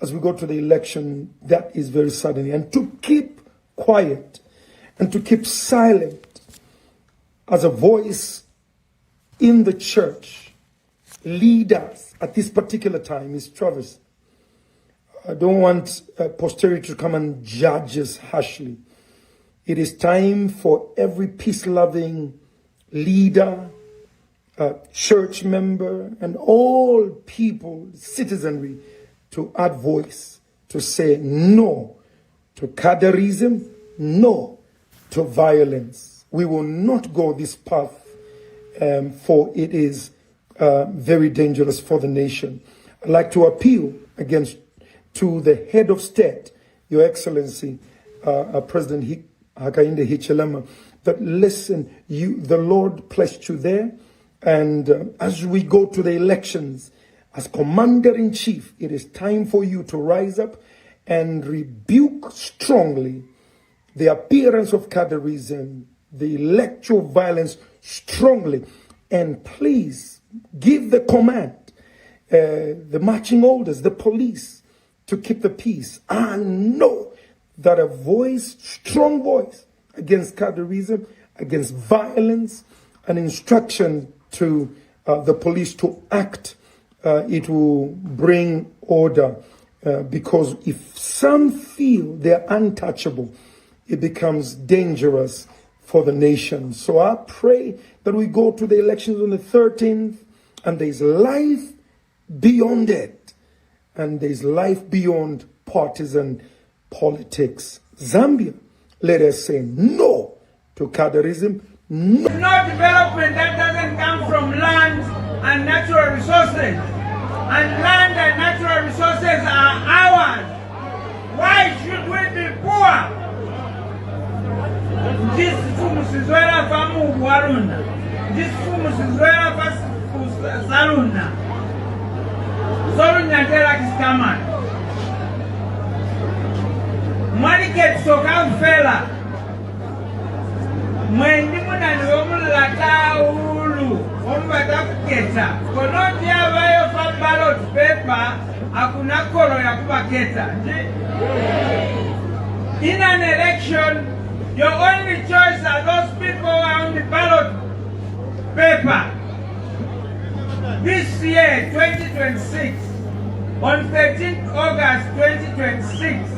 as we go to the election, that is very saddening. And to keep quiet and to keep silent as a voice in the church, leaders at this particular time is Travis. I don't want posterity to come and judge us harshly. It is time for every peace-loving leader, church member, and all people, citizenry, to add voice, to say no to cadreism, no to violence. We will not go this path, for it is very dangerous for the nation. I'd like to appeal to the head of state, Your Excellency, President Hakainde Hichilema, that listen, the Lord placed you there, and as we go to the elections, as Commander-in-Chief, it is time for you to rise up and rebuke strongly the appearance of cadreism, the electoral violence strongly, and please give the command, the marching orders, the police, to keep the peace. I know that a voice, strong voice, against cadarism, against violence, an instruction to the police to act. It will bring order because if some feel they're untouchable, it becomes dangerous for the nation. So I pray that we go to the elections on the 13th and there's life beyond it. And there's life beyond partisan politics. Zambia, let us say no to cadarism. No. No development that doesn't come from land and natural resources. And land and natural resources are ours. Why should we be poor? This fumusizwela famu waruna. This fumusizwela fas saluna. Solunya tela kiskaman. Mwaliket soka mfela. Mwendi muna ni omulata ulu. Ombata kuketa. Konoti abayo fa ballot paper. Hakuna kolo ya kubaketa. In an election, your only choice are those people who are on the ballot paper. This year, 2026, on 13th August 2026,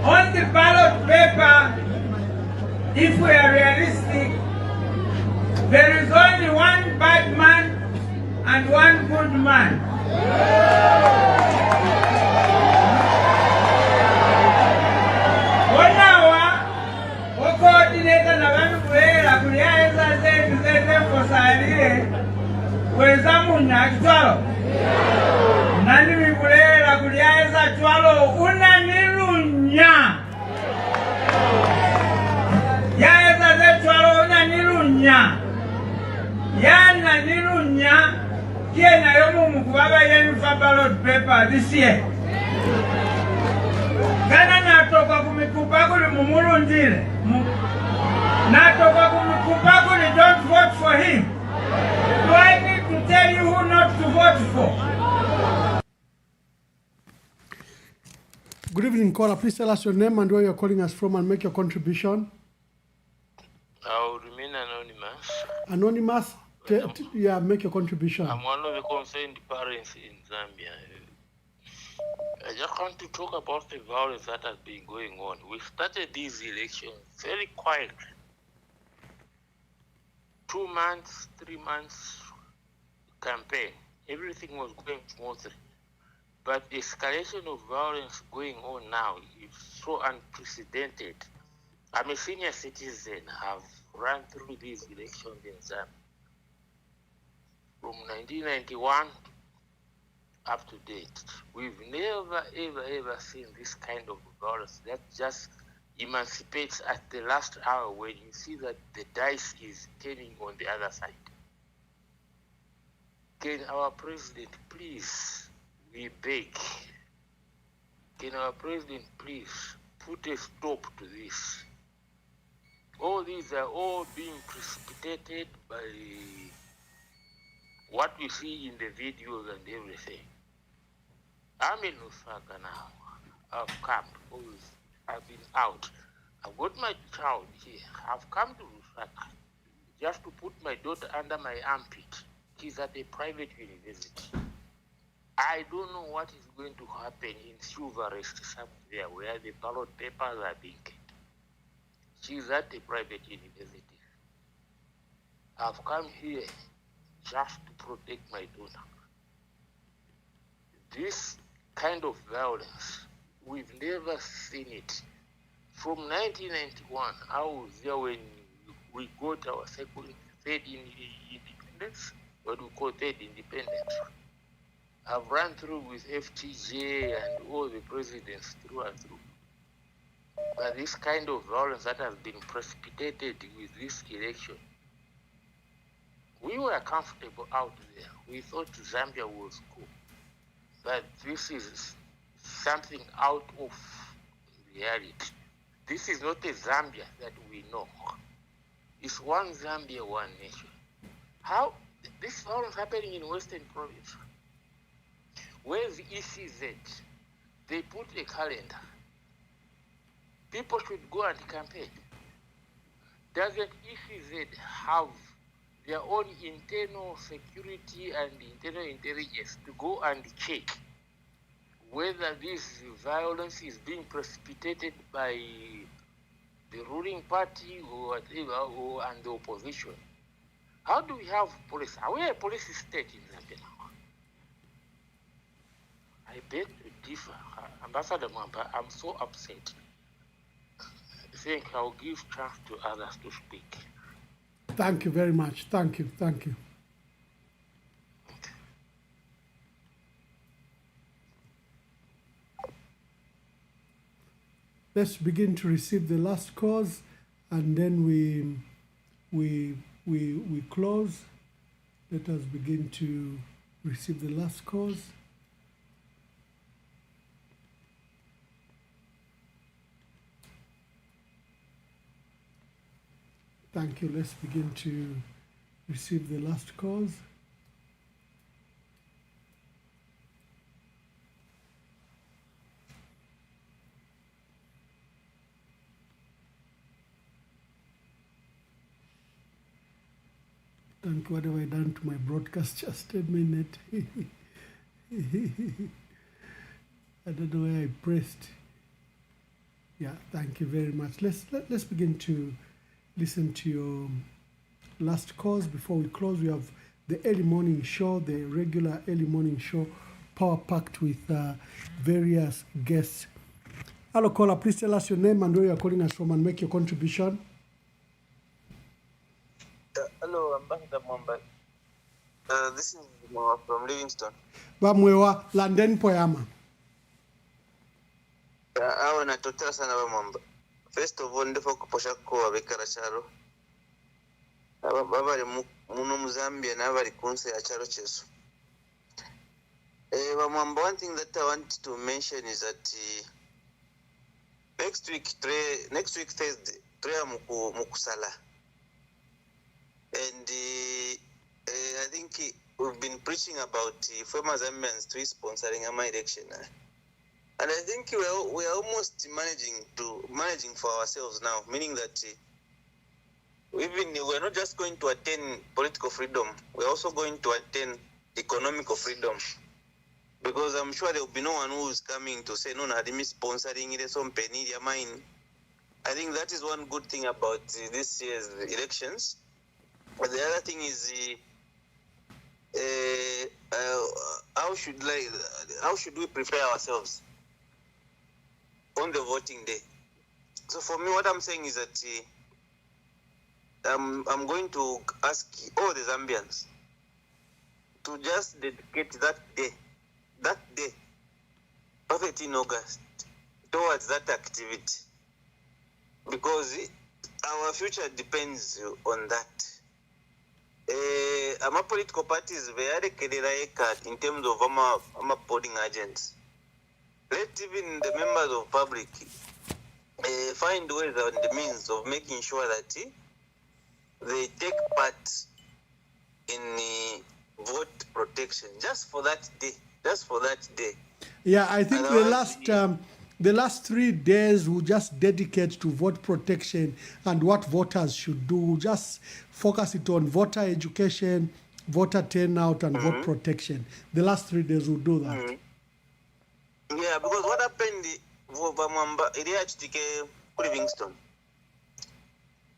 on the ballot paper, if we are realistic, there is only one bad man and one good man. Coordinator na vanhu kuera kuliaeza zete fosalile kweza munya achitwalo nani mikulera kuliaeza chwalo unanilunya yaeza ze chwalo unanilunya yana nilunya kiena yomumu kubaba yenu fa ballot paper this year Gana natoka kumikupakuli mumulundile natoka kumikupakuli don't vote for him. Do I need to tell you who not to vote for? Good evening, caller. Please tell us your name and where you're calling us from and make your contribution. I will remain anonymous. Anonymous? Yeah, make your contribution. I'm one of the concerned parents in Zambia. I just want to talk about the violence that has been going on. We started these elections very quietly. 2 months, 3 months campaign. Everything was going smoothly. But the escalation of violence going on now is so unprecedented. I'm a senior citizen. I've run through these elections in Zambia. From 1991 up to date, we've never, ever seen this kind of violence that just emancipates at the last hour when you see that the dice is turning on the other side. Can our president please, we beg, can our president please put a stop to this? All these are all being precipitated by what we see in the videos and everything. I'm in Lusaka now. I've come. I've been out. I've got my child here. I've come to Lusaka just to put my daughter under my armpit. She's at a private university. I don't know what is going to happen in Silverest somewhere where the ballot papers are being kept. She's at a private university. I've come here just to protect my daughter. This kind of violence, we've never seen it. From 1991, I was there when we got our third independence, what we call third independence. I've run through with FTJ and all the presidents through and through. But this kind of violence that has been precipitated with this election, we were comfortable out there. We thought Zambia was cool. But this is something out of reality. This is not a Zambia that we know. It's one Zambia, one nation. How? This violence happening in Western Province. Where's the ECZ? They put a calendar. People should go and campaign. doesn't ECZ have their own internal security and internal intelligence to go and check whether this violence is being precipitated by the ruling party or whatever, and the opposition? How do we have police? Are we a police state in Zambia now? I beg to differ. Ambassador Mwamba, I'm so upset. I think I'll give chance to others to speak. Thank you very much. Thank you. Thank you. Let's begin to receive the last calls, and then we close. Let us begin to receive the last calls. Thank you. Let's begin to receive the last calls. Thank you. What have I done to my broadcast? Just a minute. I don't know where I pressed. Yeah, thank you very much. Let's begin to listen to your last calls before we close. We have the early morning show, the regular early morning show, power-packed with various guests. Hello, caller. Please tell us your name and where you are calling us from and make your contribution. Hello, Ambassador Mwamba. This is Mwa from Livingston. Bamwewa, London Poyama. Awa natotera sana Mwamba. First of all, ndifo kuposha kwa bekara charo. Babali muno Muzambia na babali kunse ya charo chesu. Mwamba, one thing that I want to mention is that next week Thursday, prayer mukusala. And I think we've been preaching about former Zambians to sponsoring my election. And I think we are almost managing for ourselves now, meaning that we're not just going to attain political freedom, we're also going to attain economical freedom. Because I'm sure there will be no one who is coming to say, no, Nadimi sponsoring it, some penny, mine. I think that is one good thing about this year's elections. But the other thing is, how should we prepare ourselves on the voting day? So for me, what I'm saying is that I'm going to ask all the Zambians to just dedicate that day, 13 August, towards that activity, because our future depends on that. Our political parties very in terms of our polling agents. Let even the members of public find ways and the means of making sure that they take part in vote protection just for that day. Yeah, I think the last 3 days we'll just dedicate to vote protection and what voters should do. We'll just focus it on voter education, voter turnout, and vote protection. The last 3 days we'll do that. Yeah, because what happened in Livingston,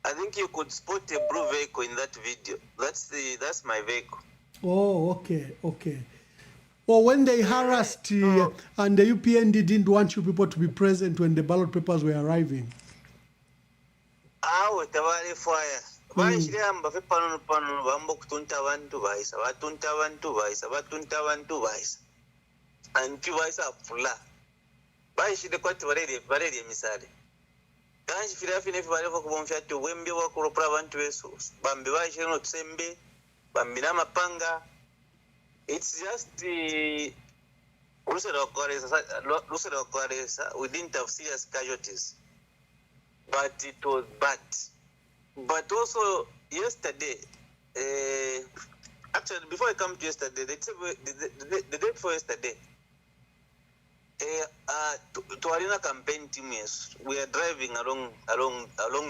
I think you could spot a blue vehicle in that video. That's my vehicle. Oh, okay. Or when they harassed and the UPND didn't want you people to be present when the ballot papers were arriving. Fire. Baishiramba pano bambo kutunta abantu baisa and baisa fula baishide kwati barere misale kanji filafine fibalevo kubomfya to wembe wakuropra abantu beso bambe baishire no tsembe bambe na mapanga. It's just we didn't have serious casualties, but it was bad. But also yesterday, actually before I come to yesterday, the day before yesterday, to Arena campaign team, yes, we are driving along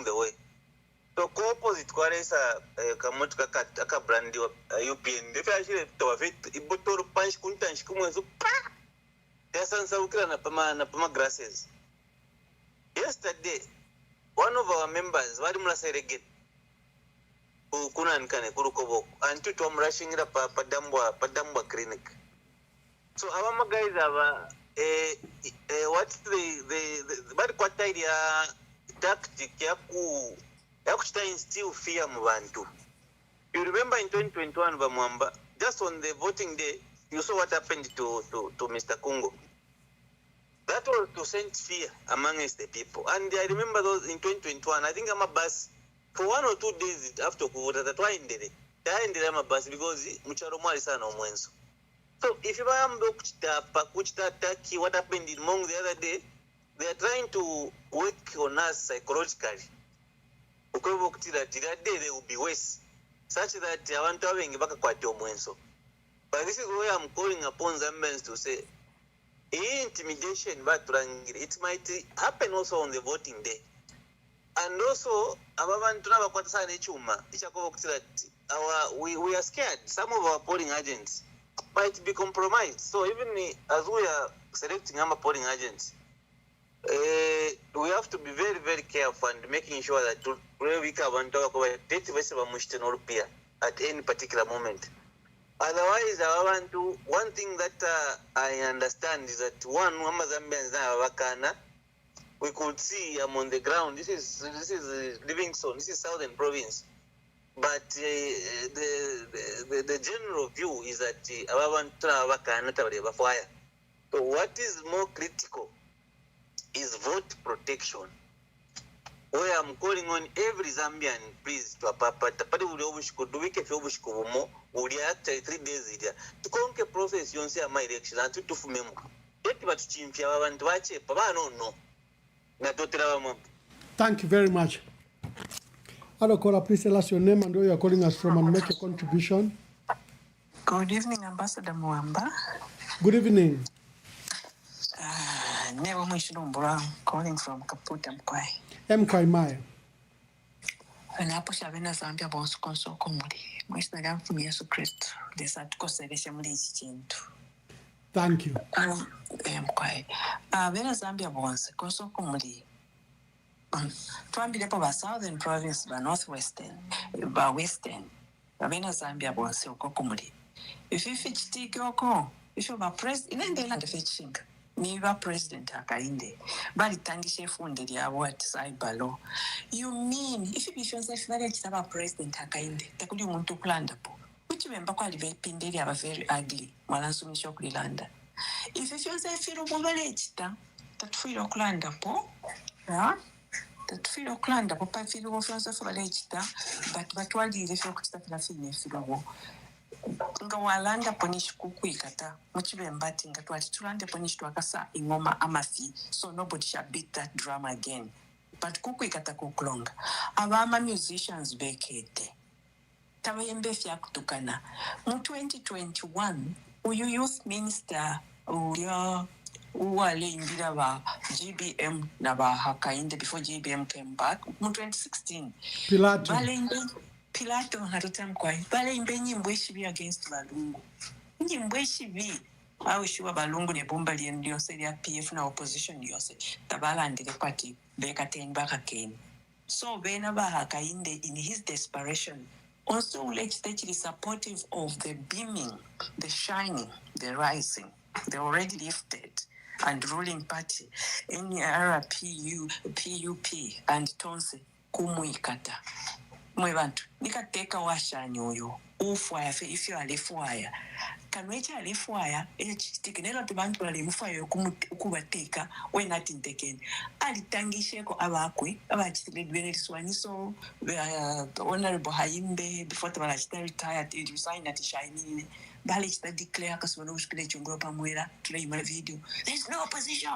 the way. opposite kwalesa kamoto akabrandiwa UPN ndefashire tawafit ibotoro punch kuntanshi kumwezo pa yasansaukira na pama grasses. Yesterday one of our members vari mulaseregate kunanikane kurukoboko antu twamurashingira padambwa clinic. So our guys have what the vari kwataira tactic yakuchita instill fear mu bantu. You remember in 2021 Bamwamba, just on the voting day, you saw what happened to Mr. Kungo. That was to send fear amongst the people. And I remember those in 2021, I think I'm a bus for 1 or 2 days after Kuvuta, that why I'm a bus because Mucharomo is an omwenso. So if you are Kuchita, what happened in Mong the other day, they are trying to work on us psychologically. That day they will be worse, such that I want to have a quite omwenso. But this is where I'm calling upon Zambians to say, intimidation, it might happen also on the voting day. And also, we are scared. Some of our polling agents might be compromised. So even as we are selecting our polling agents, we have to be very, very careful and making sure that we can talk about at any particular moment. Otherwise, one thing that I understand is that one Zambians we could see on the ground. This is Livingstone. This is Southern Province. But the general view is that so what is more critical is vote protection. Where I'm calling on every Zambian, please, to apapata we act 3 days here to conquer process you say my election and to fumemo. Thank you very much. Adokola, please tell us your name and where you are calling us from and make a contribution. Good evening, Ambassador Mwamba. Good evening. Never Mwishilumbura, calling from Kaputa Mkwai. Mkwai Maya. Napo shabena Zambia bonso konsoko muri. Mwishina gamfu Yesu Kristo. Desa tukosereshe muri iki kintu. Thank you. Mkwai. Bena Zambia bonso konsoko muri. Twambilepo ba Southern Province, ba Northwestern, ba Western. Bena Zambia bonso koko muri. Ififi chitiki oko. Ifo ba president. Inende ilande fechinga. Niba president akainde bali tangishe funde lyabo ati saibalo. You mean if you bishonza fivale kitaba president akainde takuli umuntu kulanda po uchi memba kwali bepindeli aba very ugly mwalansumisha okulilanda if bishonza firo bobale kita tatufiro kulanda po ya tatufiro kulanda po pa firo bofionza fivale kita but walire firo kutafira fine firo nga walanda ponishi kukuikata muchibembati nga twatulande ponishi twakasa ingoma amafi so nobody shall beat that drum again but kukuikata kukulonga abama musicians bekete tabayembe fyakutukana mu 2021 uyu youth minister uyo uwale imbira ba GBM na ba Hakainde before GBM came back mu 2016 Pilato hatutamkwai bale imbe nyimbo eshibi against balungu nyimbo eshibi awo shiwa balungu ne bomba lyose lya PF na opposition yose tabalandire party bekaten bakakeni so bena ba Hakainde in his desperation also legislatively supportive of the beaming, the shining, the rising, the already lifted and ruling party NRPU, PUP and Tonse kumuikata mwe bantu nikateka washanyo oyo ufwaya fe ifyo alifwaya kanwecha alifwaya ekitikenero tubantu bali mufwaya okubateka wena tintekeni alitangisheko abakwe abachitiledwe liswaniso honorable Hayimbe before tabala retired it resigned at Shainine bali chita declare kasubano ushikile chongoro pamwera tulayima video there's no opposition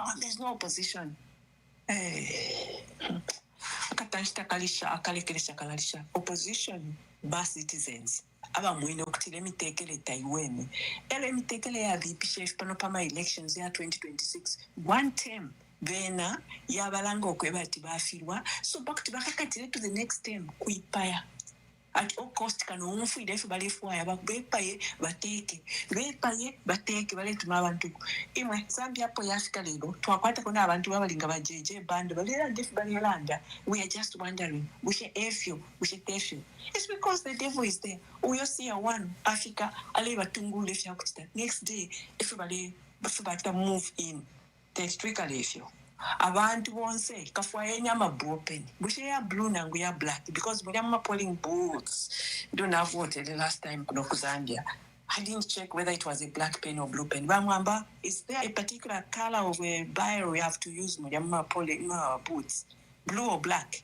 opposition bas citizens aba mwine okutile mitekele taiweme ele mitekele ya VP chef pano pama elections ya 2026 one term bena yabalanga okwebati bafirwa so bakuti bakakatire to the next term kuipaya at all cost kano omufiire efe balefwaya bepaye bateeke baletuma abantu imwe Zambia po yafika leero twakwatako n'abantu babalinga bajeje bando balera ndefu balelanda. We are just wondering bushe tefyo it's because the devil is there. Uyo see a one Africa ale batungule fyakutita next day efe bata move in testrically efyo abantu bonse kafwaye nyama open bushe ya blue nangu ya black because mulyama polling booths don't have voted the last time kuno ku Zambia. I didn't check whether it was a black pen or blue pen. Bamwamba, is there a particular color of a biro we have to use mulyama polling booths, blue or black?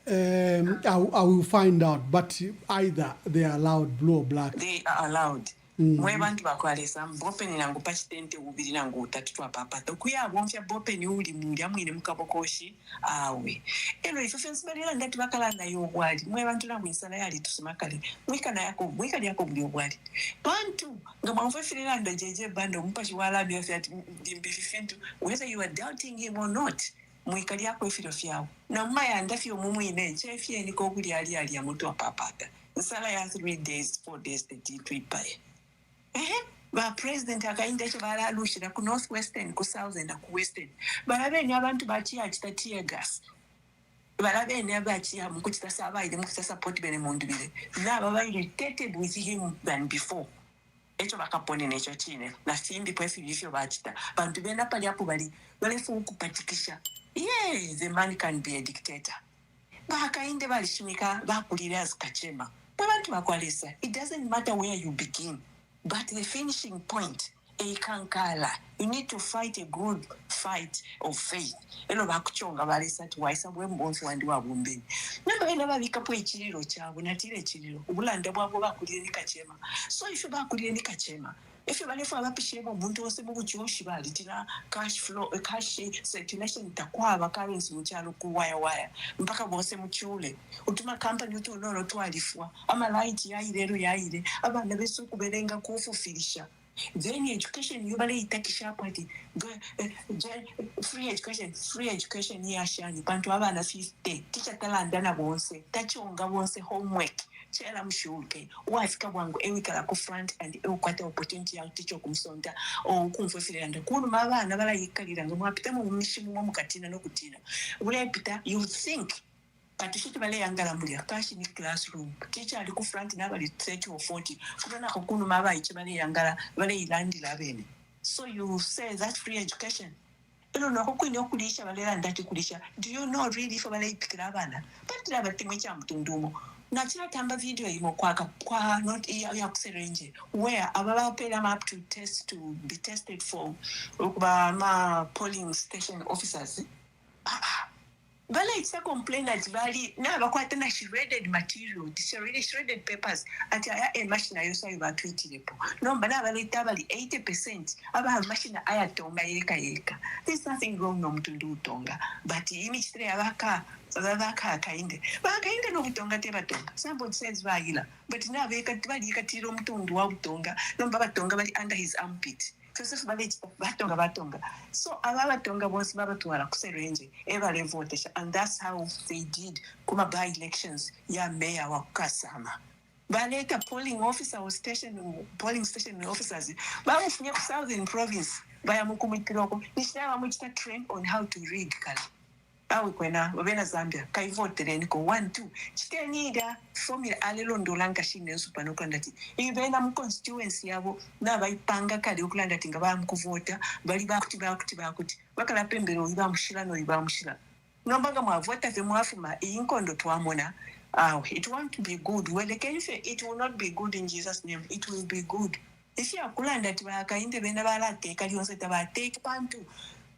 I will find out, but either they are allowed blue or black. They are allowed. Mwe bantu bakwalesa bopeni nangu pachitente ubiri nangu utatu twapapata kuya bomfya bopeni uli mulya mwine mukabokoshi awe elo ifensi balira ndati bakalanda yobwali mwe bantu nangu insala yali tusimakale mwikali yako buli obwali bantu nga mwamfefirira ndo jeje bando mpashi wala byofi ati mbififentu whether you are doubting him or not mwikali yako efiro fyao na mmaya ndafyo mumwine chefye niko okuli ali ya mutu wapapata insala ya 3 days 4 days twipaye ba president akainda echo balalushira ku northwestern ku southern na ku western balabeni abantu bachiachita tear gas balabeni abachiya mukutita sabaide mukutita support bene mundubire naba irritated with him than before echo bakapone necho chine na simbi pwefi bifyo bachita bantu bena pali apo balefu ukupatikisha the man can be a dictator bakainde balishimika bakulira azikachema abantu bakwalesa. It doesn't matter where you begin, but the finishing point, ekankala. You need to fight a good fight of faith. Elo bakuchonga balesa tuwaisa bwembonfu wandi wabumbeni. Naba ena babikapo echiriro chabu, natire echiriro. Ubulanda bwabo bakulie ni kachema. So if you bakulie ni kachema, if you balefu abapishebo muntu wose mugu choshi bali, tina cash flow, cash circulation takwaba currency mchalo kuwaya. Mpaka bose mchule. Utuma company utu unono tuwalifua. Ama light yaire. Aba nabesu kubelenga kufufilisha. Then education you bale itakisha pati free education yashani bantu abana 50 teacher talanda na bonse tachonga bonse homework chela mshuke wafika bwangu ewikala ku front and ekwata opportunity ya teacher kumsonda o kumfefira anda kunu mabana bala yikalira ngomapita mu mishimu mu katina no kutina ule pita you think Patishiti bale yangala mulia kashi ni classroom. Teacher ali ku front na bali 30 or 40. Kuna kokunu maba ichi bale yangala bale ilandi labene. So you say that's free education. Elo no kokuni okulisha bale landati kulisha. Do you know really for bale ipikira bana? But laba timwecha mtundumo. Na chila tamba video imo kwa not ya kuserenje. Where ababa pela up to test to be tested for ma polling station officers. Bala it's a complaint that Bali now quite a shredded material, shredded papers at a machine I also about 20 lepo. No, but I bali 80% about machine I tonga yeka. There's nothing wrong to do tonga, but the image three abaka kainde. Bakainde no tonga tebatonga. Somebody says Vagila, but now they can't tiro mtundu tonga, no babatonga bali under his armpit. So ababatonga bonse babatwala kuserenje ebale votesha, and that's how they did kuma by elections ya mayor wa Kasama. Baleta polling station officers bamufunye ku Southern Province bayamukumitiroko nishaba muchita train on how to read kala. Awe kwena wabena Zambia kaivotere niko 1-2 chitenida formula alelondolanga shine supanoka ndati ibena mu constituency yabo nabayipanga kali okulanda tinga bamukuvota bali bakuti bakala pembero ibamushira nombanga mwavota fe mwafuma inkondo twamona it won't be good well can say it will not be good in Jesus name. It will be good if you akulanda tibakainde bena balate kali onse tabateke pantu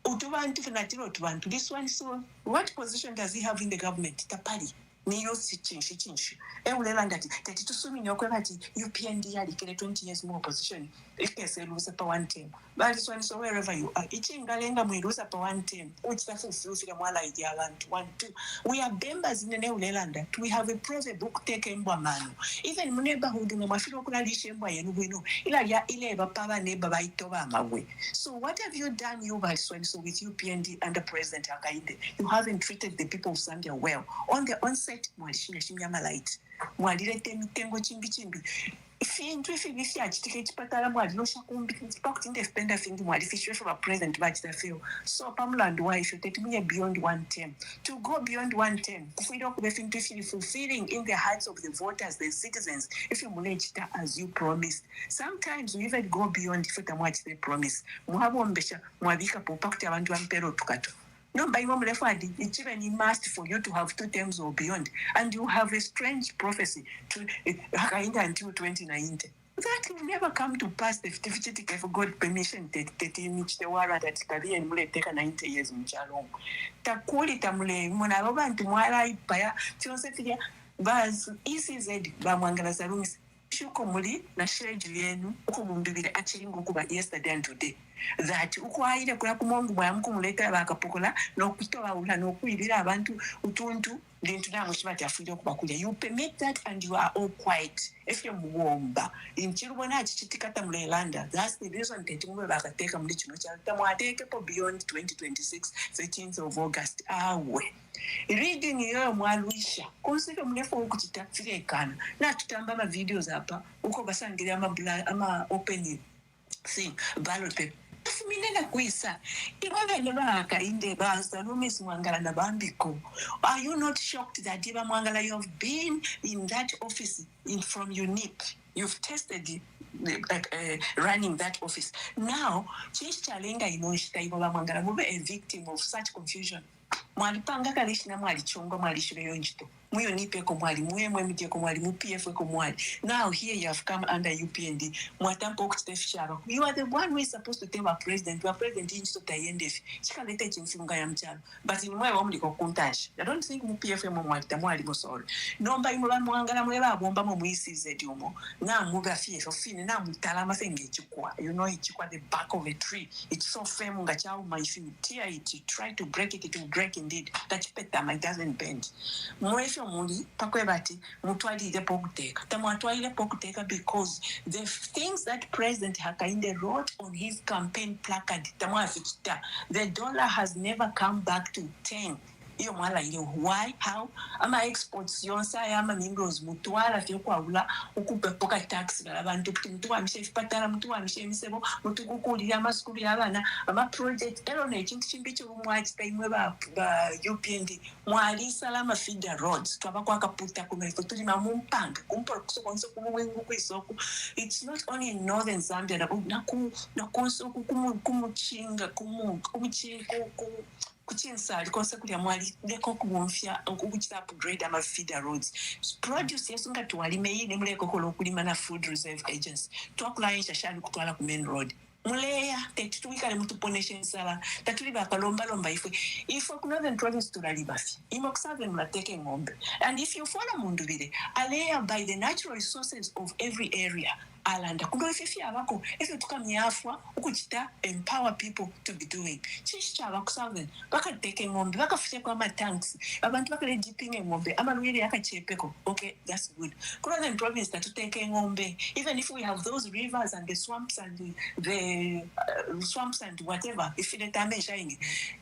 utubantu fenatiro utubantu. This one, so what position does he have in the government? Tapali. niyo sichinshi eulela ndati tati tusumini okwevati UPND yalikele 20 years more opposition ikeselusa pa one term baliswaniso wherever you are ichingalenga mwilusa pa one term uchitafufufika mwala iji abantu 1 2 we are members in neulela ndati we have a prove book take mbwa mano even mu neighborhood no mafilo kulalisha mbwa yenu bwino ila ya ile bapaba neighbor baitoba amagwe. So what have you done you baliswaniso with UPND under President Hakainde? You haven't treated the people of Zambia well. On the onset mwalishina shimyamalaiti mwalilete mitengo chimbi ifintu ifibisi achitike chipatala mwalilosha kumbi pakutinde spenda fingi mwalifishwe for president bachitafeo. So pamulandu waisho teti munye beyond one term. To go beyond one term kufido kube fintu ifili fulfilling in the hearts of the voters, the citizens, if you munechita as you promised. Sometimes we even go beyond ifeta mwachite promise mwabo mbesha mwabika popakute abantu wampero tukato. No, by one referred, it's even must for you to have 2 terms or beyond, and you have a strange prophecy to until 2090. That will never come to pass if God permission that in which the war that Kadi and Mule take 90 years in Chalong. Takuli Tamule, Monalova and Tumara Paya, Joseph, Baz, ECZ, Bamangala Salums, Shukomuli, Nashe Julian, Ukumundubida, actually Ngukuba yesterday and today. That ukwaile kula kumongu mwamkumuleta bakapokola nokutoba ula nokuibira abantu utuntu lintu nango chibati afide okubakulya. You permit that and you are all quiet. If you muomba inchirubona chichitikata mulelanda, that's the reason that mwe bakateka muli chino chalta mwateke po beyond 2026 13th of August awe reading yo mwaluisha konseke mlefu ukuchitafire kana na tutamba ma videos hapa uko basangira ama open thing ballot paper Minena kuisa iwaga neba kainde basta lumis mwangala na bambiko. Are you not shocked that Diba Mwangala you have been in that office from UNIP? You've tested running that office. Now, Chischalenga inoshita Iba Mwangala mube a victim of such confusion. Mwalipanga kalishina mwalichonga mwalishire yonjito. Muyo nipe ko mwali, muye mtie ko mwali, mu PF ko mwali. Now here you have come under UPND. Mwatampo kutefisharo. You are the one who is supposed to tell our president. Our president is to tayendef. Chika lete chimfunga ya mchalo. But in mwe wamli ko kuntash. I don't think mu PF mo mwali tamwali mo sorry. Nomba imula mwangala mweba bomba mo muisize diomo. Na muga fie so fine na mutalama fenge chukwa. You know ichukwa the back of a tree. It's so firm nga chao ma if you tear it, you try to break it, it will break indeed. That petama it doesn't bend. Mwefyo muli pakwebati mutwalire pokuteka tamwatwalire pokuteka because the things that President Hakainde wrote on his campaign placard tamwafikita the dollar has never come back to 10. Iyo mwala ile why how ama exports yonsa ama minerals mutwala fye kwaula ukupepoka tax abantu kuti mtu amishe ifipatala mtu amishe misebo mtu kukulira amasukulu y'abana ama project erone ekintu kimbicho rumwachi taimwe ba UPND mwali salama feeder roads twabakwa kaputa kumefo tuli mamumpanga kumpora kusokonso kumwengu kwisoko. It's not only in northern Zambia na konso kumuchinga kuchinsa likonse kulya mwali leko kumufya ukuchita upgrade ama feeder roads produce yesunga tuwalime yine muleko kolo kulima na food reserve agency twakulayisha shali kutwala ku main road muleya tetuwikale mutuponesha sala tatuli bakalomba lomba ifwe ku northern province tulalibafi imo kusave mulateke ngombe. And if you follow mundubire aleya by the natural resources of every area alanda kundo ififi abako efe tukamyafwa ukuchita empower people to be doing chisha abakusave bakateke ngombe bakafute kwa matanks abantu bakale dipping ngombe amalwele yakachepeko. Okay, that's good. Northern province tatuteke ngombe even if we have those rivers and the swamps and the swamps and whatever if it damage ingi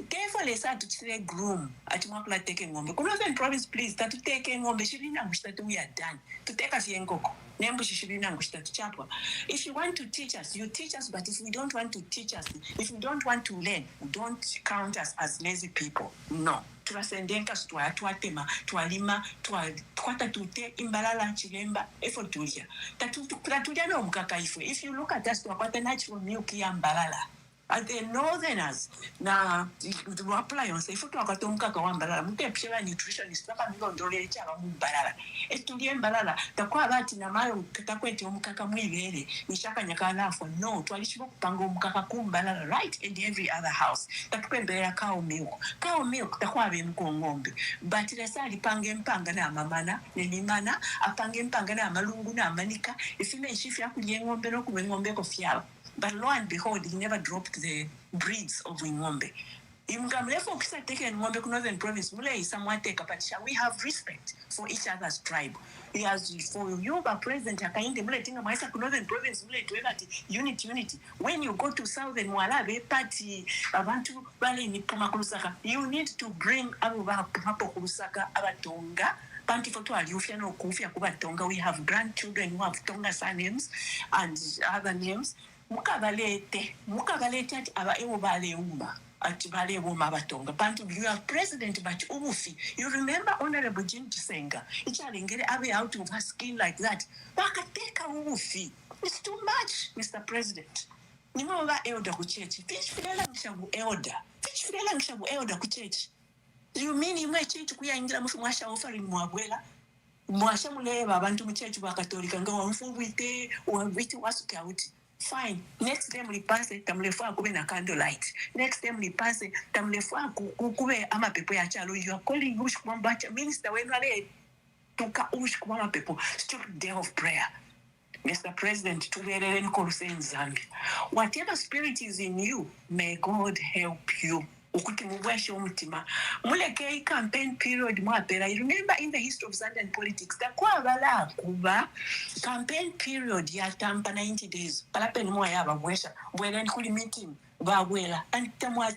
therefore lesa tutire groom atimwakula teke ngombe ku Northern province please tatuteke ngombe shirina ngushitatu we are done tuteka fienkoko nembu shishirina ngushitatu chapwa. If you want to teach us you teach us, but if we don't want to teach us, if we don't want to learn, don't count us as lazy people. No, turasendenka twatema twalima twatatute imbalala chilemba efo tulia tatulia no mukaka ifwe. If you look at us twakwata natural milk ya mbalala The northerners na apply on say futu akatonka kawambalala mutepshela nutritionist paka milondole chaba mumbalala etulie mbalala takwa bati na mayo takwete omukaka mwibere nishaka nyakala for no twalishibo kupanga omukaka kumbalala right in every other house takwembera cow milk takwa be mkongombe but lesali pange mpanga na mamana nemimana apange mpanga na malungu na manika ifime shifu yakulye ngombe no kubengombe ko fyala. But lo and behold, he never dropped the breeds of Ngombe. Northern Province, we have respect for each other's tribe. He has for Yoruba president, Northern Province, unity. When you go to Southern Walabe party, you need to bring Abatonga. We have grandchildren who have Tonga surnames and other names. Mukabalete ati aba ewobale umba ati bale woma batonga bantu you are president but ubufi. You remember Honorable Jim Chisenga ichalengere abe out of her skin like that bakateka ubufi. It's too much, Mr. President. Nimoba elder ku church fish filela ngishabu elder ku church. You mean imwe church kuyangira mufu mwasha offering mwabwela mwasha muleba abantu mu church bakatolika nga wamfubwite wabwite wasuka uti. Fine. Next time we pass it, tamlefua kube na candlelight. Next time we pass it, tamlefua kube ama pepo ya chalo. You are calling Ushkumambacha minister when wale tuka Ushkumama pepo. Stupid day of prayer. Mr. President, tuverele nikoluse in Zambia. Whatever spirit is in you, may God help you. Muleke campaign period mwapera. I remember in the history of Zambian politics, takwa bala kuba campaign period ya tampa 90 days. Palapeni mwa yaba mwesha. Mwela nikuli meeting. Bawela. And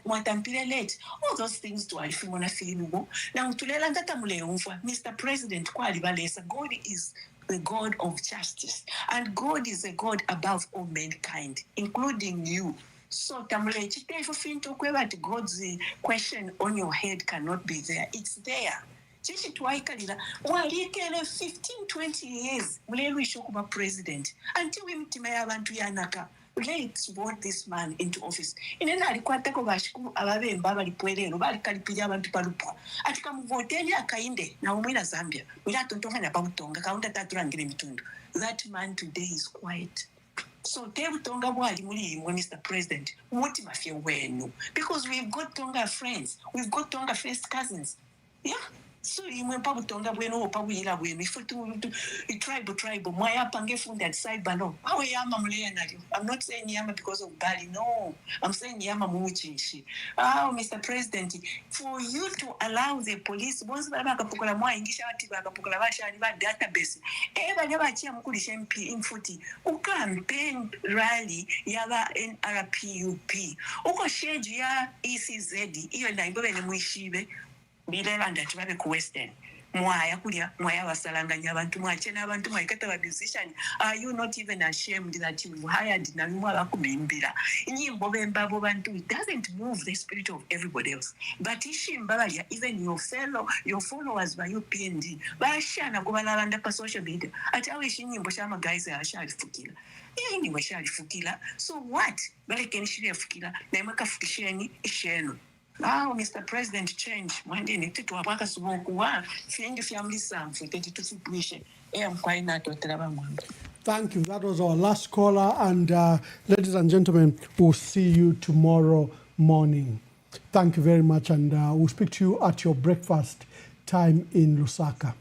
mwatampile late. All those things to alifimona filimugo. Na utulela ndata mule umfwa. Mr. President kwa alibalesa. God is the God of justice. And God is a God above all mankind, including you. So tamule chitefu finto kwebati God's question on your head cannot be there. It's there. Chichi tuwaikalila walikele 15-20 years mulelu ishokuba president until we mtima yabantu yanaka. Let's vote this man into office. Inena alikwatako bashikuru ababemba balipwelelo balikalipija abantu palupa. Atika mvoteli akainde na umwina Zambia. Wila tontonga na pabutonga kaunda taturangile mitundu. That man today is quiet. So Tebu Tonga wali muli Mr. President, what mafia wenu? Because we've got Tonga friends, we've got Tonga first cousins. Yeah. So you went Pabu Tonga bueno Pabu ila wenu. If you tribal, Maya Pange funded side balo. How yama muleanario? I'm not saying yama because of Bali, no. I'm saying yama muchinshi. Oh, Mr. President, for you to allow the police, once bakapukula mwa ingisha wati bakapukula basha ni ba database. Eba nyaba chia mkulisha MP infuti. Campaign rally yaba NRPUP. Uko sheji ya ECZ, iyo na ibobe ni mwishibe. Bilelanda tubabe ku Western. Mwaya kulia, mwaya wasalanganya abantu mwachena abantu mwaikata wa musician. Are you not even ashamed that you've hired na mwala kumimbira? Nyimbo bembabo bantu, it doesn't move the spirit of everybody else. But ishi mbabalia, even your followers by UPND, bashana kubalalanda pa social media. Atawe ishi nyimbo shama guys ya ashari fukila. Anyway, shari fukila. So what? Bale kenishiri ya fukila. Na imaka fukisheni ishenu. Oh, Mr. President, change. Mwende ni titu wapaka suboku wa fiengi family samfu teti tufupuishe. Mkwaina totelaba mwamba. Thank you. That was our last caller. And ladies and gentlemen, we'll see you tomorrow morning. Thank you very much. And we'll speak to you at your breakfast time in Lusaka.